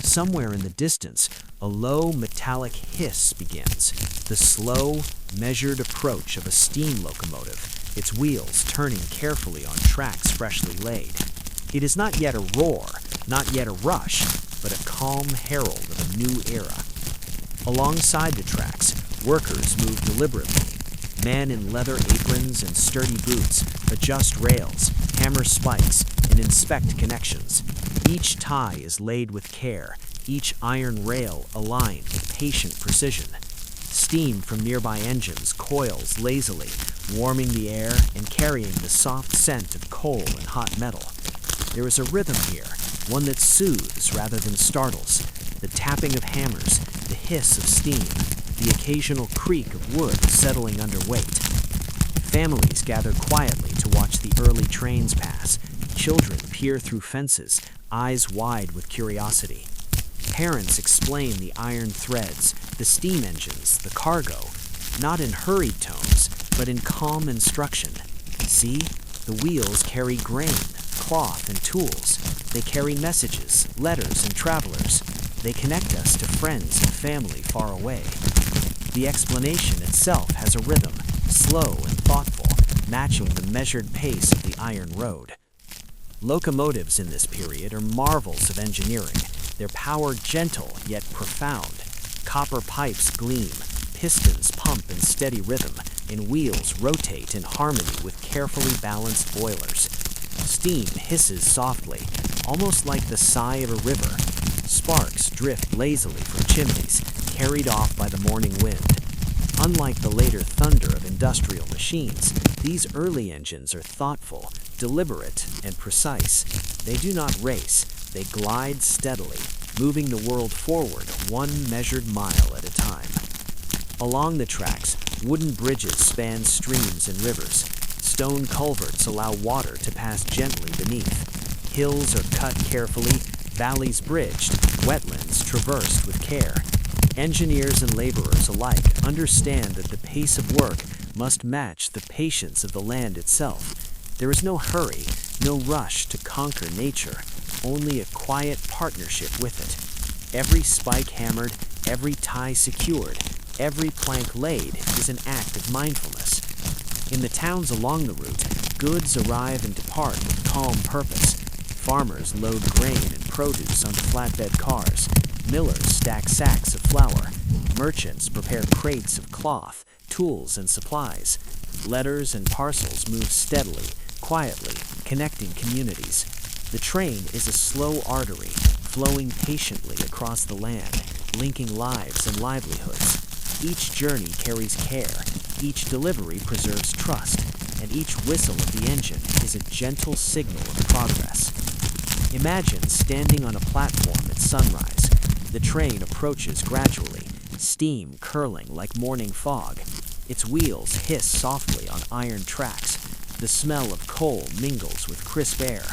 Somewhere in the distance, a low metallic hiss begins, the slow, measured approach of a steam locomotive, its wheels turning carefully on tracks freshly laid. It is not yet a roar, not yet a rush, but a calm herald of a new era. Alongside the tracks, workers move deliberately. Men in leather aprons and sturdy boots adjust rails, hammer spikes, and inspect connections. Each tie is laid with care, each iron rail aligned with patient precision. Steam from nearby engines coils lazily, warming the air and carrying the soft scent of coal and hot metal. There is a rhythm here, one that soothes rather than startles. The tapping of hammers, the hiss of steam, the occasional creak of wood settling under weight. Families gather quietly to watch the early trains pass. Children peer through fences, eyes wide with curiosity. Parents explain the iron threads, the steam engines, the cargo, not in hurried tones, but in calm instruction. See, the wheels carry grain, cloth, and tools. They carry messages, letters, and travelers. They connect us to friends and family far away. The explanation itself has a rhythm, slow and thoughtful, matching the measured pace of the iron road. Locomotives in this period are marvels of engineering, their power gentle yet profound. Copper pipes gleam, pistons pump in steady rhythm, and wheels rotate in harmony with carefully balanced boilers. Steam hisses softly, almost like the sigh of a river. Sparks drift lazily from chimneys, carried off by the morning wind. Unlike the later thunder of industrial machines, these early engines are thoughtful, deliberate, and precise. They do not race, they glide steadily, moving the world forward one measured mile at a time. Along the tracks, wooden bridges span streams and rivers. Stone culverts allow water to pass gently beneath. Hills are cut carefully, valleys bridged, wetlands traversed with care. Engineers and laborers alike understand that the pace of work must match the patience of the land itself. There is no hurry, no rush to conquer nature, only a quiet partnership with it. Every spike hammered, every tie secured, every plank laid is an act of mindfulness. In the towns along the route, goods arrive and depart with calm purpose. Farmers load grain and produce onto flatbed cars. Millers stack sacks of flour. Merchants prepare crates of cloth, tools, and supplies. Letters and parcels move steadily, quietly, connecting communities. The train is a slow artery, flowing patiently across the land, linking lives and livelihoods. Each journey carries care, each delivery preserves trust, and each whistle of the engine is a gentle signal of progress. Imagine standing on a platform at sunrise. The train approaches gradually, steam curling like morning fog. Its wheels hiss softly on iron tracks. The smell of coal mingles with crisp air.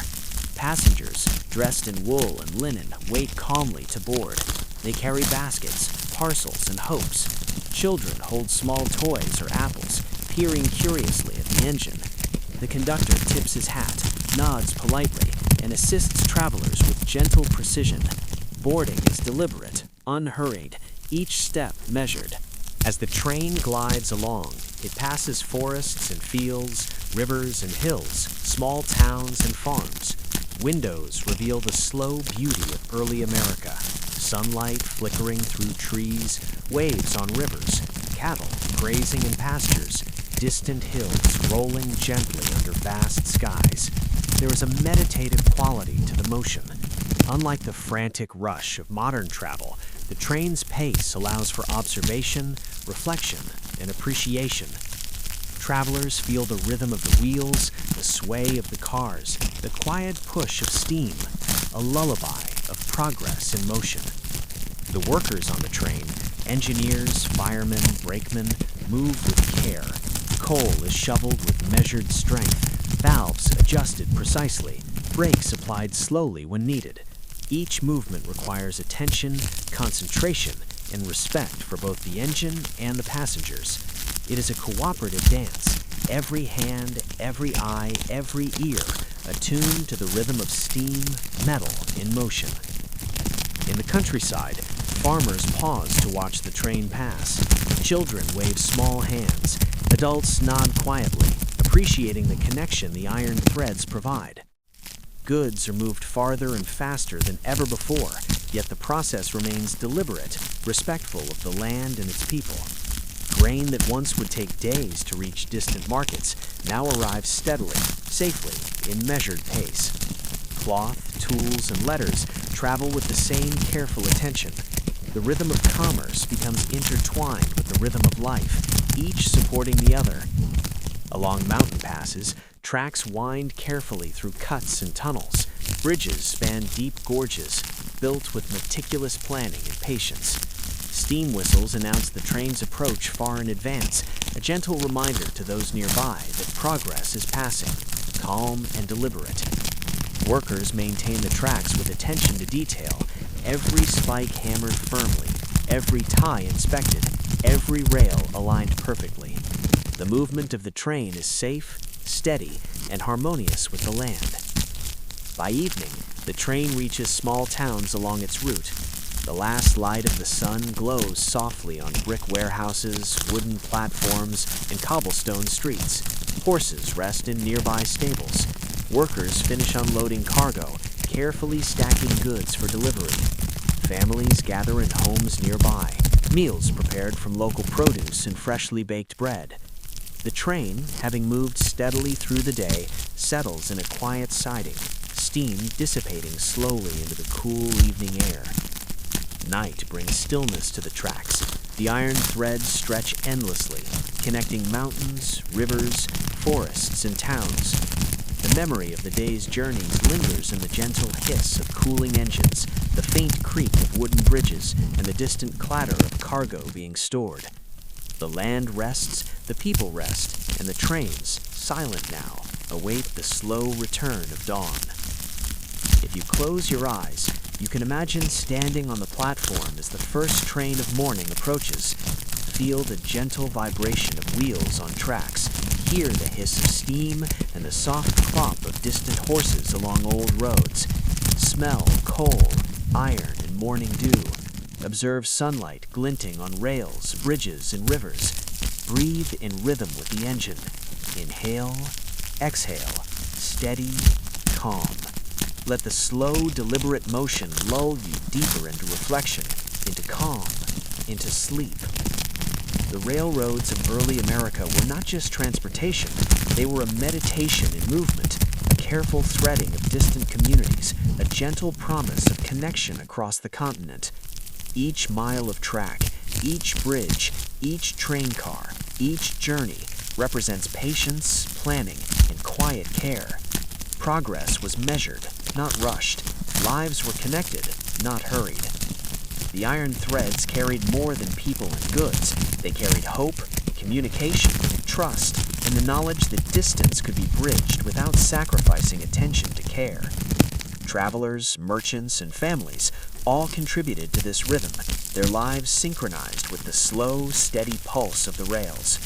Passengers, dressed in wool and linen, wait calmly to board. They carry baskets, parcels, and hopes. Children hold small toys or apples, peering curiously at the engine. The conductor tips his hat, nods politely, and assists travelers with gentle precision. Boarding is deliberate, unhurried, each step measured. As the train glides along, it passes forests and fields, rivers and hills, small towns and farms. Windows reveal the slow beauty of early America. Sunlight flickering through trees, waves on rivers, cattle grazing in pastures, distant hills rolling gently under vast skies. There is a meditative quality to the motion. Unlike the frantic rush of modern travel, the train's pace allows for observation, reflection, and appreciation. Travelers feel the rhythm of the wheels, the sway of the cars, the quiet push of steam, a lullaby of progress in motion. The workers on the train, engineers, firemen, brakemen, move with care. Coal is shoveled with measured strength, valves adjusted precisely, brakes applied slowly when needed. Each movement requires attention, concentration, and respect for both the engine and the passengers. It is a cooperative dance, every hand, every eye, every ear, attuned to the rhythm of steam, metal in motion. In the countryside, farmers pause to watch the train pass. Children wave small hands. Adults nod quietly, appreciating the connection the iron threads provide. Goods are moved farther and faster than ever before, yet the process remains deliberate, respectful of the land and its people. Grain that once would take days to reach distant markets now arrives steadily, safely, in measured pace. Cloth, tools, and letters travel with the same careful attention. The rhythm of commerce becomes intertwined with the rhythm of life, each supporting the other. Along mountain passes, tracks wind carefully through cuts and tunnels. Bridges span deep gorges, built with meticulous planning and patience. Steam whistles announce the train's approach far in advance, a gentle reminder to those nearby that progress is passing, calm and deliberate. Workers maintain the tracks with attention to detail, every spike hammered firmly, every tie inspected, every rail aligned perfectly. The movement of the train is safe, steady, and harmonious with the land. By evening, the train reaches small towns along its route. The last light of the sun glows softly on brick warehouses, wooden platforms, and cobblestone streets. Horses rest in nearby stables. Workers finish unloading cargo, carefully stacking goods for delivery. Families gather in homes nearby, meals prepared from local produce and freshly baked bread. The train, having moved steadily through the day, settles in a quiet siding, steam dissipating slowly into the cool evening air. Night brings stillness to the tracks. The iron threads stretch endlessly, connecting mountains, rivers, forests, and towns. The memory of the day's journeys lingers in the gentle hiss of cooling engines, the faint creak of wooden bridges, and the distant clatter of cargo being stored. The land rests, the people rest, and the trains, silent now, await the slow return of dawn. If you close your eyes, you can imagine standing on the platform as the first train of morning approaches. Feel the gentle vibration of wheels on tracks, hear the hiss of steam and the soft clop of distant horses along old roads. Smell coal, iron, and morning dew. Observe sunlight glinting on rails, bridges, and rivers. Breathe in rhythm with the engine. Inhale, exhale, steady, calm. Let the slow, deliberate motion lull you deeper into reflection, into calm, into sleep. The railroads of early America were not just transportation, they were a meditation in movement, a careful threading of distant communities, a gentle promise of connection across the continent. Each mile of track, each bridge, each train car, each journey represents patience, planning, and quiet care. Progress was measured, not rushed. Lives were connected, not hurried. The iron threads carried more than people and goods. They carried hope, communication, trust, and the knowledge that distance could be bridged without sacrificing attention to care. Travelers, merchants, and families all contributed to this rhythm, their lives synchronized with the slow, steady pulse of the rails.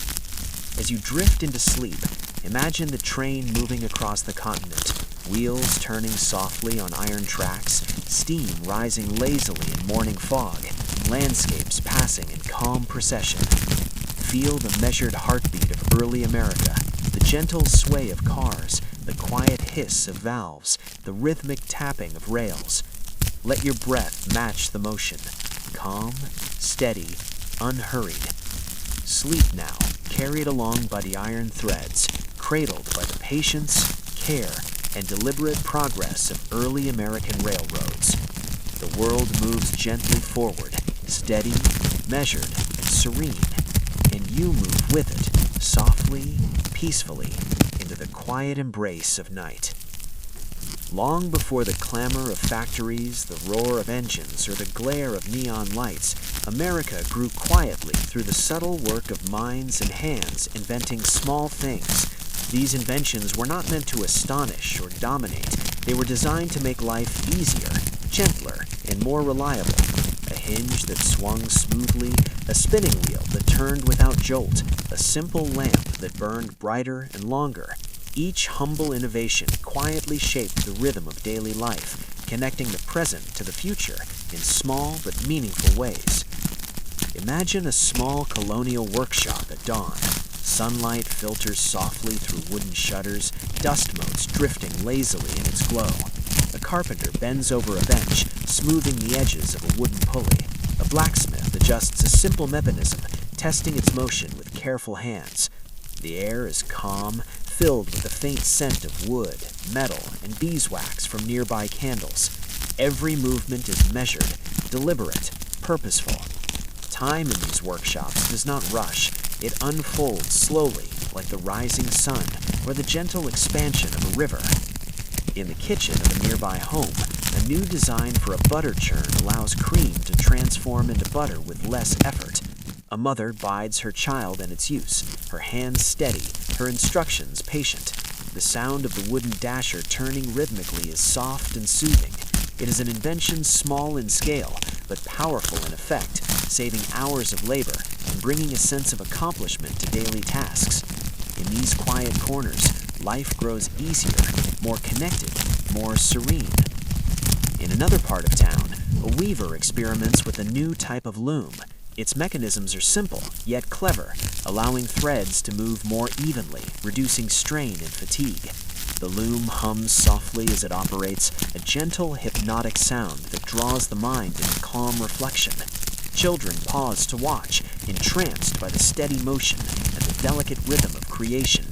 As you drift into sleep, imagine the train moving across the continent, wheels turning softly on iron tracks, steam rising lazily in morning fog, landscapes passing in calm procession. Feel the measured heartbeat of early America, the gentle sway of cars, the quiet hiss of valves, the rhythmic tapping of rails. Let your breath match the motion, calm, steady, unhurried. Sleep now, carried along by the iron threads, cradled by the patience, care, and deliberate progress of early American railroads. The world moves gently forward, steady, measured, and serene, and you move with it, softly, peacefully, into the quiet embrace of night. Long before the clamor of factories, the roar of engines, or the glare of neon lights, America grew quietly through the subtle work of minds and hands inventing small things. These inventions were not meant to astonish or dominate. They were designed to make life easier, gentler, and more reliable. A hinge that swung smoothly, a spinning wheel that turned without jolt, a simple lamp that burned brighter and longer. Each humble innovation quietly shaped the rhythm of daily life, connecting the present to the future in small but meaningful ways. Imagine a small colonial workshop at dawn. Sunlight filters softly through wooden shutters, dust motes drifting lazily in its glow. A carpenter bends over a bench, smoothing the edges of a wooden pulley. A blacksmith adjusts a simple mechanism, testing its motion with careful hands. The air is calm, filled with the faint scent of wood, metal, and beeswax from nearby candles. Every movement is measured, deliberate, purposeful. Time in these workshops does not rush. It unfolds slowly, like the rising sun or the gentle expansion of a river. In the kitchen of a nearby home, a new design for a butter churn allows cream to transform into butter with less effort. A mother bides her child in its use, her hands steady, her instructions patient. The sound of the wooden dasher turning rhythmically is soft and soothing. It is an invention small in scale, but powerful in effect, saving hours of labor and bringing a sense of accomplishment to daily tasks. In these quiet corners, life grows easier, more connected, more serene. In another part of town, a weaver experiments with a new type of loom. Its mechanisms are simple, yet clever, allowing threads to move more evenly, reducing strain and fatigue. The loom hums softly as it operates, a gentle, hypnotic sound that draws the mind into calm reflection. Children pause to watch, entranced by the steady motion and the delicate rhythm of creation.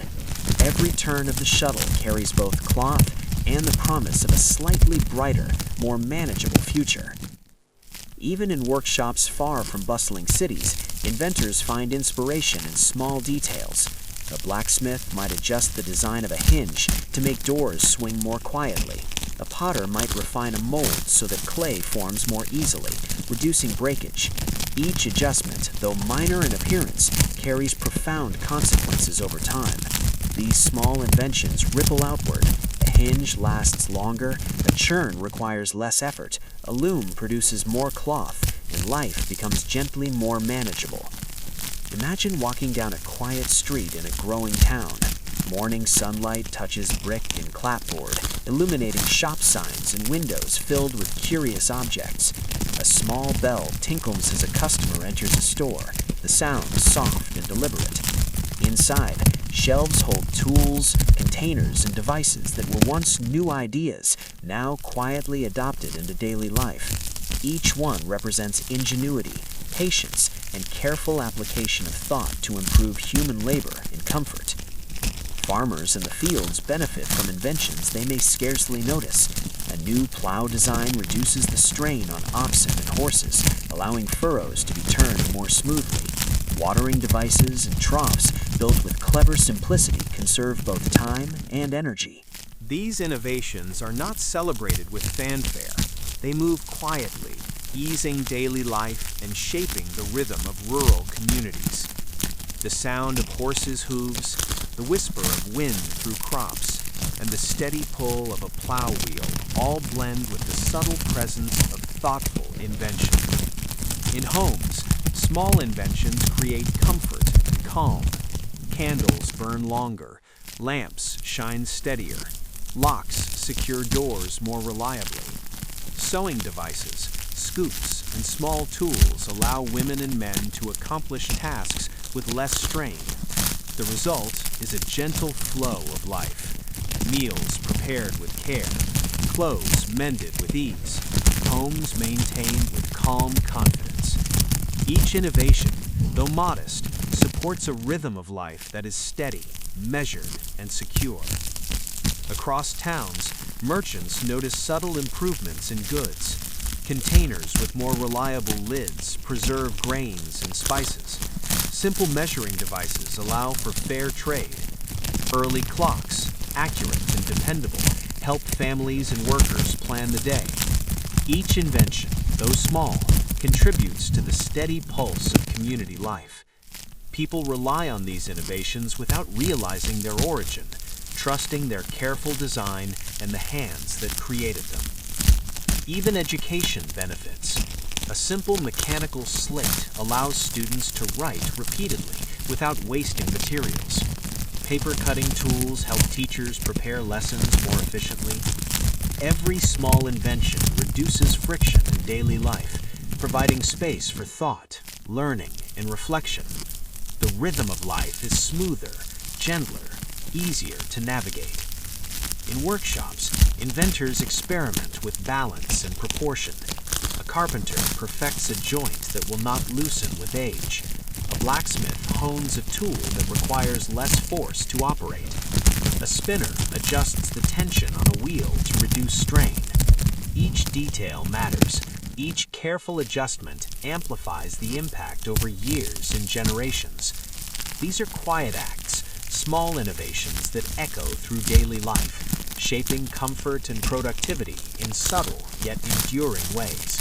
Every turn of the shuttle carries both cloth and the promise of a slightly brighter, more manageable future. Even in workshops far from bustling cities, inventors find inspiration in small details. A blacksmith might adjust the design of a hinge to make doors swing more quietly. A potter might refine a mold so that clay forms more easily, reducing breakage. Each adjustment, though minor in appearance, carries profound consequences over time. These small inventions ripple outward. A hinge lasts longer, a churn requires less effort, a loom produces more cloth, and life becomes gently more manageable. Imagine walking down a quiet street in a growing town. Morning sunlight touches brick and clapboard, illuminating shop signs and windows filled with curious objects. A small bell tinkles as a customer enters a store, the sound soft and deliberate. Inside, shelves hold tools, containers, and devices that were once new ideas, now quietly adopted into daily life. Each one represents ingenuity, patience, and careful application of thought to improve human labor and comfort. Farmers in the fields benefit from inventions they may scarcely notice. A new plow design reduces the strain on oxen and horses, allowing furrows to be turned more smoothly. Watering devices and troughs built with clever simplicity conserve both time and energy. These innovations are not celebrated with fanfare. They move quietly, easing daily life and shaping the rhythm of rural communities. The sound of horses' hooves, the whisper of wind through crops, and the steady pull of a plow wheel all blend with the subtle presence of thoughtful invention. In homes, small inventions create comfort and calm. Candles burn longer, lamps shine steadier, locks secure doors more reliably. Sewing devices, scoops, and small tools allow women and men to accomplish tasks with less strain. The result is a gentle flow of life. meals prepared with care, clothes mended with ease, homes maintained with calm confidence. Each innovation, though modest, supports a rhythm of life that is steady, measured, and secure. Across towns, merchants notice subtle improvements in goods. Containers with more reliable lids preserve grains and spices. Simple measuring devices allow for fair trade. Early clocks, accurate and dependable, help families and workers plan the day. Each invention, though small, contributes to the steady pulse of community life. People rely on these innovations without realizing their origin, trusting their careful design and the hands that created them. Even education benefits. A simple mechanical slate allows students to write repeatedly without wasting materials. Paper cutting tools help teachers prepare lessons more efficiently. Every small invention reduces friction in daily life, providing space for thought, learning, and reflection. The rhythm of life is smoother, gentler, easier to navigate. In workshops, inventors experiment with balance and proportion. A carpenter perfects a joint that will not loosen with age. A blacksmith hones a tool that requires less force to operate. A spinner adjusts the tension on a wheel to reduce strain. Each detail matters. Each careful adjustment amplifies the impact over years and generations. These are quiet acts, small innovations that echo through daily life, shaping comfort and productivity in subtle yet enduring ways.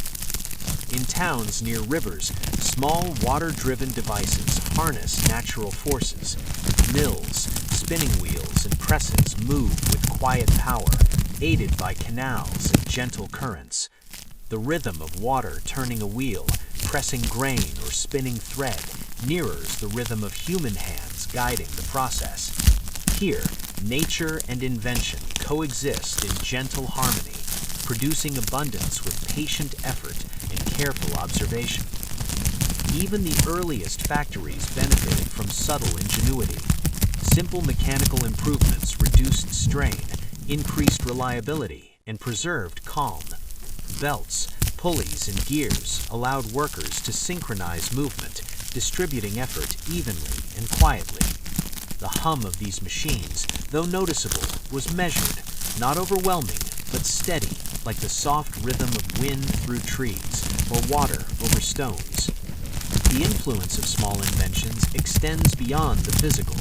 In towns near rivers, small water-driven devices harness natural forces. Mills, spinning wheels, and presses move with quiet power, aided by canals and gentle currents. The rhythm of water turning a wheel, pressing grain, or spinning thread mirrors the rhythm of human hands guiding the process. Here, nature and invention coexist in gentle harmony, producing abundance with patient effort and careful observation. Even the earliest factories benefited from subtle ingenuity. Simple mechanical improvements reduced strain, increased reliability, and preserved calm. Belts, pulleys, and gears allowed workers to synchronize movement, distributing effort evenly and quietly. The hum of these machines, though noticeable, was measured, not overwhelming, but steady, like the soft rhythm of wind through trees or water over stones. The influence of small inventions extends beyond the physical.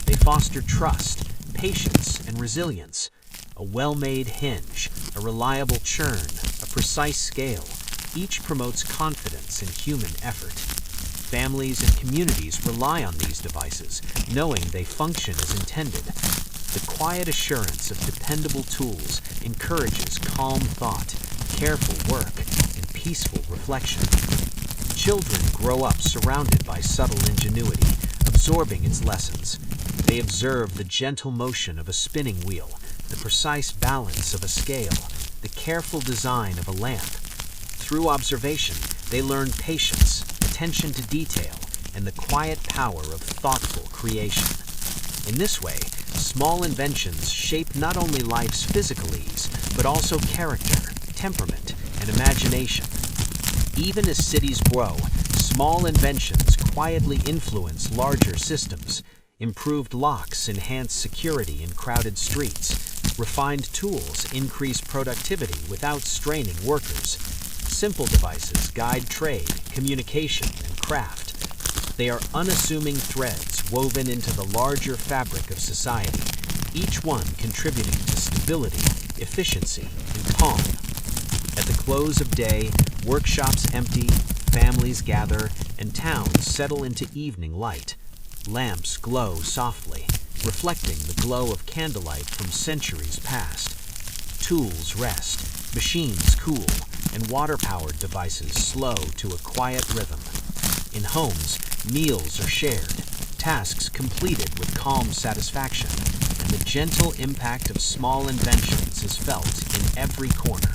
They foster trust, patience, and resilience. A well-made hinge, a reliable churn, a precise scale, each promotes confidence in human effort. Families and communities rely on these devices, knowing they function as intended. The quiet assurance of dependable tools encourages calm thought, careful work, and peaceful reflection. Children grow up surrounded by subtle ingenuity, absorbing its lessons. They observe the gentle motion of a spinning wheel, the precise balance of a scale, the careful design of a lamp. Through observation, they learn patience, attention to detail, and the quiet power of thoughtful creation. In this way, small inventions shape not only life's physical ease, but also character, temperament, and imagination. Even as cities grow, small inventions quietly influence larger systems. Improved locks enhance security in crowded streets. Refined tools increase productivity without straining workers. Simple devices guide trade, communication, and craft. They are unassuming threads woven into the larger fabric of society, each one contributing to stability, efficiency, and calm. At the close of day, workshops empty, families gather, and towns settle into evening light. Lamps glow softly, reflecting the glow of candlelight from centuries past. Tools rest, machines cool, and water-powered devices slow to a quiet rhythm. In homes, meals are shared, tasks completed with calm satisfaction, and the gentle impact of small inventions is felt in every corner.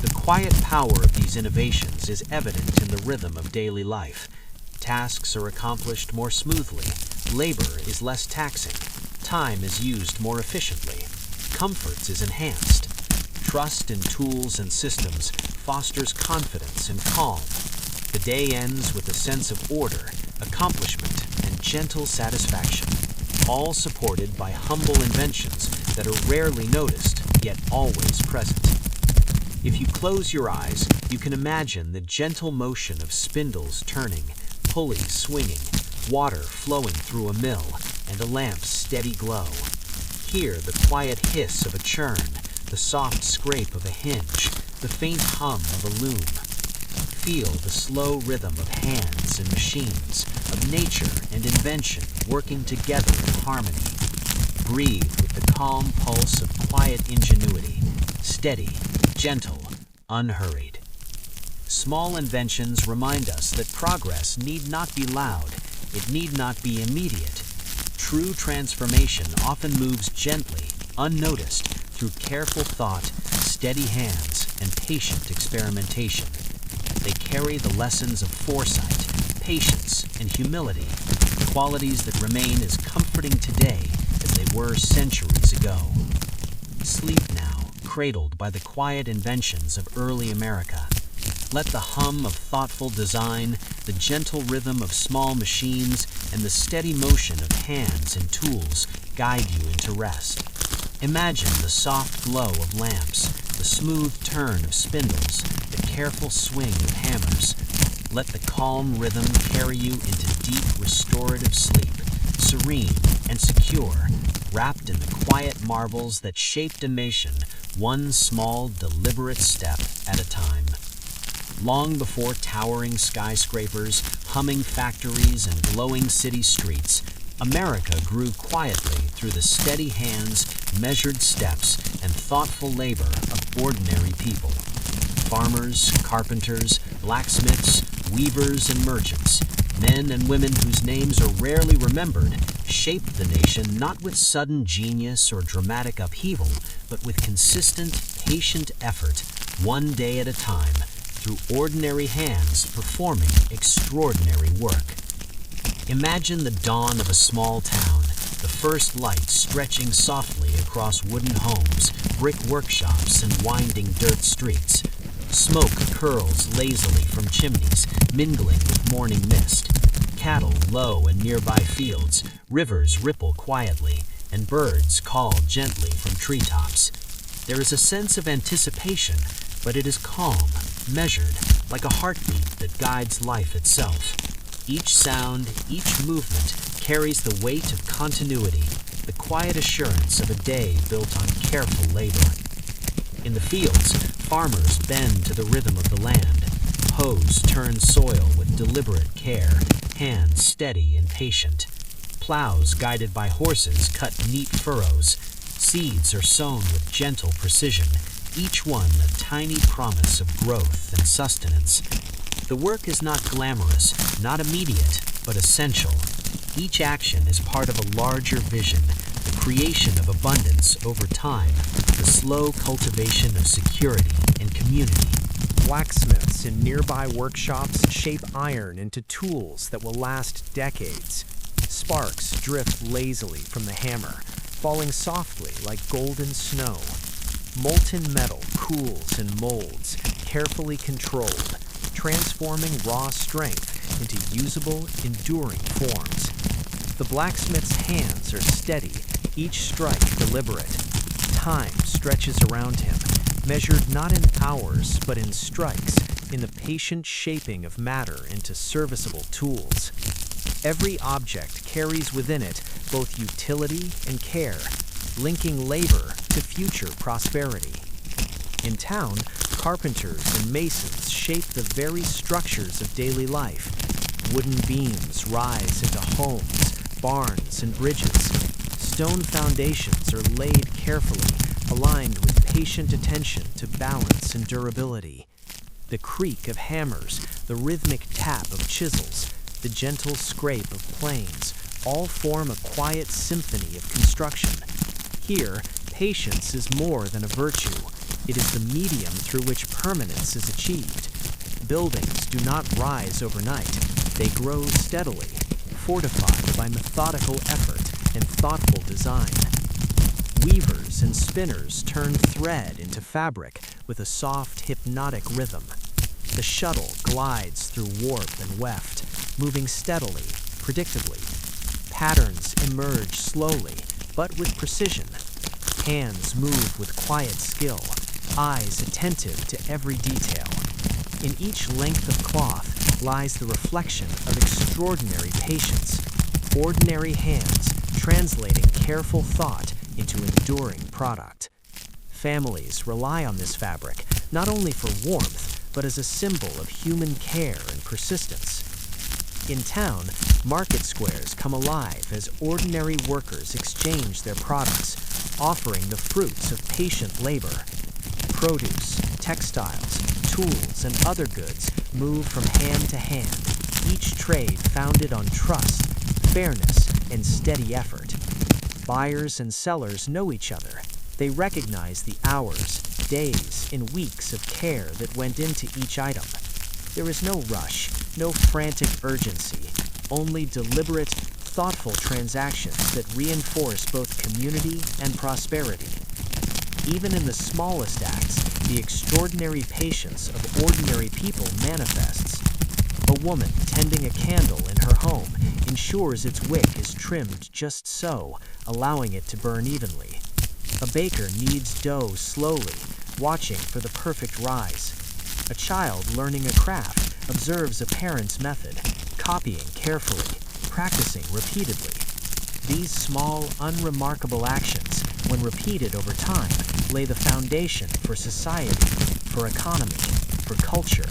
The quiet power of these innovations is evident in the rhythm of daily life. Tasks are accomplished more smoothly, labor is less taxing, Time is used more efficiently. Comfort is enhanced. Trust in tools and systems fosters confidence and calm. The day ends with a sense of order, accomplishment, and gentle satisfaction, all supported by humble inventions that are rarely noticed, yet always present. If you close your eyes, you can imagine the gentle motion of spindles turning, pulleys swinging, water flowing through a mill, and a lamp's steady glow. Hear the quiet hiss of a churn, the soft scrape of a hinge, the faint hum of a loom. Feel the slow rhythm of hands and machines, of nature and invention working together in harmony. Breathe with the calm pulse of quiet ingenuity, steady, gentle, unhurried. Small inventions remind us that progress need not be loud, it need not be immediate. True transformation often moves gently, unnoticed, through careful thought, steady hands, and patient experimentation. They carry the lessons of foresight, patience, and humility, qualities that remain as comforting today as they were centuries ago. Sleep now, cradled by the quiet inventions of early America. Let the hum of thoughtful design, the gentle rhythm of small machines, and the steady motion of hands and tools guide you into rest. Imagine the soft glow of lamps, the smooth turn of spindles, the careful swing of hammers. Let the calm rhythm carry you into deep restorative sleep, serene and secure, wrapped in the quiet marvels that shaped a nation, one small, deliberate step at a time. Long before towering skyscrapers, humming factories, and glowing city streets, America grew quietly through the steady hands, measured steps, and thoughtful labor of ordinary people. Farmers, carpenters, blacksmiths, weavers, and merchants, men and women whose names are rarely remembered, shaped the nation not with sudden genius or dramatic upheaval, but with consistent, patient effort, one day at a time, through ordinary hands performing extraordinary work. Imagine the dawn of a small town, the first light stretching softly across wooden homes, brick workshops, and winding dirt streets. Smoke curls lazily from chimneys, mingling with morning mist. Cattle low in nearby fields, rivers ripple quietly, and birds call gently from treetops. There is a sense of anticipation, but it is calm, measured, like a heartbeat that guides life itself. Each sound, each movement carries the weight of continuity, the quiet assurance of a day built on careful labor. In the fields, farmers bend to the rhythm of the land. Hoes turn soil with deliberate care, hands steady and patient. Plows guided by horses cut neat furrows. Seeds are sown with gentle precision, each one a tiny promise of growth and sustenance. The work is not glamorous, not immediate, but essential. Each action is part of a larger vision, the creation of abundance over time, the slow cultivation of security and community. Blacksmiths in nearby workshops shape iron into tools that will last decades. Sparks drift lazily from the hammer, falling softly like golden snow. Molten metal cools and molds, carefully controlled, transforming raw strength into usable, enduring forms. The blacksmith's hands are steady, each strike deliberate. Time stretches around him, measured not in hours but in strikes, in the patient shaping of matter into serviceable tools. Every object carries within it both utility and care, linking labor to future prosperity. In town, carpenters and masons shape the very structures of daily life. Wooden beams rise into homes, barns, and bridges. Stone foundations are laid carefully, aligned with patient attention to balance and durability. The creak of hammers, the rhythmic tap of chisels, the gentle scrape of planes, all form a quiet symphony of construction. Here, patience is more than a virtue. It is the medium through which permanence is achieved. Buildings do not rise overnight. They grow steadily, fortified by methodical effort, and thoughtful design. Weavers and spinners turn thread into fabric with a soft, hypnotic rhythm. The shuttle glides through warp and weft, moving steadily, predictably. Patterns emerge slowly, but with precision. Hands move with quiet skill, eyes attentive to every detail. In each length of cloth lies the reflection of extraordinary patience. Ordinary hands translating careful thought into enduring product. Families rely on this fabric not only for warmth, but as a symbol of human care and persistence. In town, market squares come alive as ordinary workers exchange their products, offering the fruits of patient labor. Produce, textiles, tools, and other goods move from hand to hand, each trade founded on trust, fairness, and steady effort. Buyers and sellers know each other. They recognize the hours, days, and weeks of care that went into each item. There is no rush, no frantic urgency, only deliberate, thoughtful transactions that reinforce both community and prosperity. Even in the smallest acts, the extraordinary patience of ordinary people manifests. A woman tending a candle in her home ensures its wick is trimmed just so, allowing it to burn evenly. A baker kneads dough slowly, watching for the perfect rise. A child learning a craft observes a parent's method, copying carefully, practicing repeatedly. These small, unremarkable actions, when repeated over time, lay the foundation for society, for economy, for culture.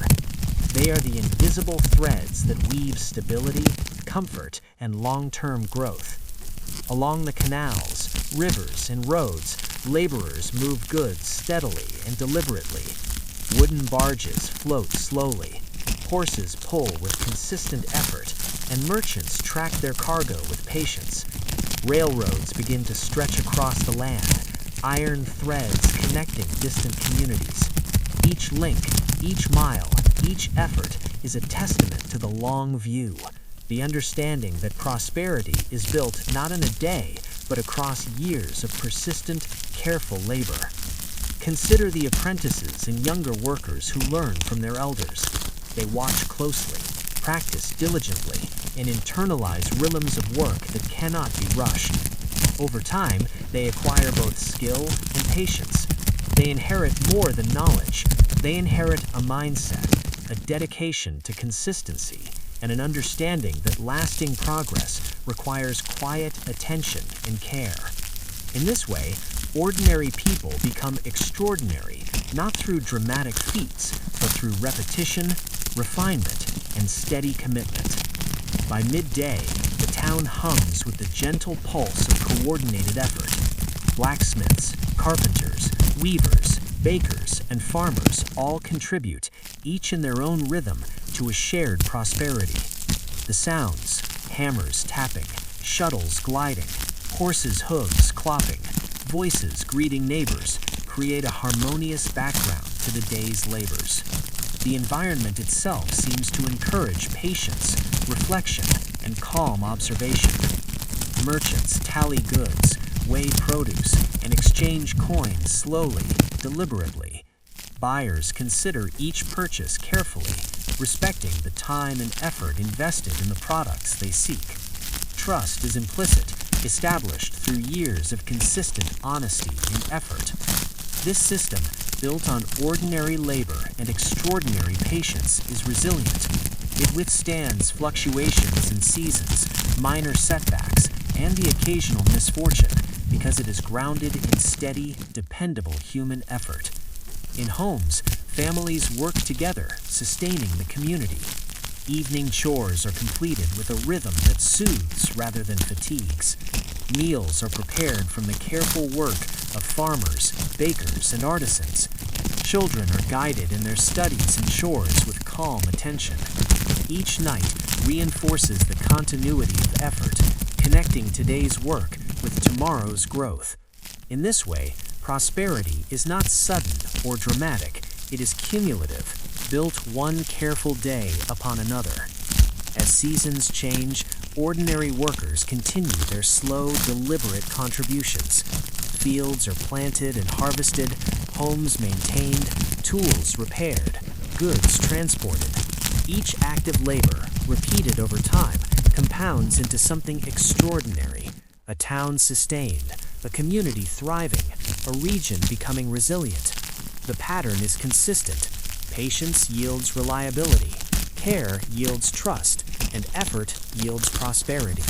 They are the invisible threads that weave stability, comfort, and long-term growth. Along the canals, rivers, and roads, laborers move goods steadily and deliberately. Wooden barges float slowly. Horses pull with consistent effort, and merchants track their cargo with patience. Railroads begin to stretch across the land, iron threads connecting distant communities. Each link, each mile, each effort is a testament to the long view, the understanding that prosperity is built not in a day, but across years of persistent, careful labor. Consider the apprentices and younger workers who learn from their elders. They watch closely, practice diligently, and internalize rhythms of work that cannot be rushed. Over time, they acquire both skill and patience. They inherit more than knowledge. They inherit a mindset, a dedication to consistency, and an understanding that lasting progress requires quiet attention and care. In this way, ordinary people become extraordinary, not through dramatic feats, but through repetition, refinement, and steady commitment. By midday, the town hums with the gentle pulse of coordinated effort. Blacksmiths, carpenters, weavers, bakers, and farmers all contribute, each in their own rhythm, to a shared prosperity. The sounds, hammers tapping, shuttles gliding, horses' hooves clopping, voices greeting neighbors, create a harmonious background to the day's labors. The environment itself seems to encourage patience, reflection, and calm observation. Merchants tally goods, weigh produce, and exchange coins slowly, deliberately. Buyers consider each purchase carefully, respecting the time and effort invested in the products they seek. Trust is implicit, established through years of consistent honesty and effort. This system, built on ordinary labor and extraordinary patience, is resilient. It withstands fluctuations in seasons, minor setbacks, and the occasional misfortune because it is grounded in steady, dependable human effort. In homes, families work together, sustaining the community. Evening chores are completed with a rhythm that soothes rather than fatigues. Meals are prepared from the careful work of farmers, bakers, and artisans. Children are guided in their studies and chores with calm attention. Each night reinforces the continuity of effort, connecting today's work with tomorrow's growth. In this way, prosperity is not sudden or dramatic, it is cumulative, built one careful day upon another. As seasons change, ordinary workers continue their slow, deliberate contributions. Fields are planted and harvested, homes maintained, tools repaired, goods transported. Each act of labor, repeated over time, compounds into something extraordinary. A town sustained, a community thriving, a region becoming resilient. The pattern is consistent. Patience yields reliability, care yields trust, and effort yields prosperity.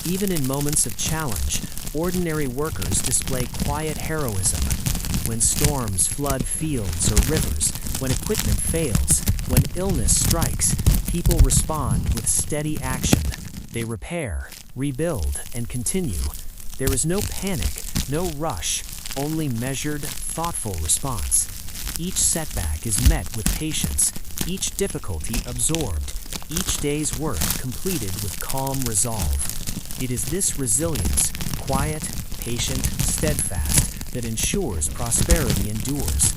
Even in moments of challenge, ordinary workers display quiet heroism. When storms flood fields or rivers, when equipment fails, when illness strikes, people respond with steady action. They repair, rebuild, and continue. There is no panic, no rush, only measured, thoughtful response. Each setback is met with patience, each difficulty absorbed, each day's work completed with calm resolve. It is this resilience, quiet, patient, steadfast, that ensures prosperity endures.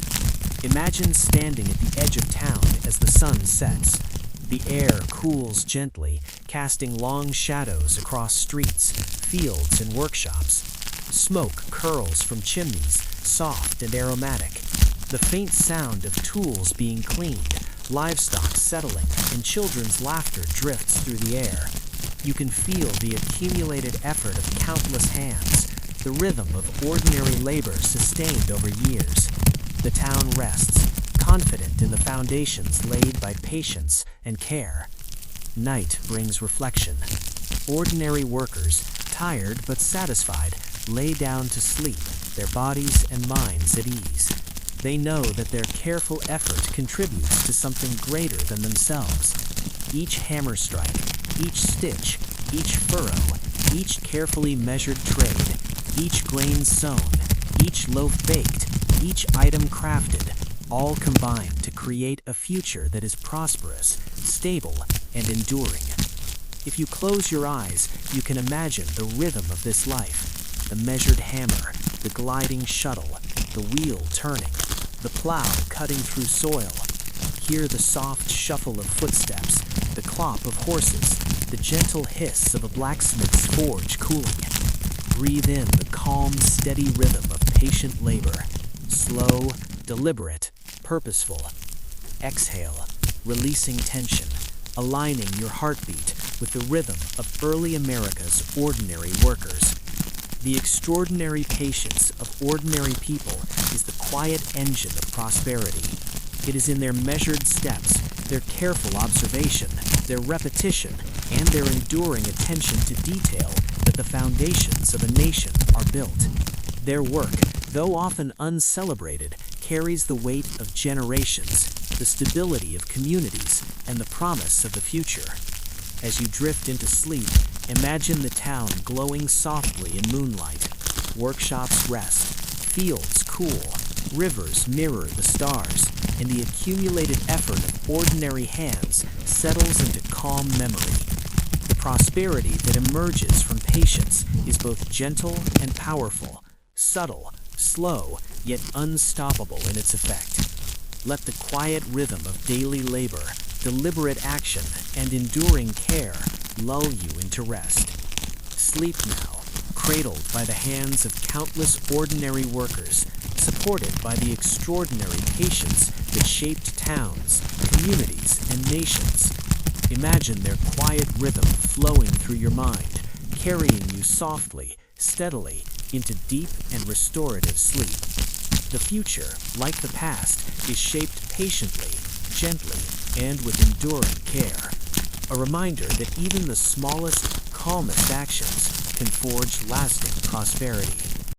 Imagine standing at the edge of town as the sun sets. The air cools gently, casting long shadows across streets, fields, and workshops. Smoke curls from chimneys, soft and aromatic. The faint sound of tools being cleaned, livestock settling, and children's laughter drifts through the air. You can feel the accumulated effort of countless hands, the rhythm of ordinary labor sustained over years. The town rests, confident in the foundations laid by patience and care. Night brings reflection. Ordinary workers, tired but satisfied, lay down to sleep, their bodies and minds at ease. They know that their careful effort contributes to something greater than themselves. Each hammer strike, each stitch, each furrow, each carefully measured trade, each grain sown, each loaf baked, each item crafted, all combine to create a future that is prosperous, stable, and enduring. If you close your eyes, you can imagine the rhythm of this life. The measured hammer, the gliding shuttle, the wheel turning, the plow cutting through soil. Hear the soft shuffle of footsteps, the clop of horses, the gentle hiss of a blacksmith's forge cooling. Breathe in the calm, steady rhythm of patient labor. Slow, deliberate, purposeful. Exhale, releasing tension, aligning your heartbeat with the rhythm of early America's ordinary workers. The extraordinary patience of ordinary people is the quiet engine of prosperity. It is in their measured steps, their careful observation, their repetition, and their enduring attention to detail that the foundations of a nation are built. Their work, though often uncelebrated, carries the weight of generations, the stability of communities, and the promise of the future. As you drift into sleep, imagine the town glowing softly in moonlight. Workshops rest, fields cool, rivers mirror the stars, and the accumulated effort of ordinary hands settles into calm memory. The prosperity that emerges from patience is both gentle and powerful, subtle, slow, yet unstoppable in its effect. Let the quiet rhythm of daily labor, deliberate action, and enduring care lull you into rest. Sleep now, cradled by the hands of countless ordinary workers, supported by the extraordinary patience that shaped towns, communities, and nations. Imagine their quiet rhythm flowing through your mind, carrying you softly, steadily, into deep and restorative sleep. The future, like the past, is shaped patiently, gently, and with enduring care. A reminder that even the smallest, calmest actions can forge lasting prosperity.